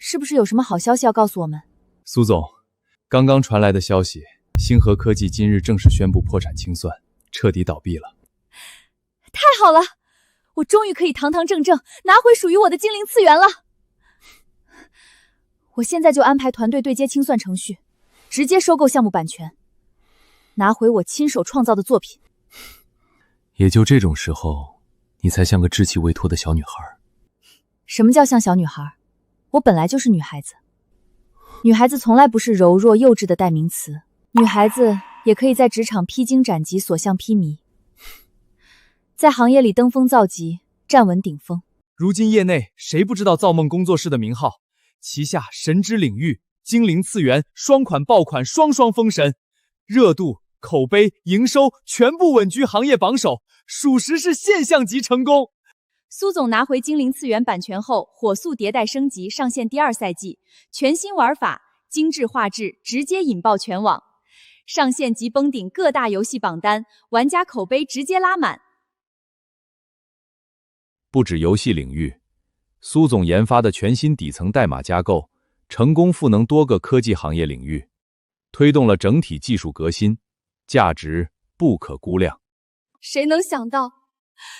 是不是有什么好消息要告诉我们？苏总，刚刚传来的消息，星河科技今日正式宣布破产清算，彻底倒闭了。太好了，我终于可以堂堂正正拿回属于我的精灵次元了。我现在就安排团队对接清算程序，直接收购项目版权，拿回我亲手创造的作品。也就这种时候，你才像个稚气未脱的小女孩。什么叫像小女孩？我本来就是女孩子。女孩子从来不是柔弱幼稚的代名词，女孩子也可以在职场披荆斩棘，所向披靡，在行业里登峰造极，站稳顶峰。如今业内谁不知道造梦工作室的名号？旗下神之领域、精灵次元双款爆款双封神，热度、口碑、营收全部稳居行业榜首，属实是现象级成功。苏总拿回精灵次元版权后，火速迭代升级，上线第2赛季，全新玩法、精致画质直接引爆全网，上线即崩顶各大游戏榜单，玩家口碑直接拉满。不止游戏领域，苏总研发的全新底层代码架构，成功赋能多个科技行业领域，推动了整体技术革新，价值不可估量。谁能想到，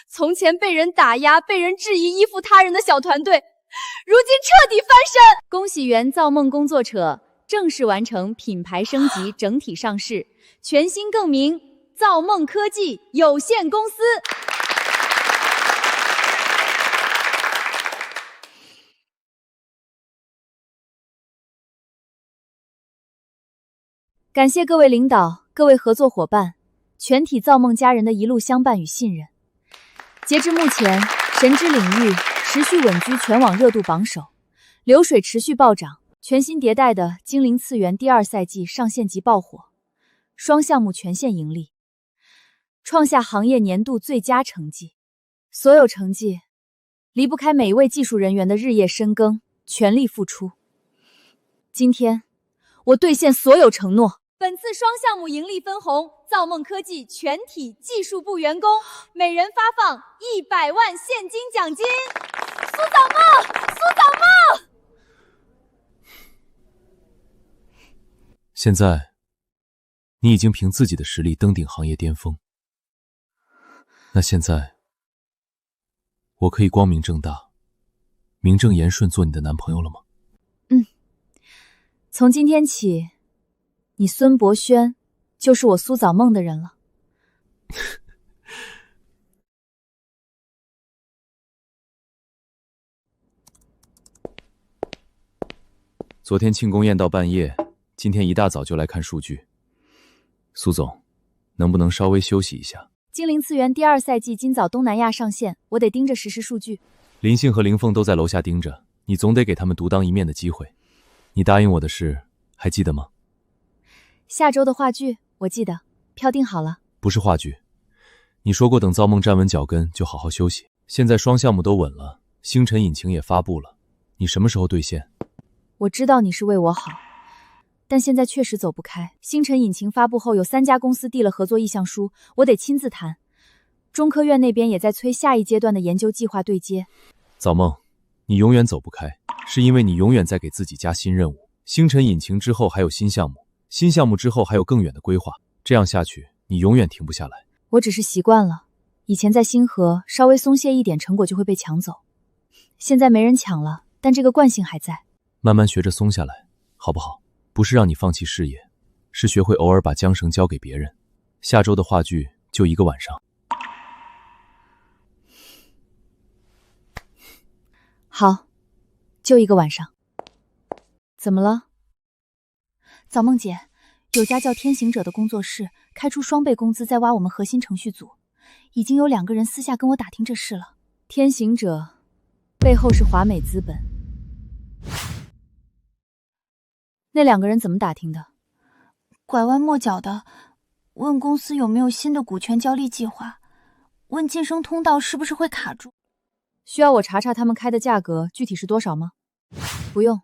从前被人打压、被人质疑、依附他人的小团队，如今彻底翻身。恭喜原造梦工作者正式完成品牌升级，整体上市，全新更名造梦科技有限公司。感谢各位领导、各位合作伙伴、全体造梦家人的一路相伴与信任。截至目前，神之领域持续稳居全网热度榜首，流水持续暴涨。全新迭代的精灵次元第2赛季上线即爆火，双项目全线盈利，创下行业年度最佳成绩。所有成绩离不开每一位技术人员的日夜深耕、全力付出。今天，我兑现所有承诺。本次双项目盈利分红，造梦科技全体技术部员工每人发放100万现金奖金。苏造梦，苏造梦！现在，你已经凭自己的实力登顶行业巅峰。那现在，我可以光明正大、名正言顺做你的男朋友了吗？从今天起，你孙博轩就是我苏早梦的人了。昨天庆功宴到半夜，今天一大早就来看数据。苏总，能不能稍微休息一下？精灵次元第2赛季今早东南亚上线，我得盯着实时数据。林信和林凤都在楼下盯着，你总得给他们独当一面的机会。你答应我的事还记得吗？下周的话剧我记得，票订好了。不是话剧，你说过等造梦站稳脚跟就好好休息。现在双项目都稳了，星辰引擎也发布了，你什么时候兑现？我知道你是为我好，但现在确实走不开。星辰引擎发布后，有3家公司递了合作意向书，我得亲自谈。中科院那边也在催下一阶段的研究计划对接。造梦，你永远走不开，是因为你永远在给自己加新任务。星辰引擎之后还有新项目，新项目之后还有更远的规划，这样下去你永远停不下来。我只是习惯了，以前在星河稍微松懈一点，成果就会被抢走。现在没人抢了，但这个惯性还在。慢慢学着松下来，好不好？不是让你放弃事业，是学会偶尔把缰绳交给别人。下周的话剧就1个晚上。好，就1个晚上。怎么了？早梦姐，有家叫天行者的工作室开出双倍工资在挖我们核心程序组，已经有2个人私下跟我打听这事了。天行者背后是华美资本，那2个人怎么打听的？拐弯抹角的问公司有没有新的股权交易计划，问晋升通道是不是会卡住。需要我查查他们开的价格具体是多少吗？不用，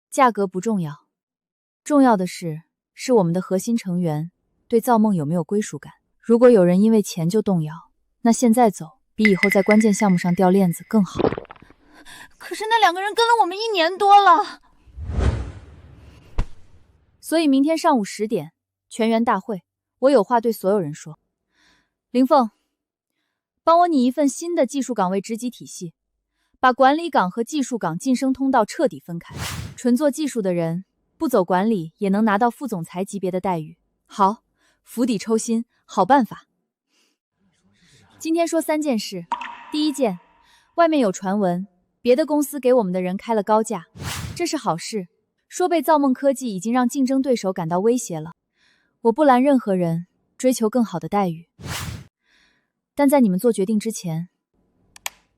价格不重要，重要的是我们的核心成员对造梦有没有归属感。如果有人因为钱就动摇，那现在走比以后在关键项目上掉链子更好。可是那2个人跟了我们1年多了。所以明天上午10点全员大会，我有话对所有人说。林凤，帮我拟一份新的技术岗位职级体系，把管理岗和技术岗晋升通道彻底分开，纯做技术的人不走管理也能拿到副总裁级别的待遇。好，釜底抽薪，好办法。今天说3件事。第一件，外面有传闻，别的公司给我们的人开了高价，这是好事，说被造梦科技已经让竞争对手感到威胁了。我不拦任何人追求更好的待遇，但在你们做决定之前，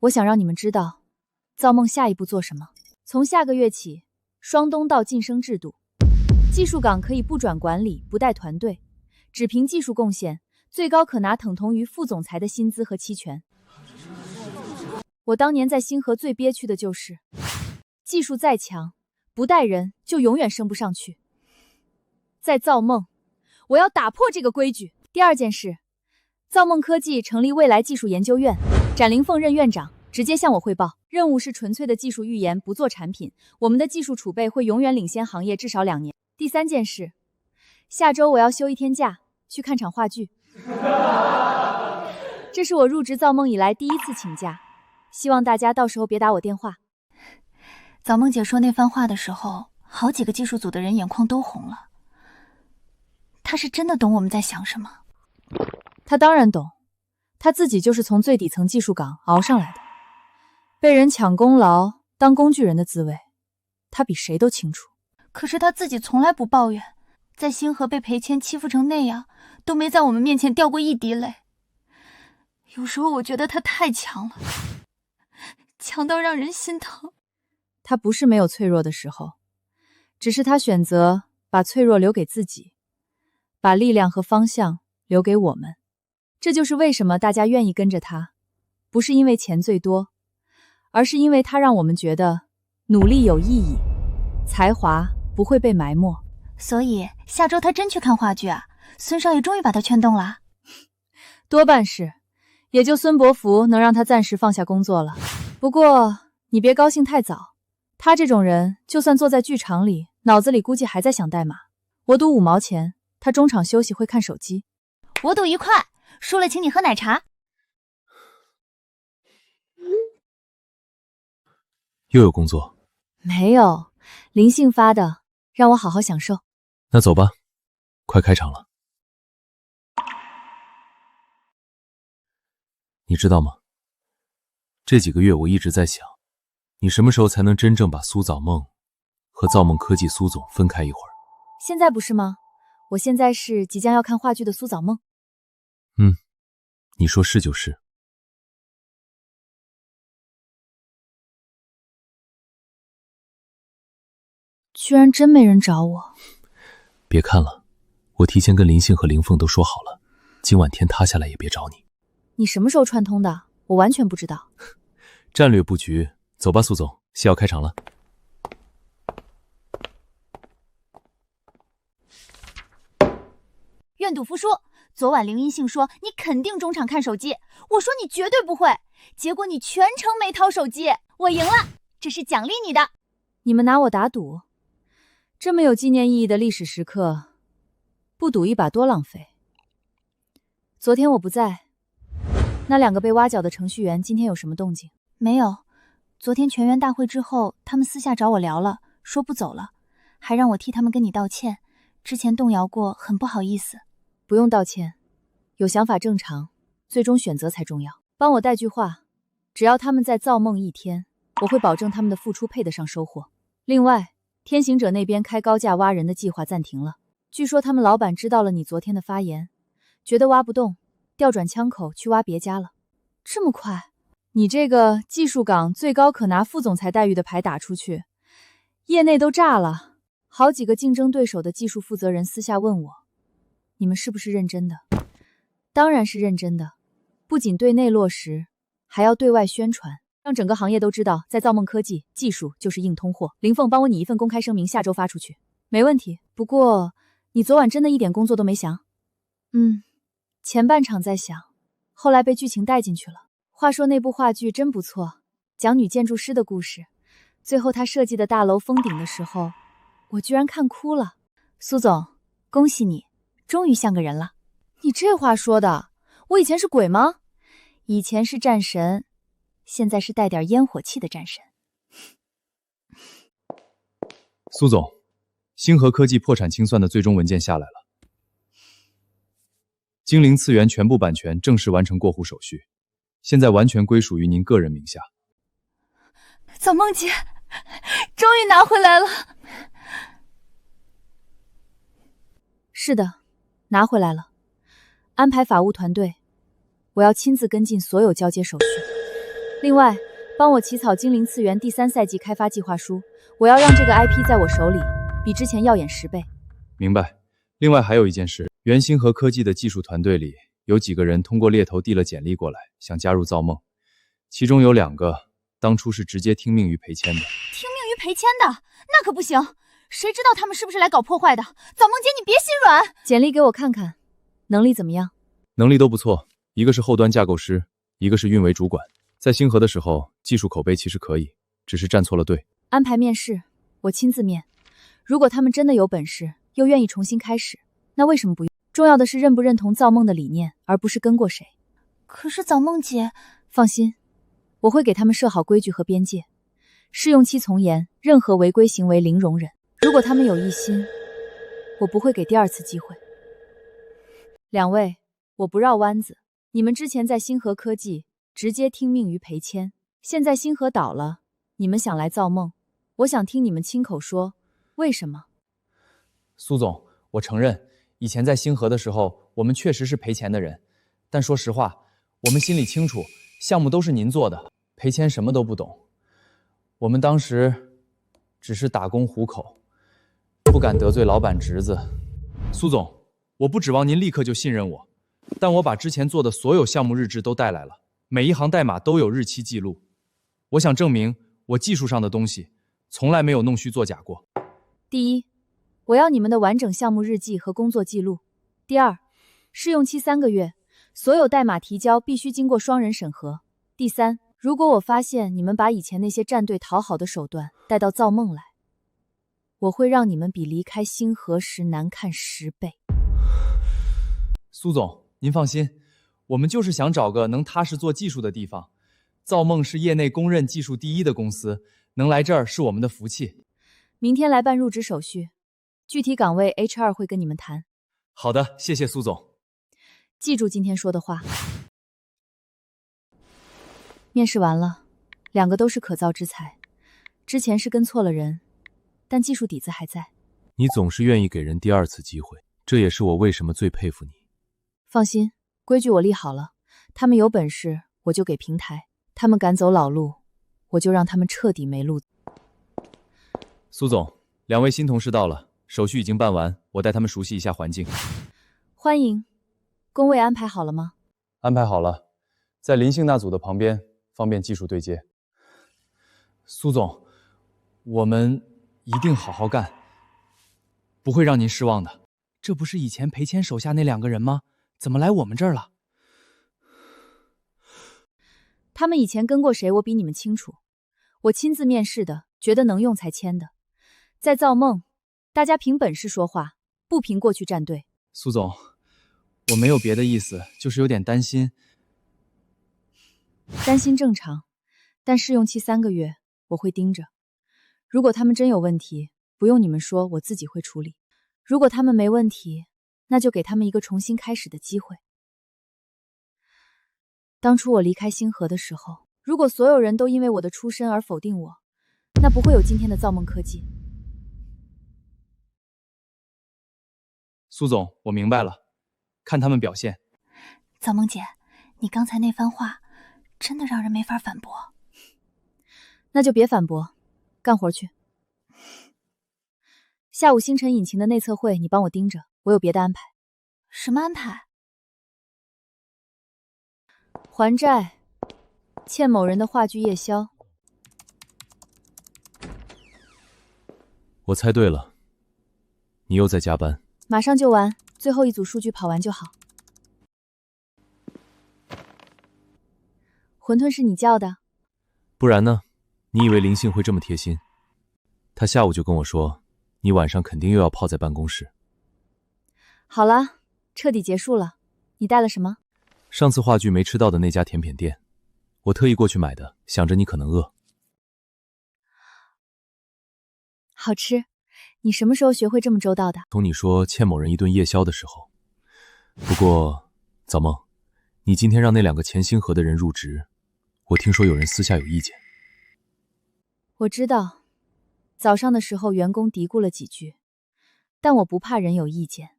我想让你们知道造梦下一步做什么。从下个月起，双东道晋升制度，技术岗可以不转管理，不带团队，只凭技术贡献，最高可拿等同于副总裁的薪资和期权。我当年在星河最憋屈的就是，技术再强，不带人就永远升不上去。在造梦，我要打破这个规矩。第2件事，造梦科技成立未来技术研究院，展灵凤任院长，直接向我汇报。任务是纯粹的技术预研，不做产品。我们的技术储备会永远领先行业至少2年。第3件事，下周我要休1天假，去看场话剧。这是我入职造梦以来第1次请假，希望大家到时候别打我电话。造梦姐说那番话的时候，好几个技术组的人眼眶都红了。她是真的懂我们在想什么。她当然懂，她自己就是从最底层技术岗熬上来的，被人抢功劳当工具人的滋味，她比谁都清楚。可是她自己从来不抱怨，在星河被裴谦欺负成那样，都没在我们面前掉过一滴泪。有时候我觉得她太强了，强到让人心疼。她不是没有脆弱的时候，只是她选择把脆弱留给自己，把力量和方向留给我们。这就是为什么大家愿意跟着她，不是因为钱最多，而是因为她让我们觉得努力有意义，才华不会被埋没。所以下周她真去看话剧啊？孙少爷终于把她劝动了？多半是，也就孙伯符能让她暂时放下工作了。不过你别高兴太早，他这种人就算坐在剧场里，脑子里估计还在想代码。我赌5毛钱，他中场休息会看手机。我赌1块，输了请你喝奶茶。又有工作？没有，灵性发的，让我好好享受。那走吧，快开场了。你知道吗？这几个月我一直在想，你什么时候才能真正把苏造梦和造梦科技苏总分开一会儿？现在不是吗？我现在是即将要看话剧的苏造梦。你说是就是。居然真没人找我。别看了，我提前跟林信和林凤都说好了，今晚天塌下来也别找你。你什么时候串通的？我完全不知道。战略布局，走吧，苏总，戏要开场了。愿赌服输。昨晚林音信说你肯定中场看手机，我说你绝对不会，结果你全程没掏手机，我赢了，这是奖励你的。你们拿我打赌？这么有纪念意义的历史时刻，不赌一把多浪费。昨天我不在，那2个被挖角的程序员今天有什么动静？没有，昨天全员大会之后，他们私下找我聊了，说不走了，还让我替他们跟你道歉，之前动摇过，很不好意思。不用道歉，有想法正常，最终选择才重要。帮我带句话，只要他们再造梦1天，我会保证他们的付出配得上收获。另外，天行者那边开高价挖人的计划暂停了，据说他们老板知道了你昨天的发言，觉得挖不动，调转枪口去挖别家了。这么快？你这个技术岗最高可拿副总裁待遇的牌打出去，业内都炸了。好几个竞争对手的技术负责人私下问我，你们是不是认真的？当然是认真的，不仅对内落实，还要对外宣传，让整个行业都知道，在造梦科技技术就是硬通货。林凤，帮我拟一份公开声明，下周发出去。没问题。不过你昨晚真的一点工作都没想？前半场在想，后来被剧情带进去了。话说那部话剧真不错，讲女建筑师的故事。最后她设计的大楼封顶的时候，我居然看哭了。苏总，恭喜你，终于像个人了。你这话说的，我以前是鬼吗？以前是战神，现在是带点烟火气的战神。苏总，星河科技破产清算的最终文件下来了，精灵次元全部版权正式完成过户手续，现在完全归属于您个人名下。造梦姐，终于拿回来了。是的，拿回来了。安排法务团队，我要亲自跟进所有交接手续。另外，帮我起草精灵次元第3赛季开发计划书，我要让这个 IP 在我手里比之前耀眼10倍。明白。另外还有一件事，原星河科技的技术团队里有几个人通过猎头递了简历过来，想加入造梦，其中有2个当初是直接听命于裴谦的。听命于裴谦的，那可不行。谁知道他们是不是来搞破坏的？造梦姐，你别心软。简历给我看看，能力怎么样？能力都不错，一个是后端架构师，一个是运维主管。在星河的时候，技术口碑其实可以，只是站错了队。安排面试，我亲自面。如果他们真的有本事，又愿意重新开始，那为什么不用？重要的是认不认同造梦的理念，而不是跟过谁。可是造梦姐，放心，我会给他们设好规矩和边界，试用期从严，任何违规行为零容忍。如果他们有异心，我不会给第2次机会。2位，我不绕弯子，你们之前在星河科技直接听命于裴谦，现在星河倒了，你们想来造梦，我想听你们亲口说为什么。苏总，我承认以前在星河的时候，我们确实是赔钱的人，但说实话，我们心里清楚，项目都是您做的，裴谦什么都不懂，我们当时只是打工糊口，不敢得罪老板侄子。苏总，我不指望您立刻就信任我，但我把之前做的所有项目日志都带来了，每一行代码都有日期记录。我想证明我技术上的东西从来没有弄虚作假过。第一，我要你们的完整项目日记和工作记录。第二，试用期3个月，所有代码提交必须经过双人审核。第三，如果我发现你们把以前那些站队讨好的手段带到造梦来，我会让你们比离开星河时难看10倍。苏总，您放心，我们就是想找个能踏实做技术的地方。造梦是业内公认技术第一的公司，能来这儿是我们的福气。明天来办入职手续，具体岗位 HR 会跟你们谈。好的，谢谢苏总。记住今天说的话。面试完了，2个都是可造之材，之前是跟错了人，但技术底子还在。你总是愿意给人第2次机会，这也是我为什么最佩服你。放心，规矩我立好了，他们有本事我就给平台，他们敢走老路，我就让他们彻底没路。苏总，2位新同事到了，手续已经办完，我带他们熟悉一下环境。欢迎。工位安排好了吗？安排好了，在林姓那组的旁边，方便技术对接。苏总，我们一定好好干，不会让您失望的。这不是以前裴谦手下那2个人吗？怎么来我们这儿了？他们以前跟过谁，我比你们清楚。我亲自面试的，觉得能用才签的。在造梦，大家凭本事说话，不凭过去站队。苏总，我没有别的意思，就是有点担心。担心正常，但试用期3个月，我会盯着。如果他们真有问题，不用你们说，我自己会处理。如果他们没问题，那就给他们一个重新开始的机会。当初我离开星河的时候，如果所有人都因为我的出身而否定我，那不会有今天的造梦科技。苏总，我明白了，看他们表现。早梦姐，你刚才那番话真的让人没法反驳。那就别反驳，干活去。下午星辰引擎的内测会你帮我盯着，我有别的安排。什么安排？还债，欠某人的话剧夜宵。我猜对了，你又在加班。马上就完，最后一组数据跑完就好。馄饨是你叫的？不然呢？你以为林信会这么贴心？他下午就跟我说，你晚上肯定又要泡在办公室。好了，彻底结束了。你带了什么？上次话剧没吃到的那家甜品店，我特意过去买的，想着你可能饿。好吃。你什么时候学会这么周到的？从你说欠某人一顿夜宵的时候。不过，早梦，你今天让那2个前星河的人入职，我听说有人私下有意见。我知道，早上的时候员工嘀咕了几句，但我不怕人有意见，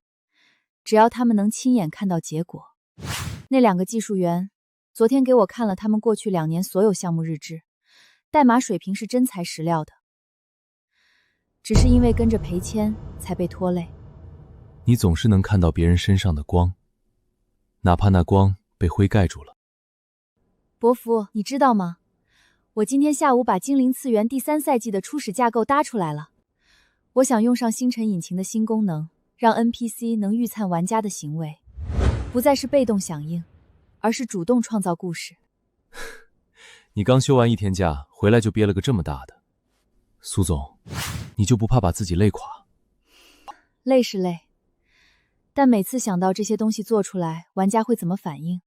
只要他们能亲眼看到结果。那2个技术员昨天给我看了他们过去2年所有项目日志，代码水平是真材实料的。只是因为跟着裴谦才被拖累。你总是能看到别人身上的光，哪怕那光被灰盖住了。伯父，你知道吗？我今天下午把精灵次元第3赛季的初始架构搭出来了。我想用上星辰引擎的新功能，让 NPC 能预测玩家的行为，不再是被动响应，而是主动创造故事。你刚休完1天假，回来就憋了个这么大的。苏总，你就不怕把自己累垮？累是累，但每次想到这些东西做出来，玩家会怎么反应，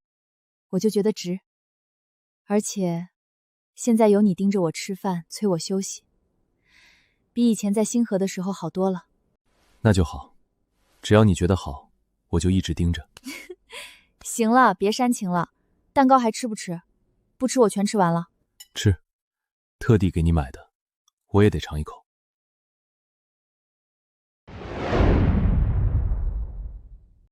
我就觉得值。而且，现在有你盯着我吃饭，催我休息，比以前在星河的时候好多了。那就好，只要你觉得好，我就一直盯着。行了，别煽情了，蛋糕还吃不吃？不吃我全吃完了。吃，特地给你买的。我也得尝一口。